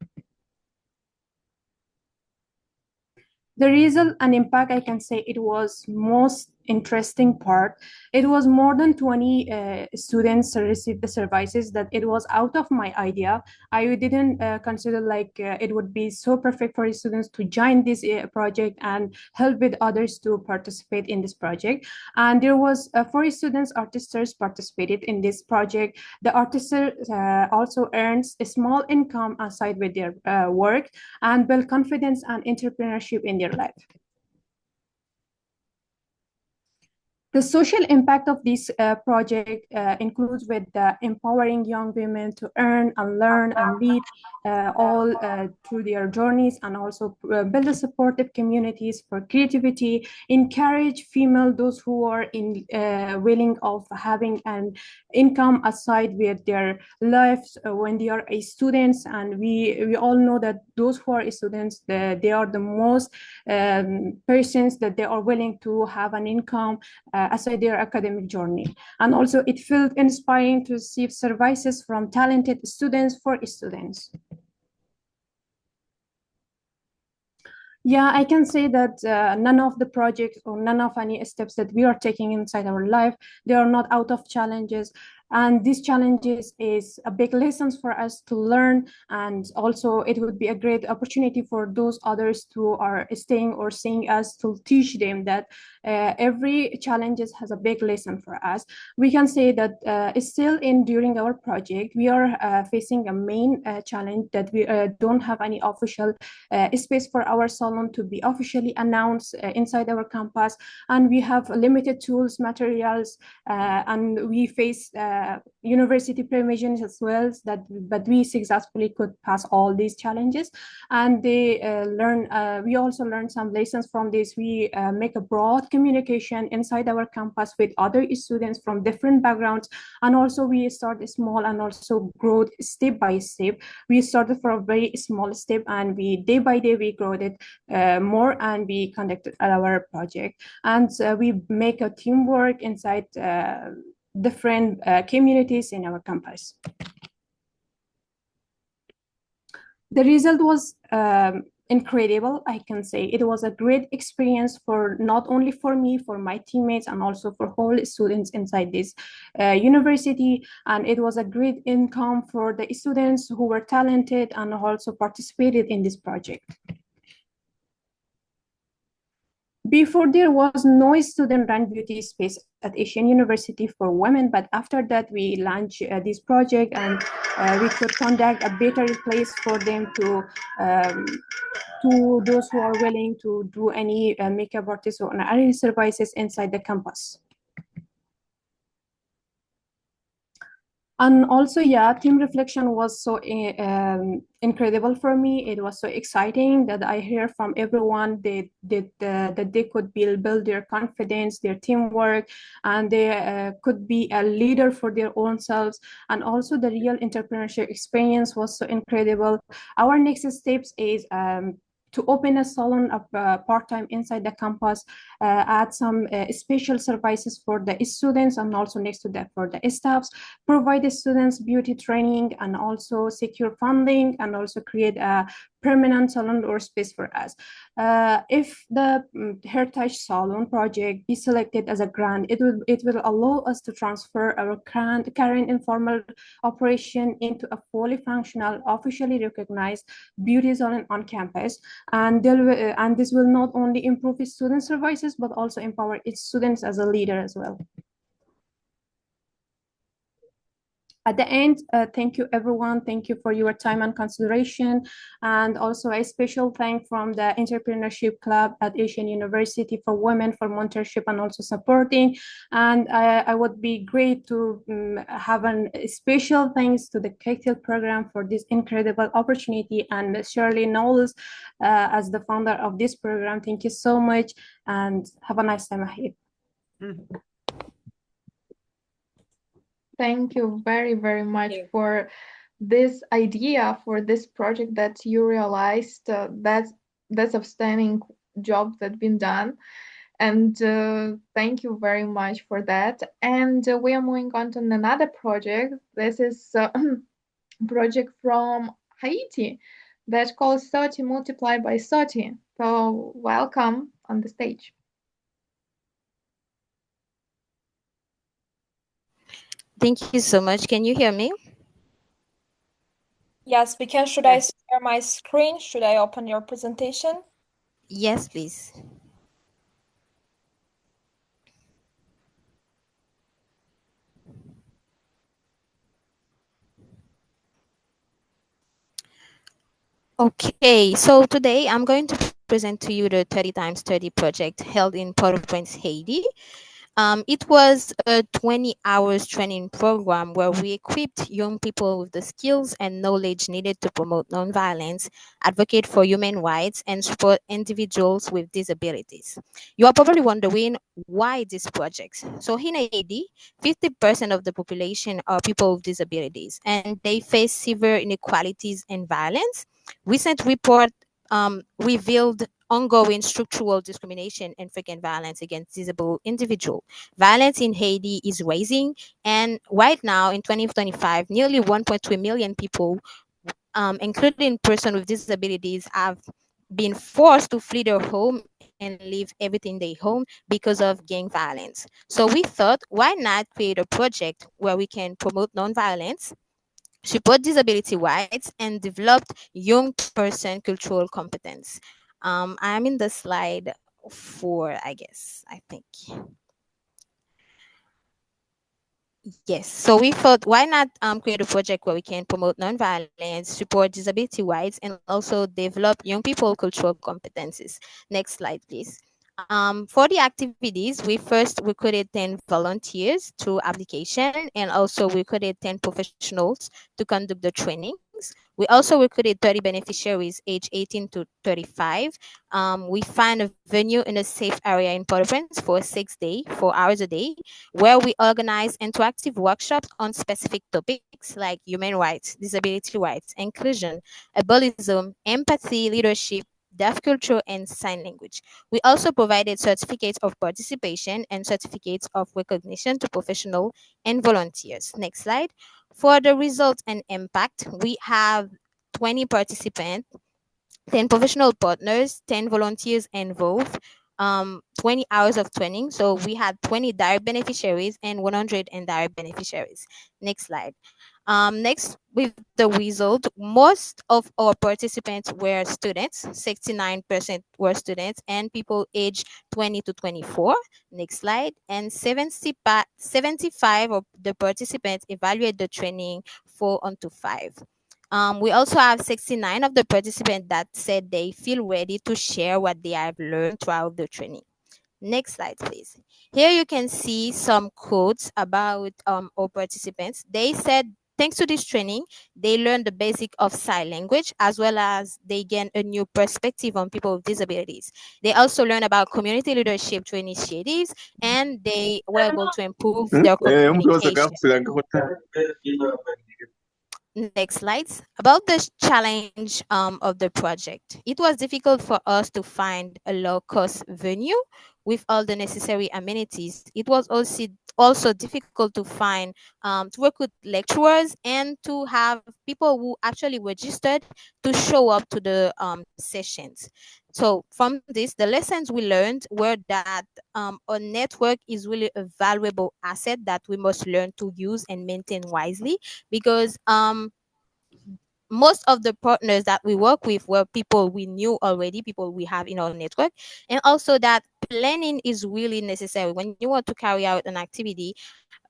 The result and impact, I can say it was most interesting part. It was more than 20 students received the services that it was out of my idea. I didn't consider like it would be so perfect for students to join this project and help with others to participate in this project. And there was 4 students, artists participated in this project. The artist also earns a small income aside with their work and build confidence and entrepreneurship in their life. The social impact of this project includes with empowering young women to earn and learn and lead all through their journeys, and also build supportive communities for creativity, encourage female those who are willing of having an income aside with their lives when they are students. And we all know that those who are students, they are the most persons that they are willing to have an income aside their academic journey. And also it felt inspiring to receive services from talented students for students. Yeah, I can say that none of the projects or none of any steps that we are taking inside our life, they are not out of challenges. And these challenges is a big lessons for us to learn. And also it would be a great opportunity for those others who are staying or seeing us to teach them that every challenges has a big lesson for us. We can say that still during our project, we are facing a main challenge that we don't have any official space for our salon to be officially announced inside our campus. And we have limited tools, materials, and we face university permissions as well, but we successfully could pass all these challenges. And we also learn some lessons from this. We make a broad communication inside our campus with other students from different backgrounds, and also we start small and also grow step by step. We started from a very small step, and we day by day we grow it more, and we conducted our project. And we make a teamwork inside different communities in our campus. The result was incredible. I can say it was a great experience for not only for me, for my teammates, and also for all students inside this university. And it was a great income for the students who were talented and also participated in this project. Before, there was no student-run beauty space at Asian University for women, but after that we launched this project, and we could conduct a better place for them to those who are willing to do any makeup artists or any services inside the campus. And also, yeah, team reflection was so incredible for me. It was so exciting that I hear from everyone that they could build their confidence, their teamwork, and they could be a leader for their own selves. And also the real entrepreneurship experience was so incredible. Our next steps is to open a salon of part-time inside the campus, add some special services for the students, and also next to that for the staffs, provide the students beauty training, and also secure funding, and also create a permanent salon or space for us. If the Heritage Salon project is selected as a grant, it will allow us to transfer our current informal operation into a fully functional, officially recognized beauty salon on campus. And this will not only improve student services, but also empower its students as a leader as well. At the end, thank you everyone. Thank you for your time and consideration. And also a special thank from the Entrepreneurship Club at Asian University for Women for mentorship and also supporting. And I would be great to have a special thanks to the Kectil program for this incredible opportunity, and Shirley Knowles as the founder of this program. Thank you so much, and have a nice time ahead. Thank you very, very much for this idea, for this project that you realized. That's outstanding job that's been done. And thank you very much for that. And we are moving on to another project. This is a project from Haiti that's called 30 multiplied by 30. So welcome on the stage. Thank you so much. Can you hear me? Yes, we can. Should I share my screen? Should I open your presentation? Yes, please. Okay, so today I'm going to present to you the 30 times 30 project held in Port-au-Prince, Haiti. It was a 20 hours training program where we equipped young people with the skills and knowledge needed to promote nonviolence, advocate for human rights, and support individuals with disabilities. You are probably wondering why this project. So in Haiti, 50% of the population are people with disabilities, and they face severe inequalities and violence. Recent report revealed ongoing structural discrimination and frequent violence against disabled individuals. Violence in Haiti is rising, and right now in 2025, nearly 1.3 million people, including persons with disabilities, have been forced to flee their home and leave everything they own because of gang violence. So we thought, why not create a project where we can promote nonviolence, support disability rights, and develop young person cultural competence. I'm in the slide 4, I guess, I think. Yes. So we thought, why not create a project where we can promote nonviolence, support disability rights, and also develop young people cultural competencies. Next slide, please. For the activities, we first recruited 10 volunteers through application, and also recruited 10 professionals to conduct the trainings. We also recruited 30 beneficiaries aged 18 to 35. We find a venue in a safe area in Port-au-Prince for 6 days, 4 hours a day, where we organize interactive workshops on specific topics like human rights, disability rights, inclusion, abolition, empathy, leadership, deaf culture, and sign language. We also provided certificates of participation and certificates of recognition to professionals and volunteers. Next slide. For the results and impact, we have 20 participants, 10 professional partners, 10 volunteers involved, 20 hours of training. So we had 20 direct beneficiaries and 100 indirect beneficiaries. Next slide. Next, with the result, most of our participants were students, 69% were students, and people aged 20 to 24. Next slide. And 75 of the participants evaluate the training 4 onto 5. We also have 69 of the participants that said they feel ready to share what they have learned throughout the training. Next slide, please. Here you can see some quotes about our participants. They said, thanks to this training, they learned the basic of sign language, as well as they gain a new perspective on people with disabilities. They also learn about community leadership through initiatives, and they were able to improve their communication. Next slides. About the challenge of the project. It was difficult for us to find a low-cost venue with all the necessary amenities. It was also difficult to find to recruit lecturers and to have people who actually registered to show up to the sessions. So from this, the lessons we learned were that a network is really a valuable asset that we must learn to use and maintain wisely, because most of the partners that we work with were people we knew already, people we have in our network, and also that planning is really necessary when you want to carry out an activity.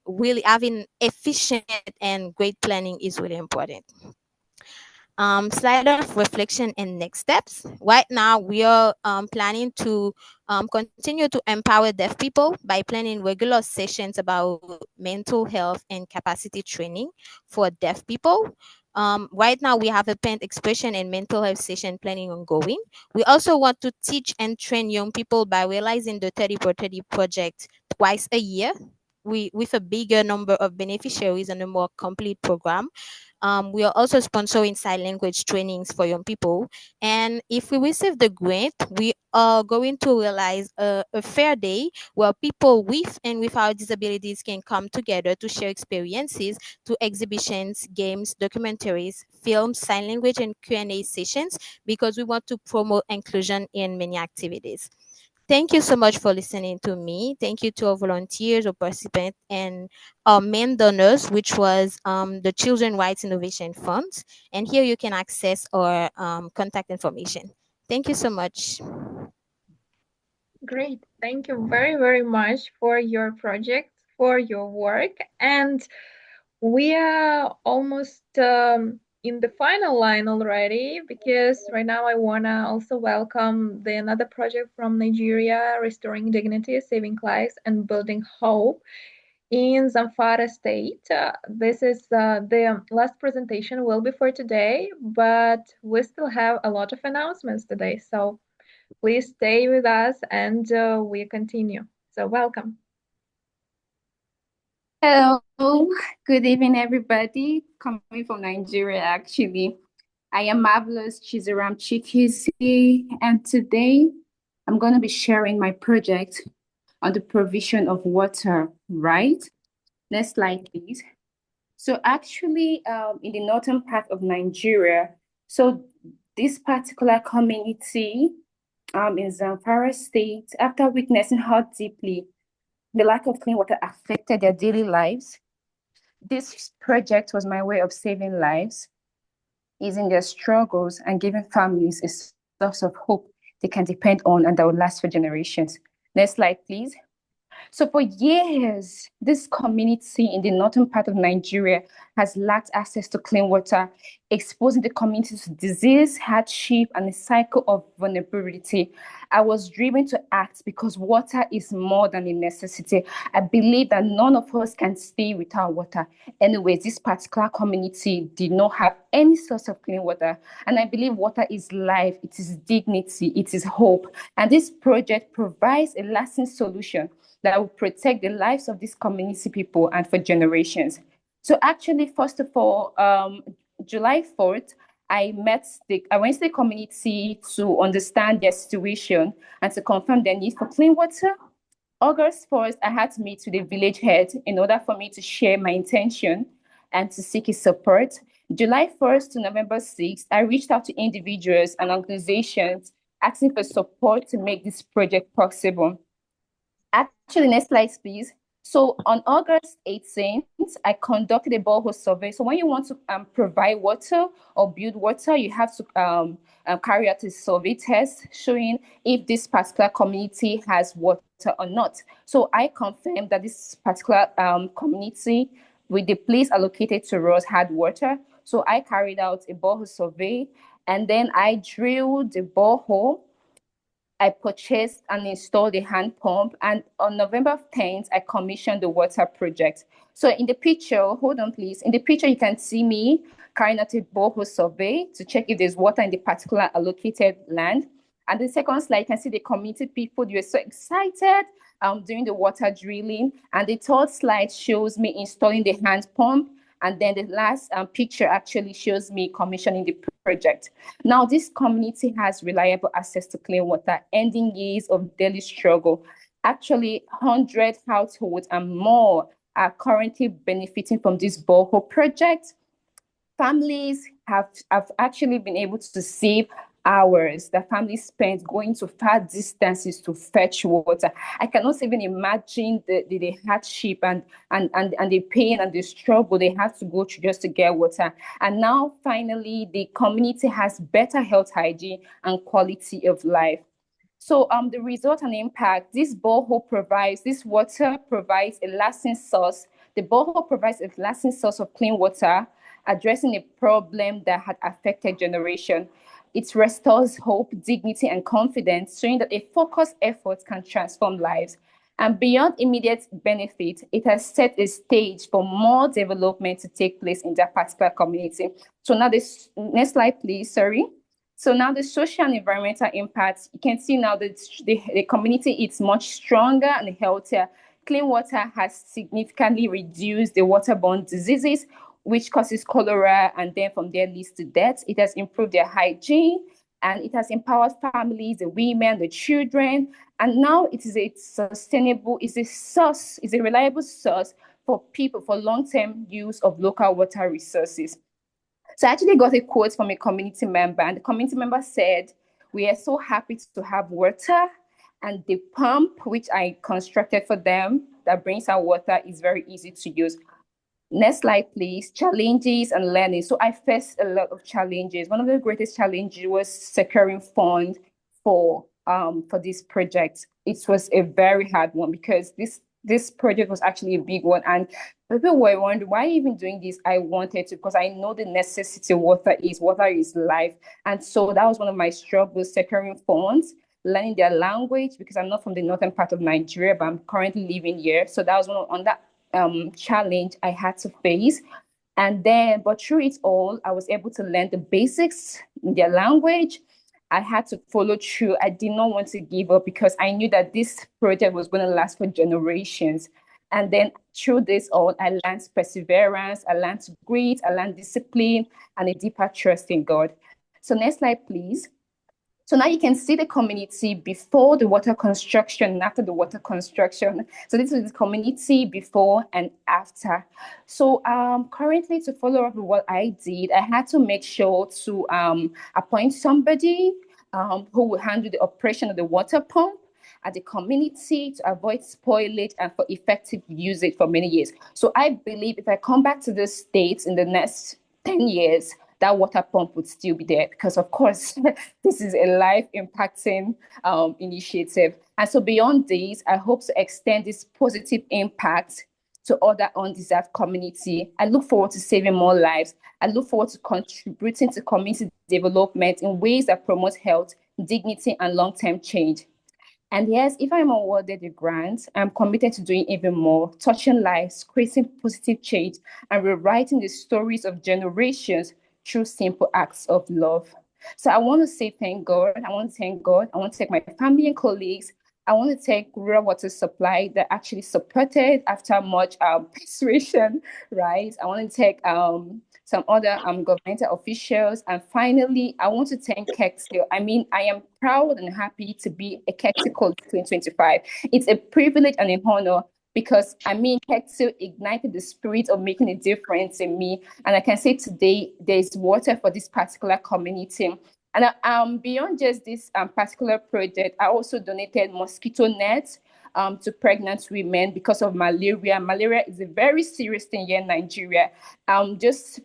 Really having efficient and great planning is really important. Slide of reflection and next steps. Right now, we are planning to continue to empower deaf people by planning regular sessions about mental health and capacity training for deaf people. Right now, we have a pain expression and mental health session planning ongoing. We also want to teach and train young people by realizing the 30 for 30 project twice a year. With a bigger number of beneficiaries and a more complete program. We are also sponsoring sign language trainings for young people. And if we receive the grant, we are going to realize a fair day where people with and without disabilities can come together to share experiences, to exhibitions, games, documentaries, films, sign language, and Q&A sessions, because we want to promote inclusion in many activities. Thank you so much for listening to me. Thank you to our volunteers, our participants, and our main donors, which was the Children Rights Innovation Fund. And here you can access our contact information. Thank you so much. Great. Thank you very, very much for your project, for your work. And we are almost in the final line already, because right now I wanna also welcome another project from Nigeria, Restoring Dignity, Saving Lives, and Building Hope in Zamfara State. This is the last presentation will be for today, but we still have a lot of announcements today. So please stay with us and we continue. So welcome. Hello, good evening, everybody. Coming from Nigeria, actually. I am Marvelous Chizaram Chikisi, and today I'm going to be sharing my project on the provision of water, right? Next slide, please. So actually, in the northern part of Nigeria, so this particular community in Zamfara State, after witnessing how deeply the lack of clean water affected their daily lives, this project was my way of saving lives, easing their struggles, and giving families a source of hope they can depend on and that will last for generations. Next slide, please. So for years, this community in the northern part of Nigeria has lacked access to clean water, exposing the community to disease, hardship, and a cycle of vulnerability. I was driven to act because water is more than a necessity. I believe that none of us can stay without water. Anyways, this particular community did not have any source of clean water. And I believe water is life, it is dignity, it is hope. And this project provides a lasting solution that will protect the lives of these community people and for generations. So actually, first of all, July 4th, I went to the community to understand their situation and to confirm their need for clean water. August 1st, I had to meet with the village head in order for me to share my intention and to seek his support. July 1st to November 6th, I reached out to individuals and organizations asking for support to make this project possible. Actually, next slide, please. So on August 18th, I conducted a borehole survey. So when you want to provide water or build water, you have to carry out a survey test showing if this particular community has water or not. So I confirmed that this particular community with the place allocated to us had water. So I carried out a borehole survey and then I drilled the borehole. I purchased and installed a hand pump, and on November 10th, I commissioned the water project. So in the picture, hold on please, in the picture you can see me carrying out a borehole survey to check if there's water in the particular allocated land. And the second slide, you can see the community people, they were so excited doing the water drilling. And the third slide shows me installing the hand pump. And then the last picture actually shows me commissioning the project. Now, this community has reliable access to clean water, ending years of daily struggle. Actually, 100 households and more are currently benefiting from this borehole project. Families have actually been able to save hours that families spend going to far distances to fetch water. I cannot even imagine the hardship and the pain and the struggle they have to go through just to get water. And now, finally, the community has better health hygiene and quality of life. So the result and impact, this water provides a lasting source. The borehole provides a lasting source of clean water, addressing a problem that had affected generation. It restores hope, dignity, and confidence, showing that a focused effort can transform lives. And beyond immediate benefit, it has set a stage for more development to take place in that particular community. So now this next slide, please, sorry. So now the social and environmental impacts, you can see now that the community is much stronger and healthier. Clean water has significantly reduced the waterborne diseases, which causes cholera and then from there leads to death. It has improved their hygiene and it has empowered families, the women, the children. And now it is a sustainable, it's a reliable source for people for long-term use of local water resources. So I actually got a quote from a community member, and the community member said, "We are so happy to have water, and the pump which I constructed for them that brings out water is very easy to use." Next slide, please. Challenges and learning. So I faced a lot of challenges. One of the greatest challenges was securing funds for this project. It was a very hard one because this this project was actually a big one. And people were wondering, why even doing this? I wanted to, because I know the necessity of water is life. And so that was one of my struggles, securing funds, learning their language, because I'm not from the northern part of Nigeria, but I'm currently living here. So that was on that challenge I had to face. And then, but through it all, I was able to learn the basics in their language. I had to follow through. I did not want to give up because I knew that this project was going to last for generations. And then through this all, I learned perseverance, I learned grit, I learned discipline, and a deeper trust in God. So next slide, please. So now you can see the community before the water construction and after the water construction. So this is the community before and after. So currently, to follow up with what I did, I had to make sure to appoint somebody who will handle the operation of the water pump at the community to avoid spoilage and for effective usage for many years. So I believe if I come back to the States in the next 10 years, that water pump would still be there because, of course, this is a life-impacting initiative. And so beyond this, I hope to extend this positive impact to other undeserved community. I look forward to saving more lives. I look forward to contributing to community development in ways that promote health, dignity, and long-term change. And yes, if I'm awarded a grant, I'm committed to doing even more, touching lives, creating positive change, and rewriting the stories of generations through simple acts of love. So I want to say thank God. I want to thank God. I want to thank my family and colleagues. I want to thank Rural Water Supply that actually supported after much persuasion, right? I want to thank some other governmental officials. And finally, I want to thank Kectil. I mean, I am proud and happy to be a Kectil Code 2025. It's a privilege and an honor because, I mean, Kectil ignited the spirit of making a difference in me. And I can say today, there's water for this particular community. And beyond just this particular project, I also donated mosquito nets to pregnant women because of malaria. Malaria is a very serious thing here in Nigeria. Just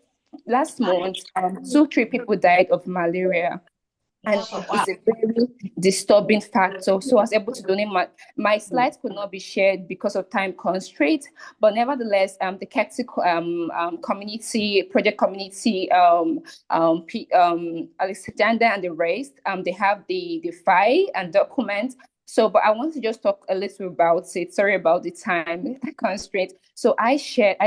last month, 2-3 people died of malaria. And it's a very disturbing factor. So I was able to donate my slides could not be shared because of time constraints, but nevertheless, the Kectil community, project community, Alexander and the rest, they have the file and document. So, but I want to just talk a little about it. Sorry about the time constraint. So I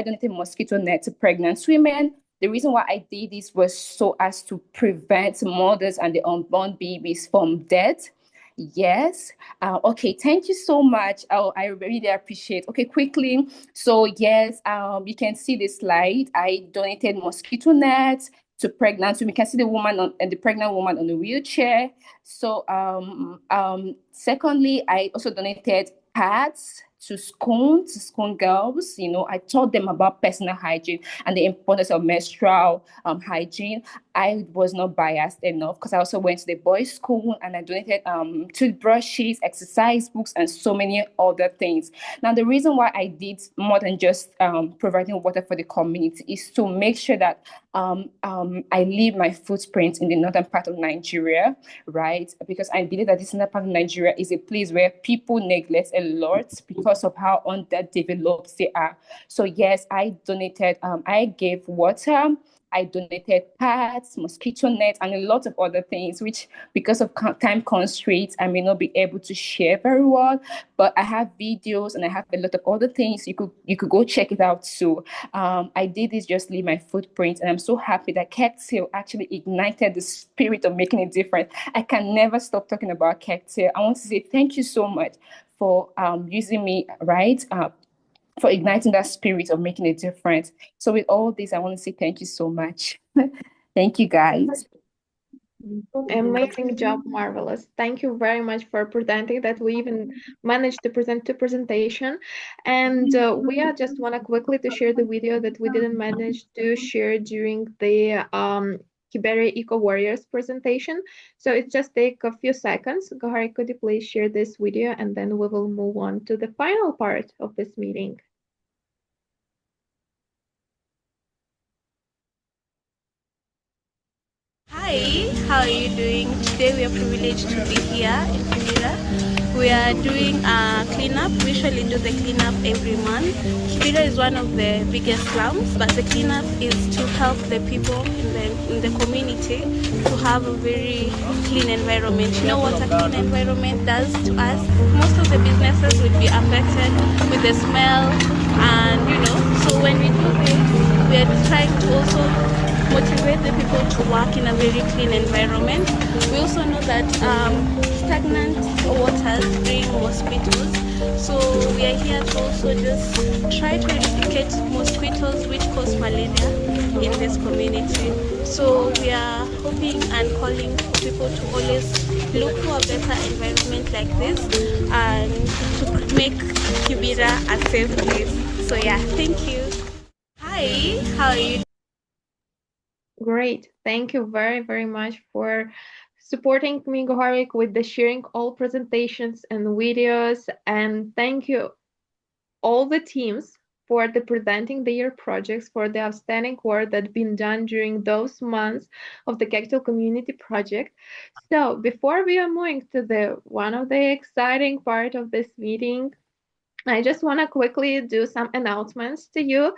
donated mosquito net to pregnant women. The reason why I did this was so as to prevent mothers and the unborn babies from death. Yes. Okay. Thank you so much. Oh, I really appreciate. Okay, quickly. So yes, you can see the slide. I donated mosquito nets to pregnant women. You can see the pregnant woman on the wheelchair. So secondly, I also donated pads to school girls. You know, I taught them about personal hygiene and the importance of menstrual hygiene. I was not biased enough because I also went to the boys' school and I donated toothbrushes, exercise books, and so many other things. Now, the reason why I did more than just providing water for the community is to make sure that I leave my footprint in the northern part of Nigeria, right? Because I believe that this northern part of Nigeria is a place where people neglect a lot because of how underdeveloped they are. So yes, I donated, I gave water, I donated pads, mosquito nets, and a lot of other things, which because of time constraints, I may not be able to share very well. But I have videos and I have a lot of other things. You could go check it out too. I did this just leave my footprint, and I'm so happy that Kectil actually ignited the spirit of making a difference. I can never stop talking about Kectil. I want to say thank you so much for using me, right? For igniting that spirit of making a difference. So with all this, I want to say thank you so much. Thank you, guys. Amazing job, marvelous. Thank you very much for presenting that. We even managed to present two presentation, and we just want to quickly to share the video that we didn't manage to share during the Kibere Eco Warriors presentation. So it just take a few seconds. Gohari, could you please share this video, and then we will move on to the final part of this meeting. Hi, how are you doing? Today we are privileged to be here in Kibera we are doing a cleanup. We usually do the cleanup every month. Kibera is one of the biggest slums, but the cleanup is to help the people in the community to have a very clean environment. You know what a clean environment does to us? Most of the businesses will be affected with the smell, and so when we do this, we are trying to also motivate the people to work in a very clean environment. We also know that stagnant waters bring mosquitoes, so we are here to also just try to eradicate mosquitoes which cause malaria in this community. So we are hoping and calling for people to always look for a better environment like this and to make Kibera a safe place. So yeah, thank you. Hi, how are you? Great. Thank you very, very much for supporting me, Goharik, with the sharing all presentations and videos. And thank you all the teams for the presenting their projects, for the outstanding work that's been done during those months of the Kectil Community Project. So before we are moving to the one of the exciting part of this meeting, I just want to quickly do some announcements to you.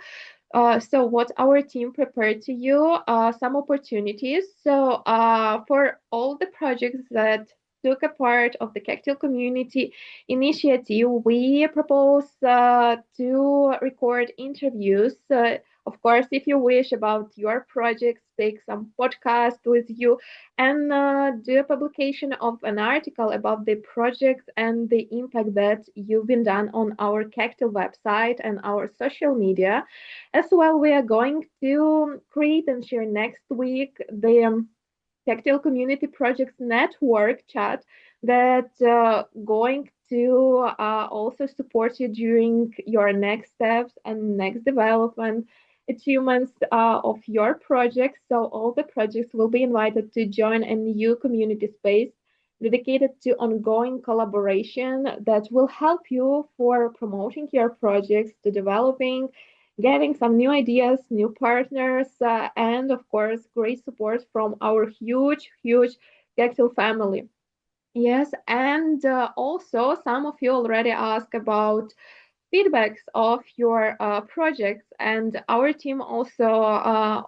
So what our team prepared to you, some opportunities. So for all the projects that took a part of the Kectil Community Initiative, we propose to record interviews. Of course, if you wish about your projects, take some podcast with you and do a publication of an article about the projects and the impact that you've been done on our Kectil website and our social media. As well, we are going to create and share next week the Kectil Community Projects Network chat that going to also support you during your next steps and next development achievements of your projects. So all the projects will be invited to join a new community space dedicated to ongoing collaboration that will help you for promoting your projects, to developing, getting some new ideas, new partners, and of course, great support from our huge, huge Kectil family. Yes, and also some of you already asked about feedbacks of your projects, and our team also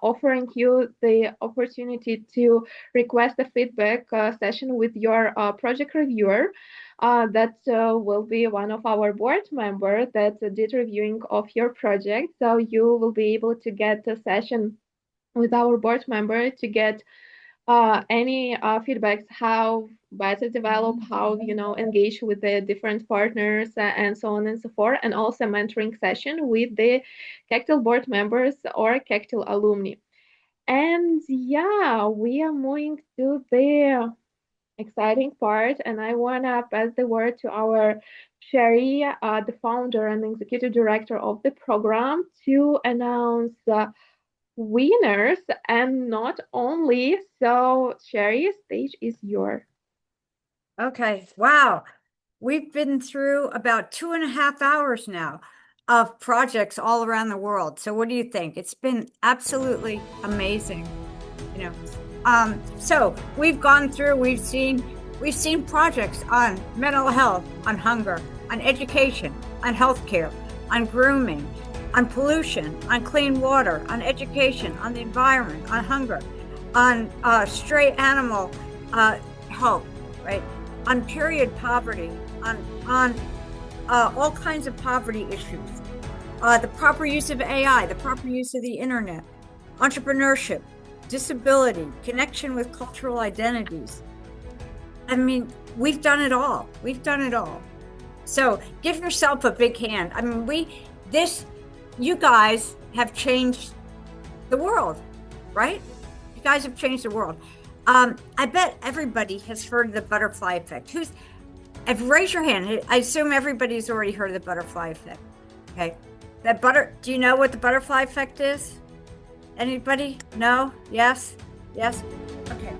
offering you the opportunity to request a feedback session with your project reviewer. That will be one of our board members that did reviewing of your project. So you will be able to get a session with our board member to get any feedbacks, how better develop, how engage with the different partners and so on and so forth, and also mentoring session with the Kectil board members or Kectil alumni. And yeah, we are moving to the exciting part, and I want to pass the word to our Sherry, the founder and executive director of the program, to announce winners, and not only. So Sherry, stage is yours. Okay, wow. We've been through about 2.5 hours now of projects all around the world. So what do you think? It's been absolutely amazing. So we've gone through, we've seen projects on mental health, on hunger, on education, on healthcare, on grooming, on pollution, on clean water, on education, on the environment, on hunger, on stray animal health, right? On period poverty, on all kinds of poverty issues, the proper use of AI, the proper use of the internet, entrepreneurship, disability, connection with cultural identities. I mean, we've done it all. We've done it all. So give yourself a big hand. I mean, you guys have changed the world, right? You guys have changed the world. I bet everybody has heard of the butterfly effect. Raise your hand. I assume everybody's already heard of the butterfly effect. Okay. Do you know what the butterfly effect is? Anybody? No? Yes? Yes? Okay.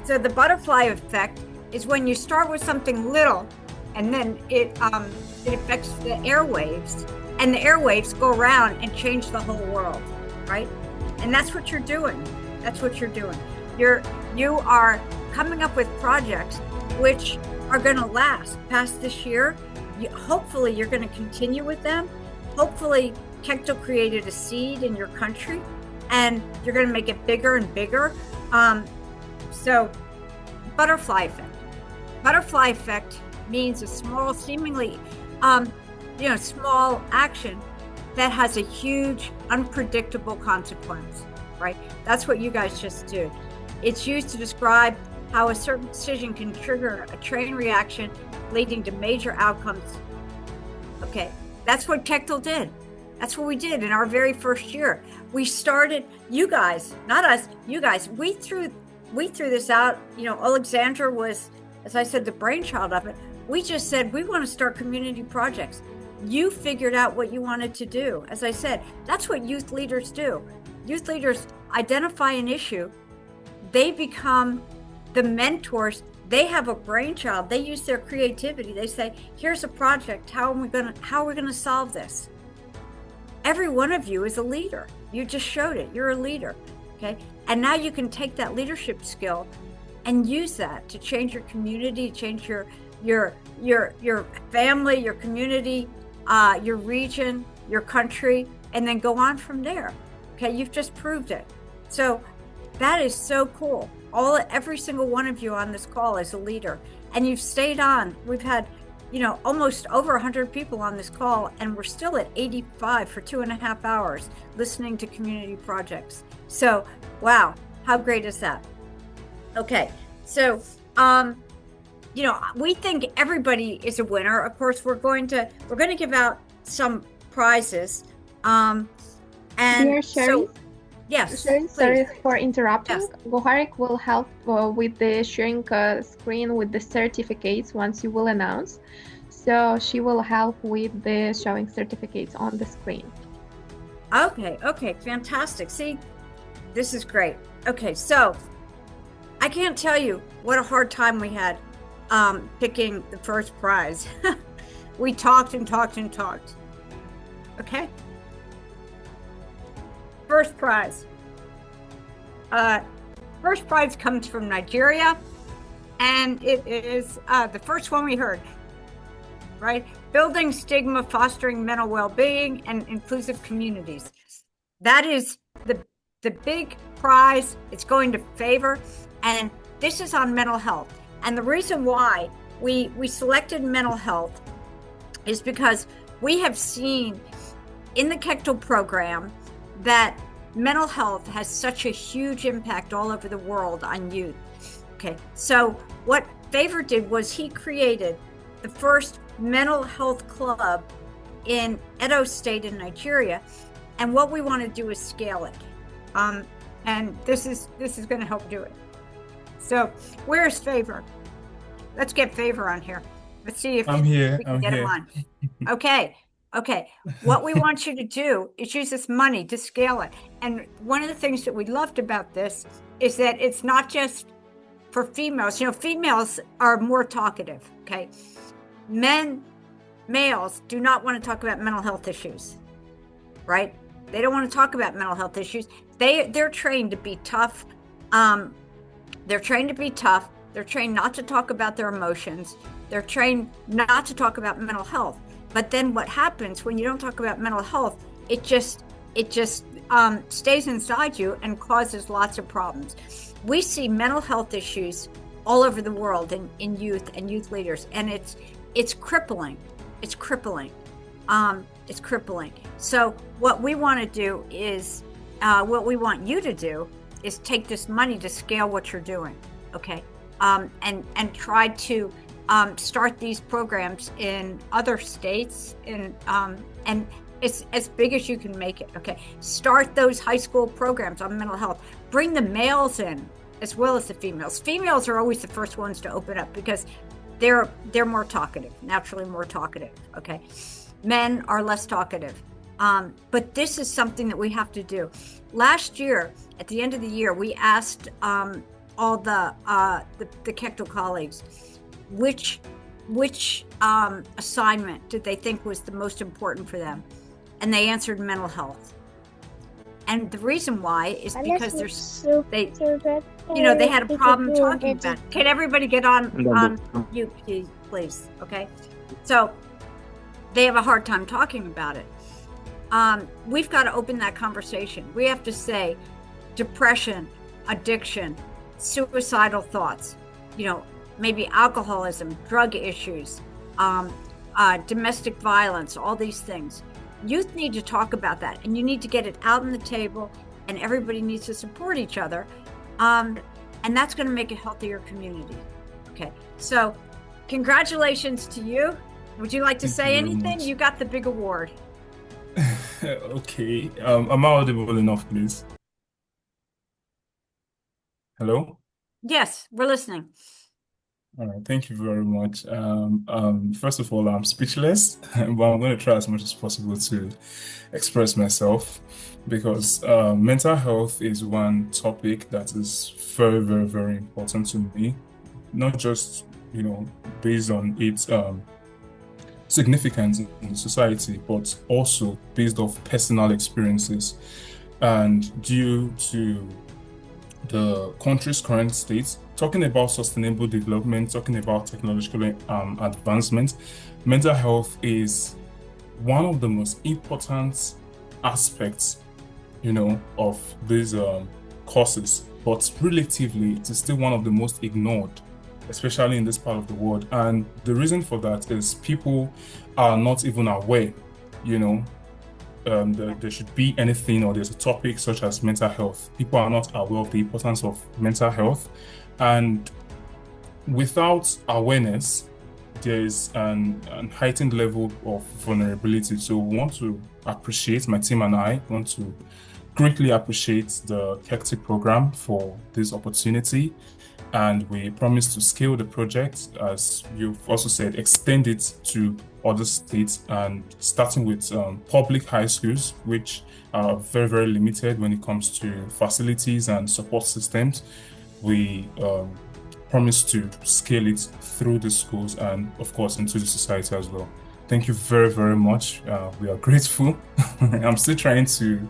So the butterfly effect is when you start with something little and then it affects the airwaves, and the airwaves go around and change the whole world, right? And that's what you're doing. That's what you're doing. You are coming up with projects which are going to last past this year. Hopefully you're going to continue with them. Hopefully Kectil created a seed in your country and you're going to make it bigger and bigger. So butterfly effect. Butterfly effect means a small, seemingly, small action that has a huge, unpredictable consequence, right? That's what you guys just did. It's used to describe how a certain decision can trigger a chain reaction leading to major outcomes. Okay, that's what Kectil did. That's what we did in our very first year. We started, you guys, not us, you guys, we threw this out. Alexandra was, as I said, the brainchild of it. We just said, we want to start community projects. You figured out what you wanted to do. As I said, that's what youth leaders do. Youth leaders identify an issue. They become the mentors. They have a brainchild. They use their creativity. They say, here's a project. How are we going to solve this? Every one of you is a leader. You just showed it. You're a leader. Okay. And now you can take that leadership skill and use that to change your community, change your family, your community, your region, your country, and then go on from there. Okay. You've just proved it. So that is so cool. Every single one of you on this call is a leader, and you've stayed on. We've had, almost over 100 people on this call, and we're still at 85 for 2.5 hours listening to community projects. So, wow, how great is that? Okay, so, we think everybody is a winner. Of course, we're going to give out some prizes. And Dear Sherry, yes, sorry for interrupting. Yes. Goharik will help with the sharing screen with the certificates once you will announce. So she will help with the showing certificates on the screen. Okay, fantastic. See, this is great. Okay, so I can't tell you what a hard time we had picking the first prize. We talked and talked and talked. Okay. First prize. First prize comes from Nigeria, and it is the first one we heard, right? Building stigma, fostering mental well-being, and inclusive communities. That is the big prize. It's going to favor, and this is on mental health. And the reason why we selected mental health is because we have seen in the Kectil program that mental health has such a huge impact all over the world on youth. Okay, so what Favor did was he created the first mental health club in Edo State in Nigeria, and what we want to do is scale it. And this is going to help do it. So where's Favor? Let's get Favor on here. Let's see if I'm here. we can get him on. Okay. What we want you to do is use this money to scale it. And one of the things that we loved about this is that it's not just for females. Females are more talkative, okay? Males do not want to talk about mental health issues, right? They don't want to talk about mental health issues. They're trained to be tough. They're trained to be tough. They're trained not to talk about their emotions. They're trained not to talk about mental health. But then what happens when you don't talk about mental health, it just stays inside you and causes lots of problems. We see mental health issues all over the world in youth and youth leaders, and it's crippling. It's crippling. It's crippling. So what we want to do is, what we want you to do is take this money to scale what you're doing, okay? And try to start these programs in other states, and it's as big as you can make it, okay? Start those high school programs on mental health. Bring the males in as well as the females. Females are always the first ones to open up because they're more talkative, naturally more talkative, okay? Men are less talkative. But this is something that we have to do. Last year, at the end of the year, we asked all the Kectil colleagues which assignment did they think was the most important for them, and they answered mental health. And the reason why is because they had a They problem do talking it. about it. Can everybody get on mute, please? Okay. So they have a hard time talking about it. We've got to open that conversation. We have to say depression, addiction, suicidal thoughts, maybe alcoholism, drug issues, domestic violence, all these things. Youth need to talk about that, and you need to get it out on the table, and everybody needs to support each other. And that's going to make a healthier community. Okay. So congratulations to you. Would you like to say anything? You got the big award. Okay. Am I audible enough, please? Hello? Yes, we're listening. All right, thank you very much. First of all, I'm speechless, but I'm going to try as much as possible to express myself, because mental health is one topic that is very, very, very important to me, not just, based on its significance in society, but also based off personal experiences. And due to the country's current state, talking about sustainable development, talking about technological advancement, mental health is one of the most important aspects, of these courses, but relatively, it is still one of the most ignored, especially in this part of the world. And the reason for that is people are not even aware, there should be anything, or there's a topic such as mental health. People are not aware of the importance of mental health. And without awareness, there's an heightened level of vulnerability. So we want to appreciate, my team and I want to greatly appreciate the Kectil program for this opportunity. And we promise to scale the project, as you've also said, extend it to other states, and starting with public high schools, which are very, very limited when it comes to facilities and support systems. We promise to scale it through the schools and, of course, into the society as well. Thank you very, very much. We are grateful. I'm still trying to...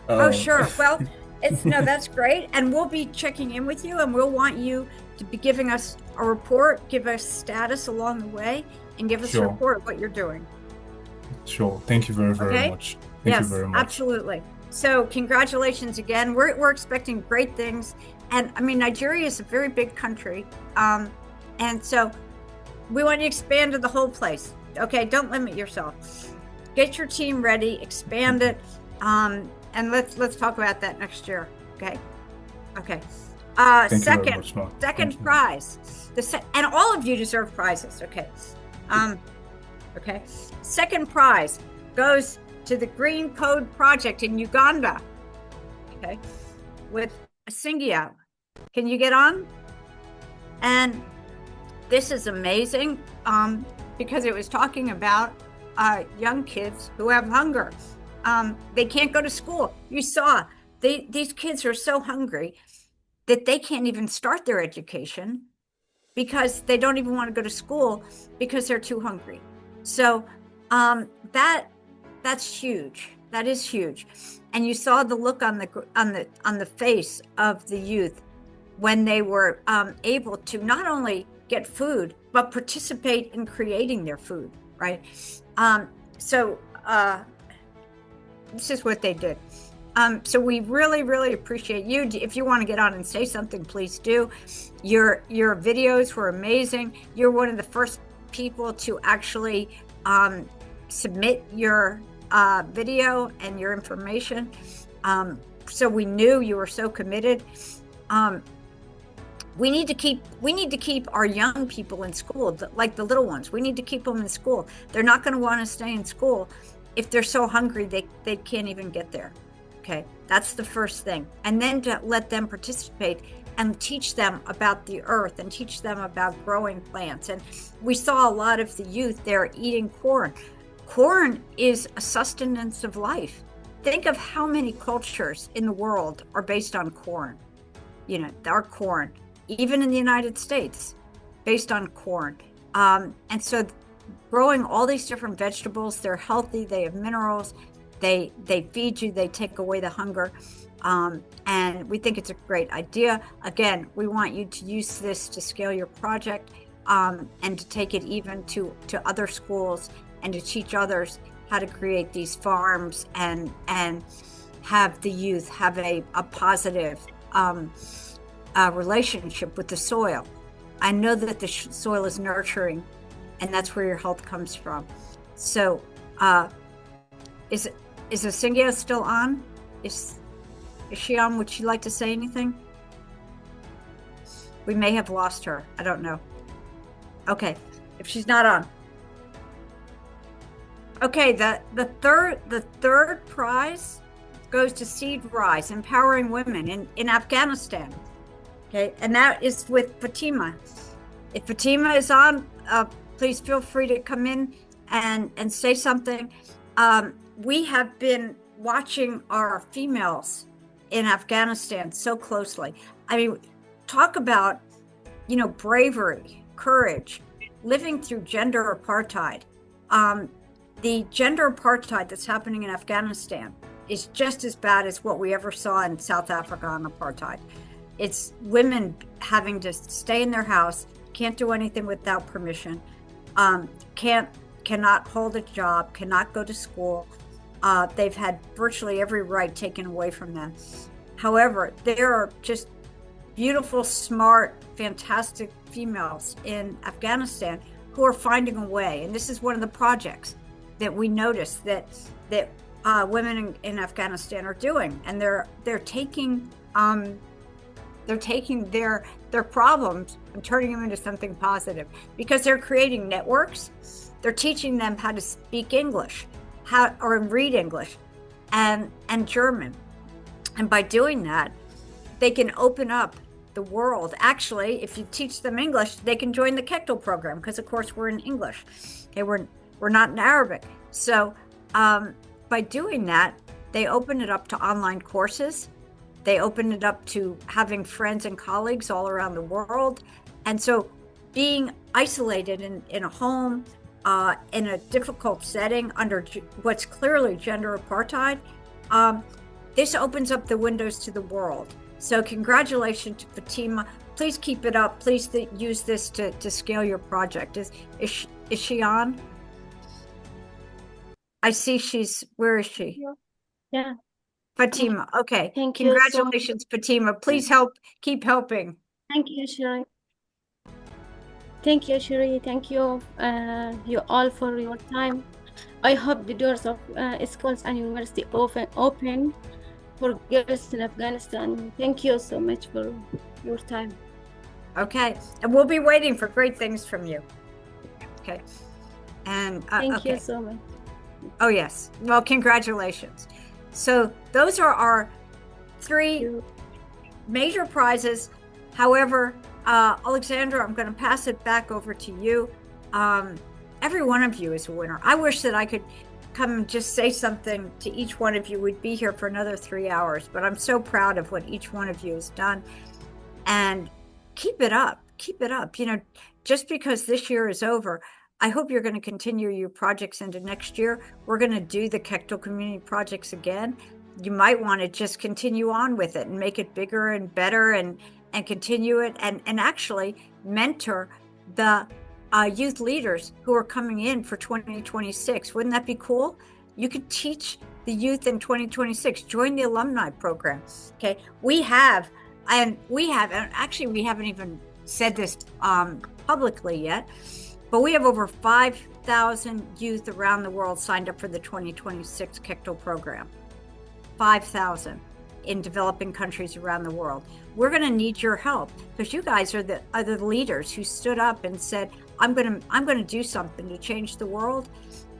Oh, sure. Well, that's great. And we'll be checking in with you, and we'll want you to be giving us a report, give us status along the way, and give us a report of what you're doing. Sure. Thank you very, very much. Thank you very much. Absolutely. So congratulations again. We're expecting great things. And I mean, Nigeria is a very big country. And so we want you to expand to the whole place. Okay. Don't limit yourself. Get your team ready, expand it. And let's talk about that next year. Okay. Okay. Second prize. And all of you deserve prizes. Okay. Okay. Second prize goes to the Green Code Project in Uganda. Okay. With Singia. Can you get on? And this is amazing because it was talking about young kids who have hunger. They can't go to school. You saw these kids are so hungry that they can't even start their education because they don't even want to go to school because they're too hungry. So that's huge. That is huge. And you saw the look on the face of the youth when they were able to not only get food but participate in creating their food, right? This is what they did. So we really, really appreciate you. If you want to get on and say something, please do. Your videos were amazing. You're one of the first people to actually submit your video and your information. So we knew you were so committed. We need to keep our young people in school, like the little ones. We need to keep them in school. They're not going to want to stay in school if they're so hungry they can't even get there. Okay, that's the first thing. And then to let them participate and teach them about the earth and teach them about growing plants. And we saw a lot of the youth there eating corn. Corn is a sustenance of life. Think of how many cultures in the world are based on corn. Our corn, even in the United States, based on corn. And so growing all these different vegetables, they're healthy, they have minerals, They feed you, they take away the hunger. And we think it's a great idea. Again, we want you to use this to scale your project and to take it even to other schools and to teach others how to create these farms and have the youth have a positive relationship with the soil. I know that the soil is nurturing, and that's where your health comes from. So is Asingya still on? Is she on? Would she like to say anything? We may have lost her. I don't know. Okay, if she's not on. Okay, the third prize goes to Seed Rise, Empowering Women in Afghanistan. Okay, and that is with Fatima. If Fatima is on, please feel free to come in and say something. We have been watching our females in Afghanistan so closely. I mean, talk about, bravery, courage, living through gender apartheid. The gender apartheid that's happening in Afghanistan is just as bad as what we ever saw in South Africa on apartheid. It's women having to stay in their house, can't do anything without permission, cannot hold a job, cannot go to school. They've had virtually every right taken away from them. However, there are just beautiful, smart, fantastic females in Afghanistan who are finding a way. And this is one of the projects that we noticed that women in Afghanistan are doing. And they're taking their problems and turning them into something positive, because they're creating networks. They're teaching them how to speak English, or read English and German. And by doing that, they can open up the world. Actually, if you teach them English, they can join the Kectil program, because of course we're in English. Okay, we're not in Arabic. So by doing that, they open it up to online courses. They open it up to having friends and colleagues all around the world. And so being isolated in a home, in a difficult setting under what's clearly gender apartheid, this opens up the windows to the world. So congratulations to Fatima. Please keep it up. Please use this to scale your project. Is she on? I see where is she? Yeah. Fatima, okay. Thank you. Congratulations, Fatima. Please keep helping. Thank you, Shiri. Thank you, Shiri. Thank you, you all for your time. I hope the doors of schools and university open for girls in Afghanistan. Thank you so much for your time. Okay, and we'll be waiting for great things from you. Okay, and thank you so much. Oh yes, well, congratulations. So those are our 3 major prizes. However, Alexandra, I'm going to pass it back over to you. Every one of you is a winner. I wish that I could come and just say something to each one of you. We'd be here for another 3 hours, but I'm so proud of what each one of you has done. And keep it up. Keep it up. Just because this year is over, I hope you're going to continue your projects into next year. We're going to do the Kectil community projects again. You might want to just continue on with it and make it bigger and better and continue it and actually mentor the youth leaders who are coming in for 2026. Wouldn't that be cool? You could teach the youth in 2026. Join the alumni program. Okay, we haven't even said this publicly yet, but we have over 5,000 youth around the world signed up for the 2026 Kectil program. 5,000 in developing countries around the world. We're going to need your help, because you guys are the leaders who stood up and said, I'm going to do something to change the world.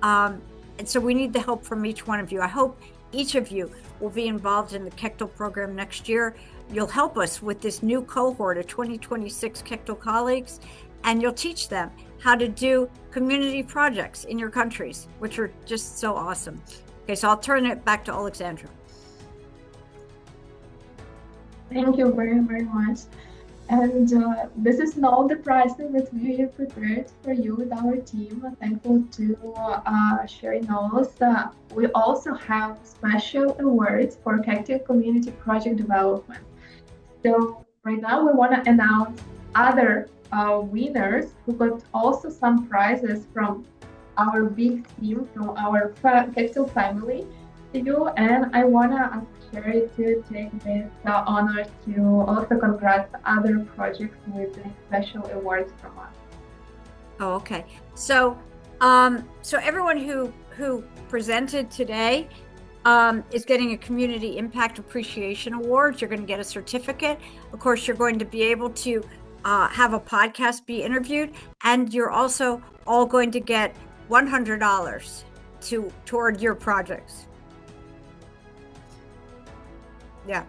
And so we need the help from each one of you. I hope each of you will be involved in the Kectil program next year. You'll help us with this new cohort of 2026 Kectil colleagues, and you'll teach them how to do community projects in your countries, which are just so awesome. Okay, so I'll turn it back to Alexandra. Thank you very, very much. And this is all the prizes that we have prepared for you with our team. Thankful to sharing those. We also have special awards for Kectil Community Project Development. So right now we want to announce other winners who got also some prizes from our big team, from our Kectil family to you. And I want to ask Sherry to take this honor to also congrats other projects with the special awards from us. Oh, okay. So, so everyone who presented today is getting a Community Impact Appreciation Award. You're going to get a certificate. Of course, you're going to be able to have a podcast be interviewed, and you're also all going to get $100 toward your projects. Yeah.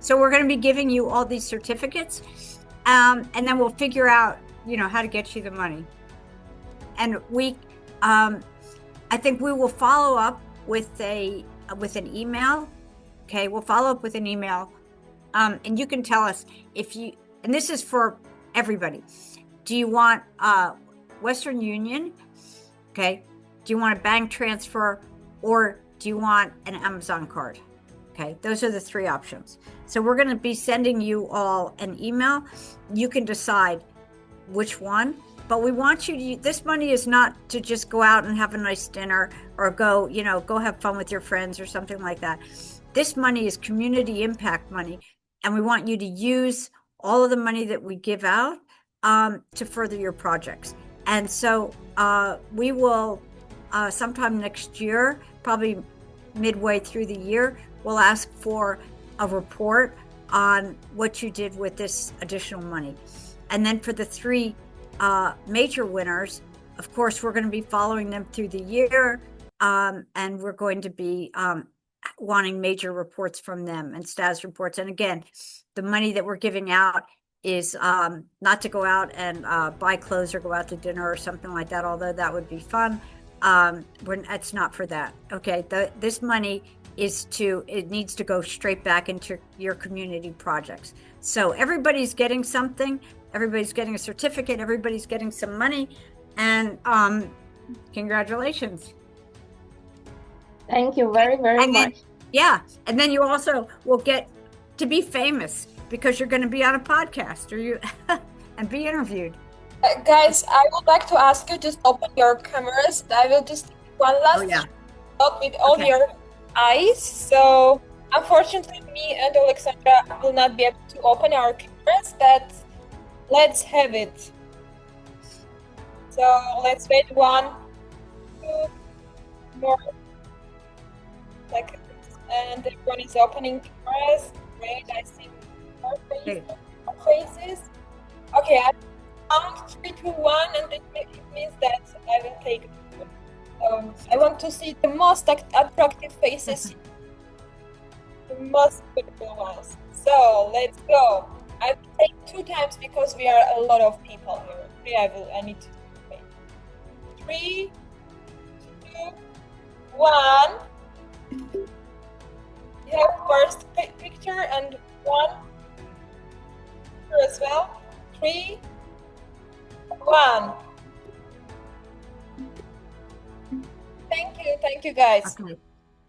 So we're going to be giving you all these certificates, and then we'll figure out, how to get you the money. And I think we will follow up with an email. Okay, we'll follow up with an email, and you can tell us if you. And this is for everybody. Do you want Western Union? Okay. Do you want a bank transfer, or do you want an Amazon card? Okay, those are the three options. So we're going to be sending you all an email. You can decide which one, but we want you to, this money is not to just go out and have a nice dinner or go have fun with your friends or something like that. This money is community impact money, and we want you to use all of the money that we give out to further your projects. And so we will sometime next year, probably midway through the year, we'll ask for a report on what you did with this additional money. And then for the three major winners, of course, we're going to be following them through the year, and we're going to be wanting major reports from them and status reports. And again, the money that we're giving out is not to go out and buy clothes or go out to dinner or something like that, although that would be fun. It's not for that. Okay, this money it needs to go straight back into your community projects. So everybody's getting something, everybody's getting a certificate, everybody's getting some money, and congratulations. Thank you very, very much. Yeah, and then you also will get to be famous because you're going to be on a podcast and be interviewed. Guys, I would like to ask you, just open your cameras. I will just one last shot with all your eyes. So unfortunately, me and Alexandra will not be able to open our cameras, but let's have it. So let's wait 1, 2 more seconds, and everyone is opening cameras. Great, I see more faces. Okay, I count 3, 2, 1, and it means that I will take it. I want to see the most attractive faces, the most beautiful ones. So let's go. I will take 2 times because we are a lot of people here. 3, I need to wait. 3, 2, 1. You have first picture and 1 as well. 3, 1. Thank you guys. Okay.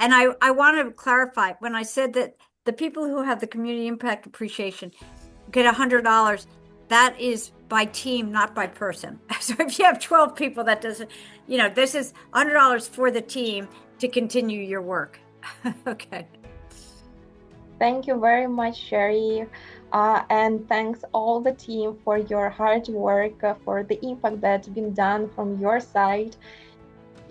And I want to clarify, when I said that the people who have the Community Impact Appreciation get $100, that is by team, not by person. So if you have 12 people, that doesn't, this is $100 for the team to continue your work. Okay. Thank you very much, Sherry. And thanks all the team for your hard work, for the impact that's been done from your side.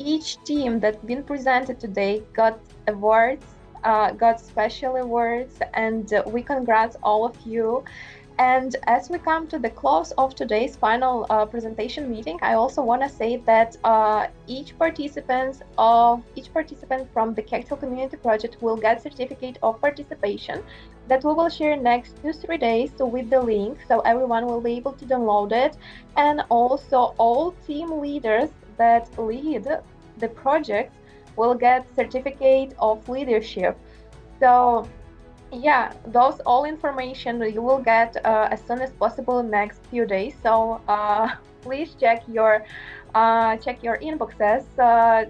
Each team that's been presented today got awards, got special awards, and we congrats all of you. And as we come to the close of today's final presentation meeting, I also want to say that each participant from the Kectil Community Project will get certificate of participation that we will share next 2-3 days with the link, so everyone will be able to download it. And also all team leaders that lead the project will get certificate of leadership. So Yeah, those all information you will get as soon as possible next few days. So please check your inboxes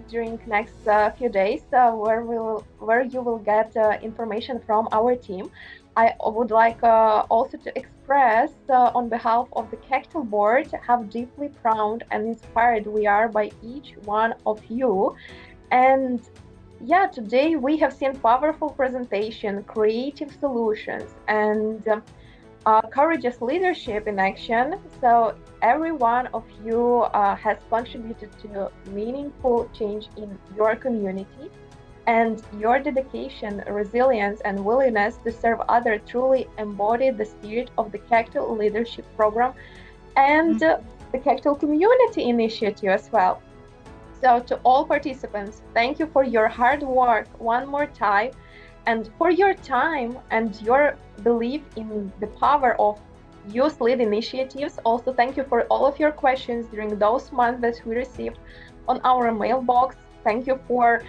during next few days where you will get information from our team. I would like also to express on behalf of the Kectil board how deeply proud and inspired we are by each one of you. And yeah, today we have seen powerful presentation, creative solutions, and courageous leadership in action. So every one of you has contributed to meaningful change in your community, and your dedication, resilience, and willingness to serve others truly embody the spirit of the Kectil Leadership Program and the Kectil Community Initiative as well. So to all participants, thank you for your hard work one more time, and for your time and your belief in the power of youth-led initiatives. Also, thank you for all of your questions during those months that we received on our mailbox. Thank you for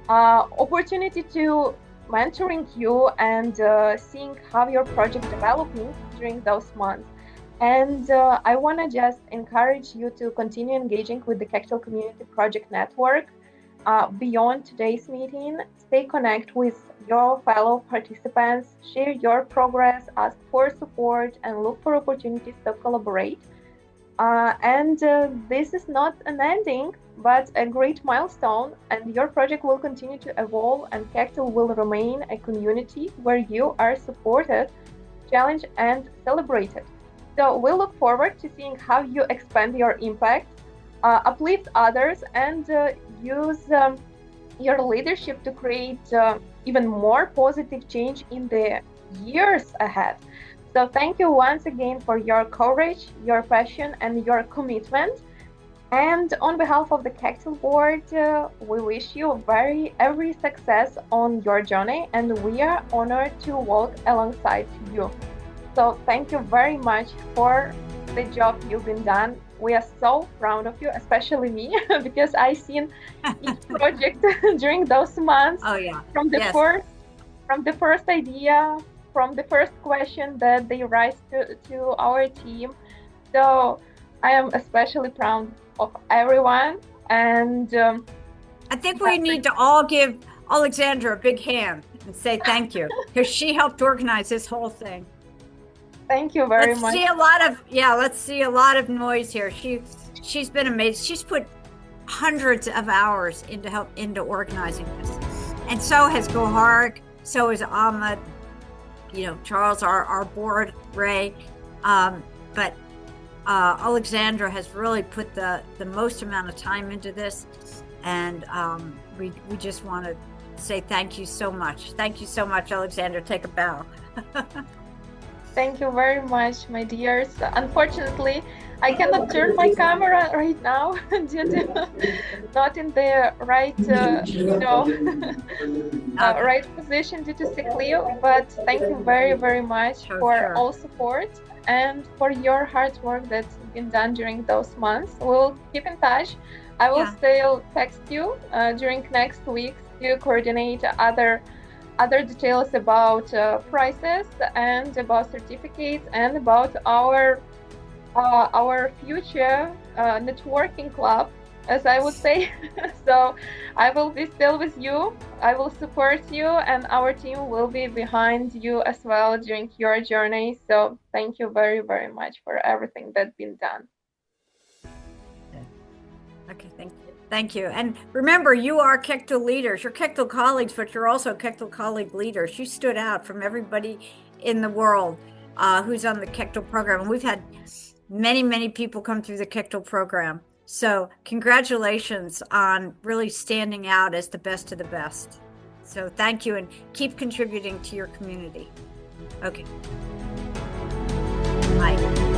opportunity to mentoring you and seeing how your project developing during those months. And I want to just encourage you to continue engaging with the Kectil Community Project Network. Beyond today's meeting, stay connected with your fellow participants, share your progress, ask for support, and look for opportunities to collaborate. This is not an ending, but a great milestone, and your project will continue to evolve, and Kectil will remain a community where you are supported, challenged, and celebrated. So we look forward to seeing how you expand your impact, uplift others, and use your leadership to create even more positive change in the years ahead. So thank you once again for your courage, your passion, and your commitment. And on behalf of the Kectil board, we wish you every success on your journey, and we are honored to walk alongside you. So thank you very much for the job you've been done. We are so proud of you, especially me, because I've seen each project during those months. Oh yeah. From the first idea, from the first question that they raised to our team. So I am especially proud of everyone, and I think we need to all give Alexandra a big hand and say thank you, because she helped organize this whole thing. Thank you very much. Let's see a lot of noise here. She's been amazing. She's put hundreds of hours into organizing this, and so has Gohar, so is Ahmed, Charles, our board, Ray, but Alexandra has really put the most amount of time into this, and we just want to say thank you so much. Thank you so much, Alexandra. Take a bow. Thank you very much, my dears. Unfortunately, I cannot turn my camera right now due to not in the right, right position due to sick leave. But thank you very, very much for all support and for your hard work that's been done during those months. We'll keep in touch. I will still text you during next week to coordinate other details about prices and about certificates and about our future networking club, as I would say. So I will be still with you. I will support you, and our team will be behind you as well during your journey. So thank you very, very much for everything that's been done. Okay, thank you. Thank you. And remember, you are Kectil leaders. You're Kectil colleagues, but you're also Kectil colleague leaders. You stood out from everybody in the world who's on the Kectil program. And we've had many, many people come through the Kectil program. So congratulations on really standing out as the best of the best. So thank you, and keep contributing to your community. Okay. Bye.